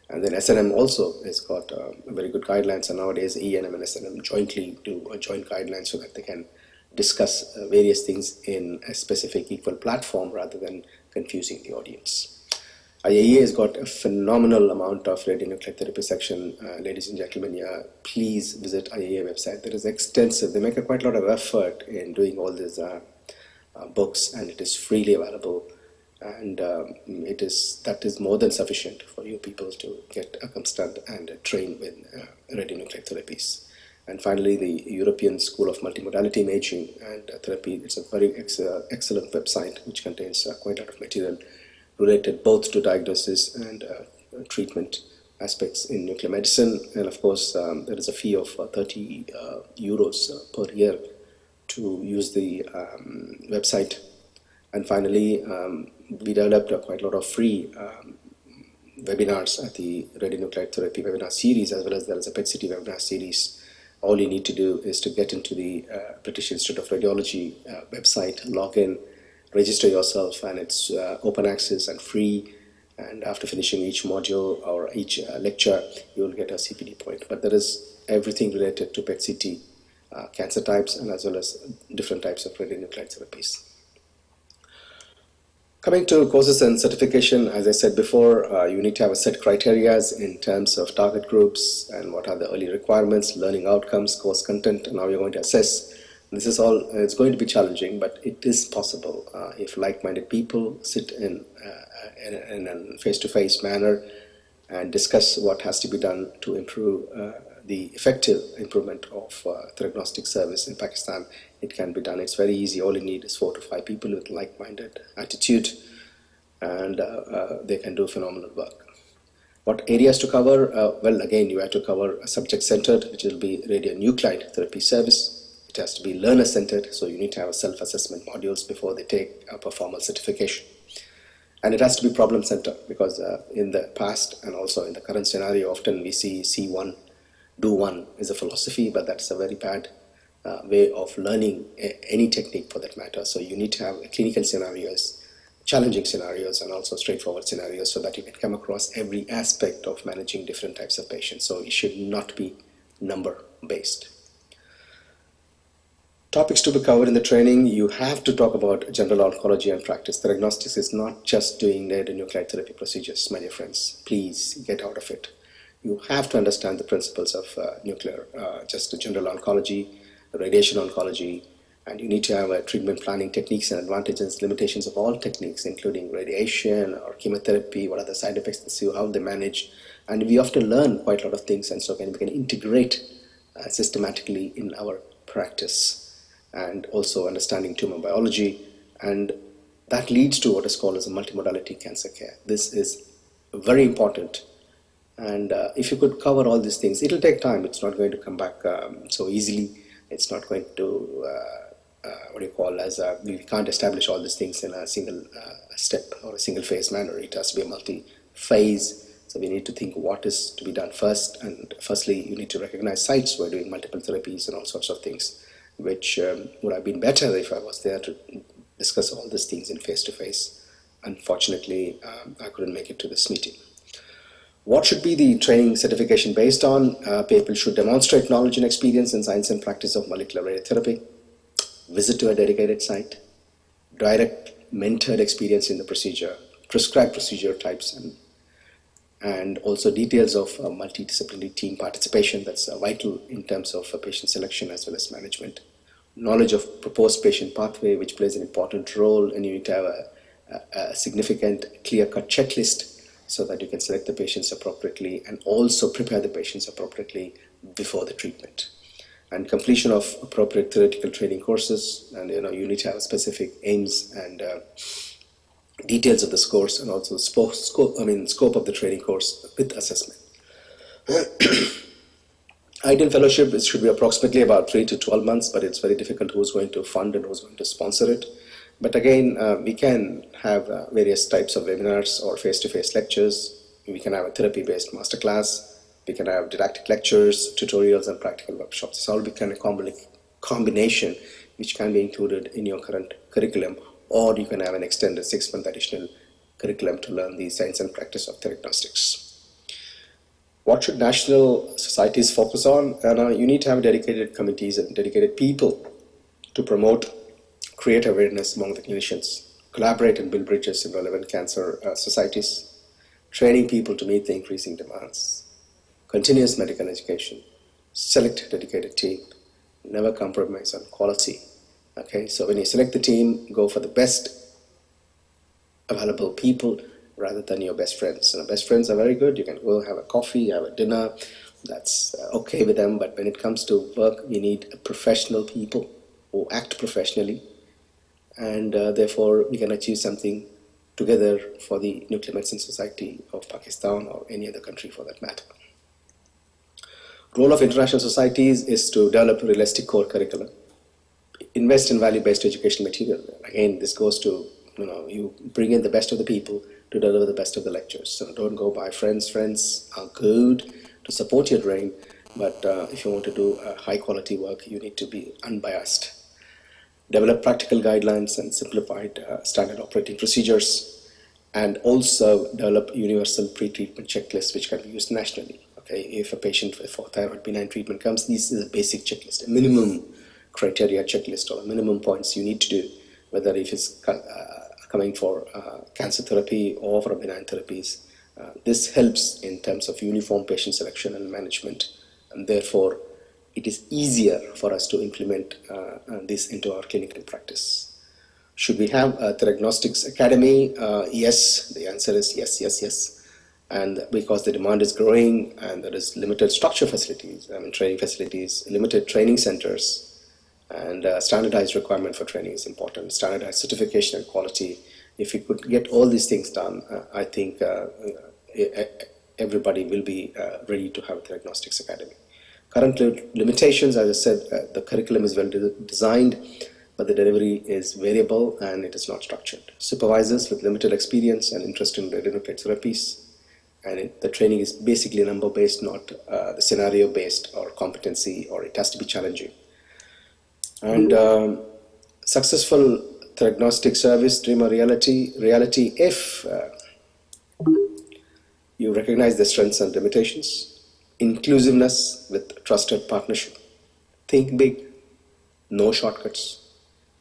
And then SNM also has got very good guidelines, and nowadays ENM and SNM jointly do a joint guideline so that they can discuss various things in a specific equal platform rather than confusing the audience. IAEA has got a phenomenal amount of radionuclide therapy section. Ladies and gentlemen, please visit IAEA website. There is extensive, they make quite a lot of effort in doing all these books, and it is freely available. And that is more than sufficient for you people to get accustomed and trained with radionuclide therapies. And finally, the European School of Multimodality Imaging and Therapy, it's a very excellent website which contains quite a lot of material related both to diagnosis and treatment aspects in nuclear medicine. And of course, there is a fee of 30 euros per year to use the website. And finally, we developed quite a lot of free webinars at the radionuclide therapy webinar series, as well as there is a PET-CT webinar series. All you need to do is to get into the British Institute of Radiology website, log in, register yourself, and it's open access and free. And after finishing each module or each lecture, you will get a CPD point. But there is everything related to PET-CT, cancer types, and as well as different types of radionuclide therapies. Coming to courses and certification, as I said before, you need to have a set criteria in terms of target groups and what are the early requirements, learning outcomes, course content, and how you're going to assess. This is all, it's going to be challenging, but it is possible if like-minded people sit in a face-to-face manner and discuss what has to be done to improve the effective improvement of diagnostic service in Pakistan. It can be done. It's very easy. All you need is 4 to 5 people with like-minded attitude, and they can do phenomenal work. What areas to cover? Well, again, you have to cover subject-centered, which will be radionuclide therapy service. It has to be learner-centered, so you need to have self-assessment modules before they take up a formal certification. And it has to be problem-centered, because in the past and also in the current scenario, often we see C1, do one is a philosophy, but that's a very bad way of learning any technique for that matter. So you need to have clinical scenarios, challenging scenarios, and also straightforward scenarios so that you can come across every aspect of managing different types of patients. So it should not be number-based. Topics to be covered in the training: you have to talk about general oncology and practice. Diagnostics is not just doing radionuclide therapy procedures, my dear friends. Please get out of it. You have to understand the principles of just general oncology, radiation oncology, and you need to have treatment planning techniques and advantages, limitations of all techniques, including radiation or chemotherapy, what are the side effects, how they manage. And we often learn quite a lot of things, and so we can integrate systematically in our practice. And also understanding tumor biology, and that leads to what is called as a multimodality cancer care. This is very important, and if you could cover all these things, it'll take time. It's not going to come back so easily. It's not going to we can't establish all these things in a single step or a single phase manner. It has to be a multi-phase. So we need to think what is to be done first, and firstly you need to recognize sites who are doing multiple therapies and all sorts of things, which would have been better if I was there to discuss all these things in face-to-face. Unfortunately, I couldn't make it to this meeting. What should be the training certification based on? People should demonstrate knowledge and experience in science and practice of molecular radiotherapy, visit to a dedicated site, direct mentored experience in the procedure, prescribed procedure types, and also details of multidisciplinary team participation. That's vital in terms of patient selection as well as management. Knowledge of proposed patient pathway, which plays an important role, and you need to have a significant clear-cut checklist so that you can select the patients appropriately and also prepare the patients appropriately before the treatment. And completion of appropriate theoretical training courses, and you need to have specific aims and details of this course, and also scope of the training course with assessment. Ideal fellowship should be approximately about 3 to 12 months, but it's very difficult who's going to fund and who's going to sponsor it. But again, we can have various types of webinars or face-to-face lectures. We can have a therapy-based masterclass. We can have didactic lectures, tutorials, and practical workshops. This all become a combination which can be included in your current curriculum, or you can have an extended 6-month additional curriculum to learn the science and practice of diagnostics. What should national societies focus on? You need to have dedicated committees and dedicated people to promote, create awareness among the clinicians, collaborate and build bridges in relevant cancer societies, training people to meet the increasing demands, continuous medical education, select dedicated team, never compromise on quality. Okay, so when you select the team, go for the best available people rather than your best friends. And best friends are very good. You can go have a coffee, have a dinner. That's okay with them. But when it comes to work, we need professional people who act professionally. And therefore, we can achieve something together for the Nuclear Medicine Society of Pakistan or any other country for that matter. Role of international societies is to develop a realistic core curriculum. Invest in value-based education material. Again, this goes to, you bring in the best of the people to deliver the best of the lectures. So don't go by friends. Friends are good to support your brain, but if you want to do high quality work, you need to be unbiased. Develop practical guidelines and simplified standard operating procedures, and also develop universal pre-treatment checklists which can be used nationally. Okay, if a patient for thyroid benign treatment comes, this is a basic checklist, a minimum criteria checklist or a minimum points you need to do, whether if it's coming for cancer therapy or for benign therapies. This helps in terms of uniform patient selection and management, and therefore it is easier for us to implement this into our clinical practice. Should we have a Theragnostics Academy? Yes, the answer is yes, yes, yes. And because the demand is growing and there is limited structure facilities, training facilities, limited training centers, and standardized requirement for training is important, standardized certification and quality. If we could get all these things done, I think everybody will be ready to have a Theragnostics Academy. Current limitations, as I said, the curriculum is well designed, but the delivery is variable and it is not structured. Supervisors with limited experience and interest in radionuclide therapies, and the training is basically number-based, not the scenario-based or competency, or it has to be challenging. And successful Theragnostic service, dream or reality if you recognize the strengths and limitations, inclusiveness with trusted partnership, think big, no shortcuts,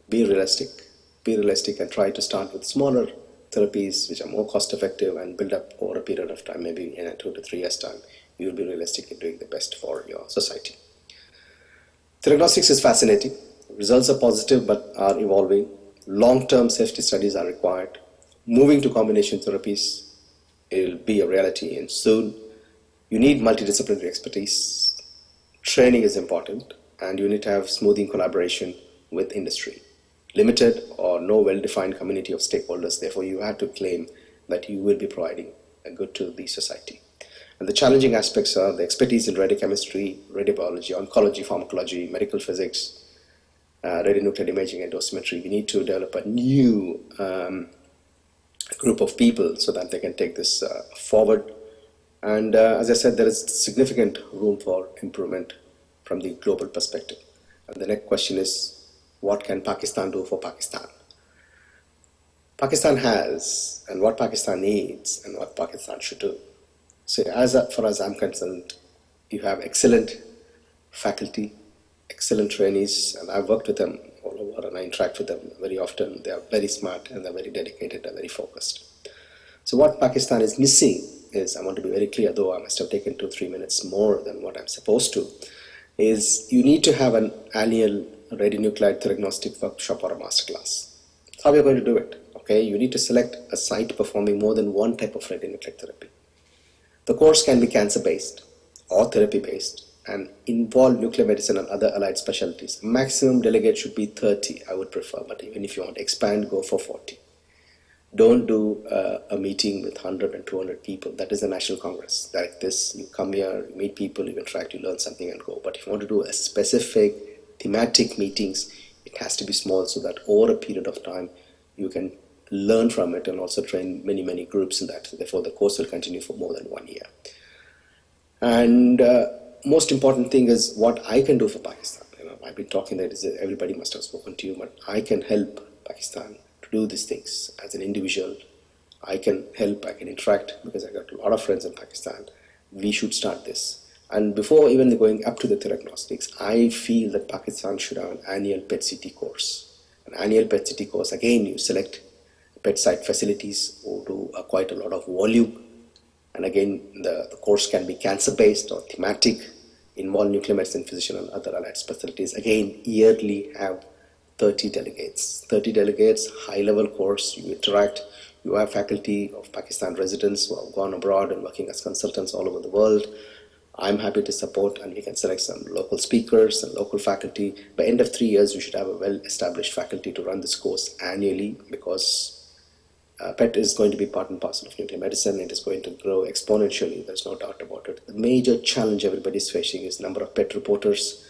be realistic and try to start with smaller therapies which are more cost effective and build up over a period of time, maybe in 2 to 3 years time, you will be realistic in doing the best for your society. Theragnostics is fascinating. Results are positive but are evolving. Long-term safety studies are required. Moving to combination therapies, it will be a reality and soon. You need multidisciplinary expertise. Training is important, and you need to have smoothing collaboration with industry. Limited or no well-defined community of stakeholders, therefore you have to claim that you will be providing a good to the society. And the challenging aspects are the expertise in radiochemistry, radiobiology, oncology, pharmacology, medical physics, radionuclide imaging and dosimetry. We need to develop a new group of people so that they can take this forward. And as I said, there is significant room for improvement from the global perspective. And the next question is, what can Pakistan do for Pakistan? Pakistan has, and what Pakistan needs, and what Pakistan should do. So as far as I'm concerned, you have excellent faculty, excellent trainees, and I've worked with them all over and I interact with them very often. They are very smart and they're very dedicated and very focused. So what Pakistan is missing is, I want to be very clear, though I must have taken 2-3 minutes more than what I'm supposed to, is you need to have an annual radionuclide theragnostic workshop or a masterclass. How are you going to do it? Okay, you need to select a site performing more than one type of radionuclide therapy. The course can be cancer-based or therapy-based and involve nuclear medicine and other allied specialties. Maximum delegate should be 30, I would prefer, but even if you want to expand, go for 40. Don't do a meeting with 100 and 200 people. That is a national congress. Like this, you come here, you meet people, you interact, you learn something and go. But if you want to do a specific thematic meetings, it has to be small so that over a period of time, you can learn from it and also train many groups in that. Therefore, the course will continue for more than 1 year. And most important thing is what I can do for Pakistan. I've been talking that everybody must have spoken to you, but I can help Pakistan to do these things as an individual. I can help, I can interact, because I got a lot of friends in Pakistan. We should start this. And before even going up to the Theragnostics, I feel that Pakistan should have an annual PET-CT course. An annual PET-CT course, again, you select PET site facilities who do quite a lot of volume. And again, the course can be cancer-based or thematic, involve nuclear medicine, physician and other allied specialties. Again, yearly have 30 delegates. 30 delegates, high-level course, you interact. You have faculty of Pakistan residents who have gone abroad and working as consultants all over the world. I'm happy to support, and we can select some local speakers and local faculty. By end of 3 years, you should have a well-established faculty to run this course annually, because PET is going to be part and parcel of nuclear medicine. It is going to grow exponentially, there's no doubt about it. The major challenge everybody is facing is number of PET reporters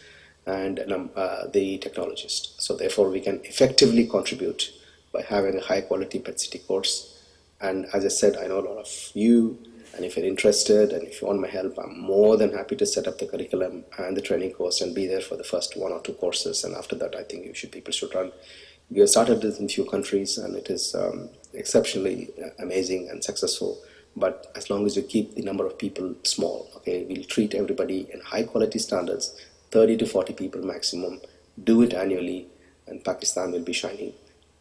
and the technologists. So therefore, we can effectively contribute by having a high-quality PET-CT course And as I said, I know a lot of you, and if you're interested and if you want my help, I'm more than happy to set up the curriculum and the training course and be there for the first 1 or 2 courses. And after that, I think people should run. We have started this in few countries, and it is exceptionally amazing and successful. But as long as you keep the number of people small, okay, we'll treat everybody in high quality standards, 30 to 40 people maximum. Do it annually, and Pakistan will be shining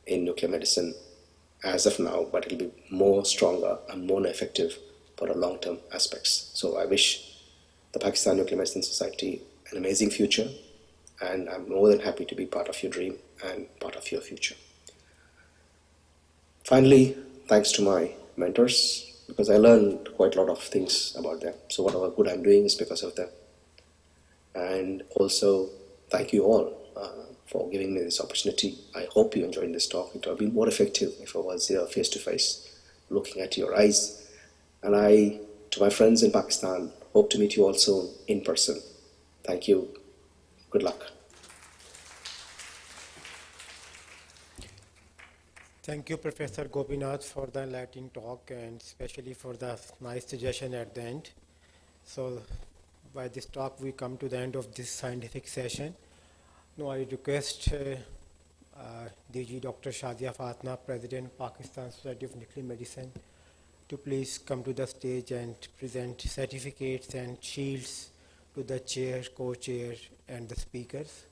in nuclear medicine as of now, but it'll be more stronger and more effective for the long-term aspects. So I wish the Pakistan Nuclear Medicine Society an amazing future, and I'm more than happy to be part of your dream and part of your future. Finally, thanks to my mentors, because I learned quite a lot of things about them. So whatever good I'm doing is because of them. And also, thank you all for giving me this opportunity. I hope you enjoyed this talk. It would be more effective if I was here face to face, looking at your eyes. And I, to my friends in Pakistan, hope to meet you all soon in person. Thank you. Good luck. Thank you, Professor Gopinath, for the enlightening talk and especially for the nice suggestion at the end. So by this talk, we come to the end of this scientific session. Now I request DG Dr. Shazia Fatna, President, Pakistan Society of Nuclear Medicine, to please come to the stage and present certificates and shields to the chair, co-chair, and the speakers.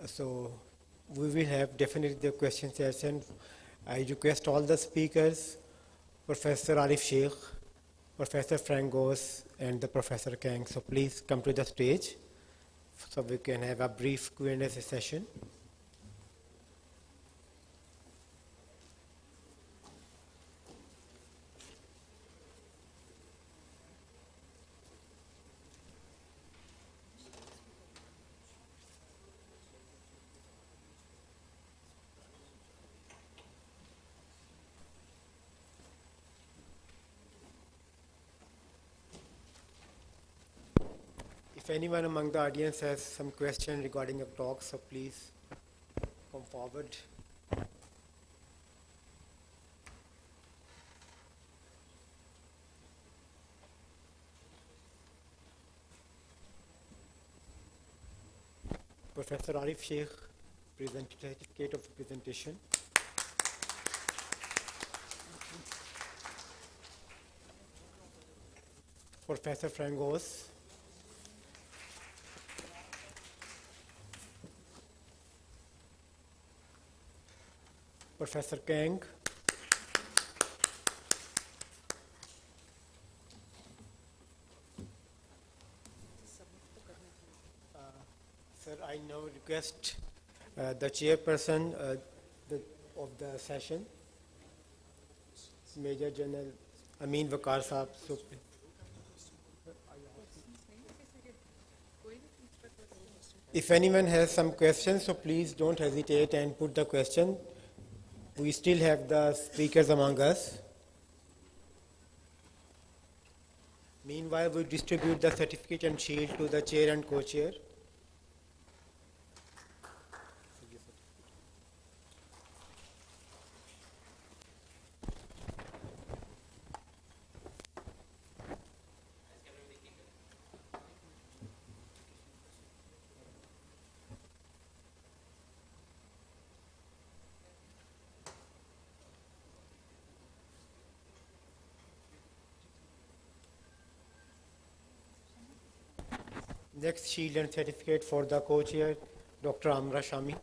So we will have definitely the question session. I request all the speakers, Professor Arif Sheikh, Professor Frangos, and the Professor Kang. So please come to the stage so we can have a brief Q&A session. If anyone among the audience has some question regarding your talk, so please come forward. Professor Arif Sheikh, certificate of presentation. Professor Frangos. Professor Kang. Sir, I now request the chairperson of the session, Major General Amin Waqar Saab. So, if anyone has some questions, so please don't hesitate and put the question. We still have the speakers among us. Meanwhile, we distribute the certificate and shield to the chair and co-chair. Next shield and certificate for the co-chair, Dr. Amra Shami.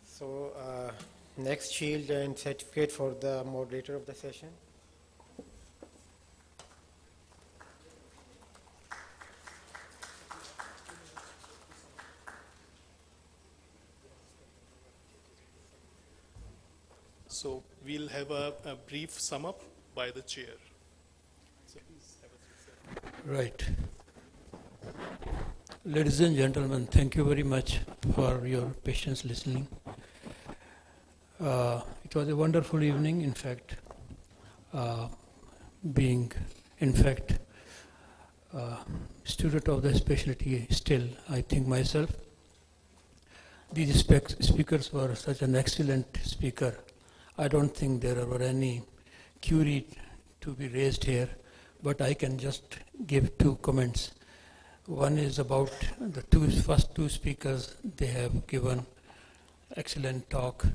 So next shield and certificate for the moderator of the session. So we'll have a brief sum up by the chair. So please have a seat, sir. Right. Ladies and gentlemen, thank you very much for your patience listening. It was a wonderful evening, in fact, being, in fact, student of the specialty still, I think myself. These speakers were such an excellent speaker. I don't think there were any query to be raised here, but I can just give two comments. One is about the first two speakers. They have given excellent talk.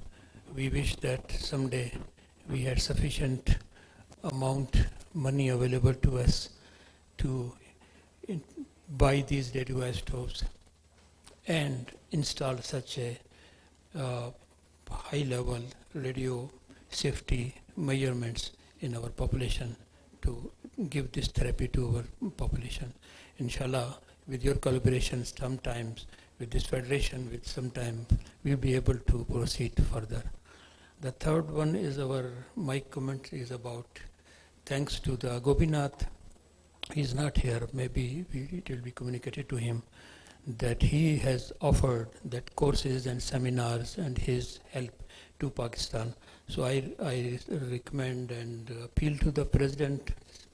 We wish that someday we had sufficient amount money available to us to buy these radioisotopes and install such a high-level radio safety measurements in our population to give this therapy to our population. Inshallah, with your collaboration sometimes, with this federation, with sometime, we'll be able to proceed further. The third one is my comment is about thanks to the Gopinath. He's not here, maybe it will be communicated to him that he has offered that courses and seminars and his help to Pakistan. So I recommend and appeal to the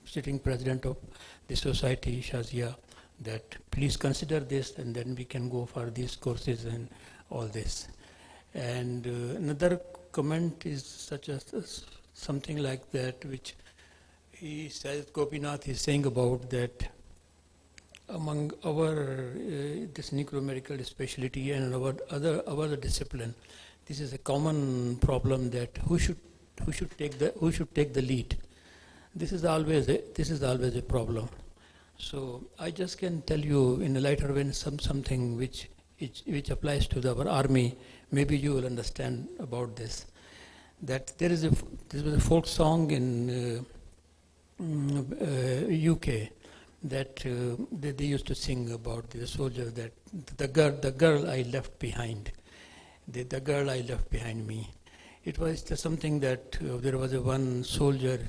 sitting president of the society, Shazia, that please consider this and then we can go for these courses and all this. And another comment is such as something like that, which he says, Gopinath is saying about that among our this necromedical specialty and our other discipline, this is a common problem that who should take the lead. This is always a problem. So I just can tell you in a lighter vein something which applies to our army. Maybe you will understand about this. That there was a folk song in UK that they used to sing about the soldier, that the girl I left behind, the girl I left behind me. It was something that there was one soldier.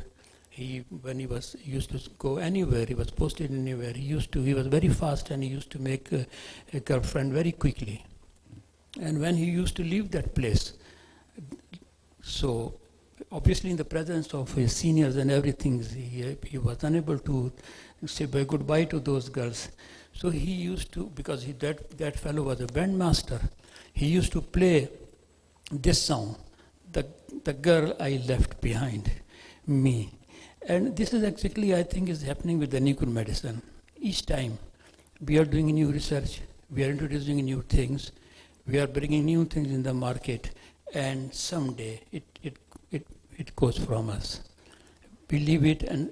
When he used to go anywhere, he was posted anywhere. He was very fast and he used to make a girlfriend very quickly. And when he used to leave that place, so obviously in the presence of his seniors and everything, he was unable to say goodbye to those girls. So he used to, because that fellow was a bandmaster, he used to play this song, the girl I left behind me. And this is exactly, I think, is happening with the nuclear medicine. Each time we are doing new research, we are introducing new things, we are bringing new things in the market, and someday it goes from us. We leave it, and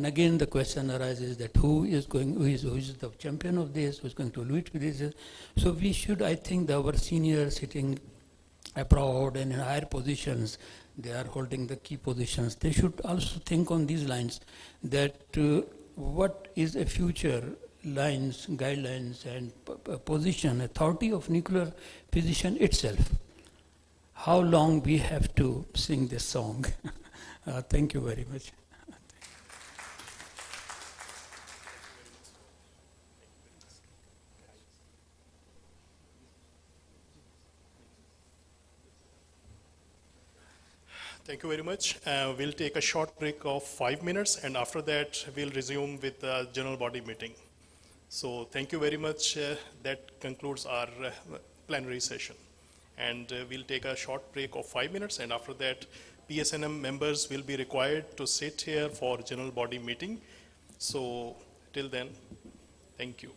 again the question arises that who is the champion of this, who is going to lead with this? So we should, I think, our seniors sitting abroad and in higher positions, they are holding the key positions. They should also think on these lines that what is a future lines, guidelines, and position, authority of nuclear physician itself. How long we have to sing this song? Thank you very much. Thank you very much. We'll take a short break of 5 minutes, and after that, we'll resume with the general body meeting. So thank you very much. That concludes our plenary session. And we'll take a short break of 5 minutes, and after that, PSNM members will be required to sit here for general body meeting. So till then, thank you.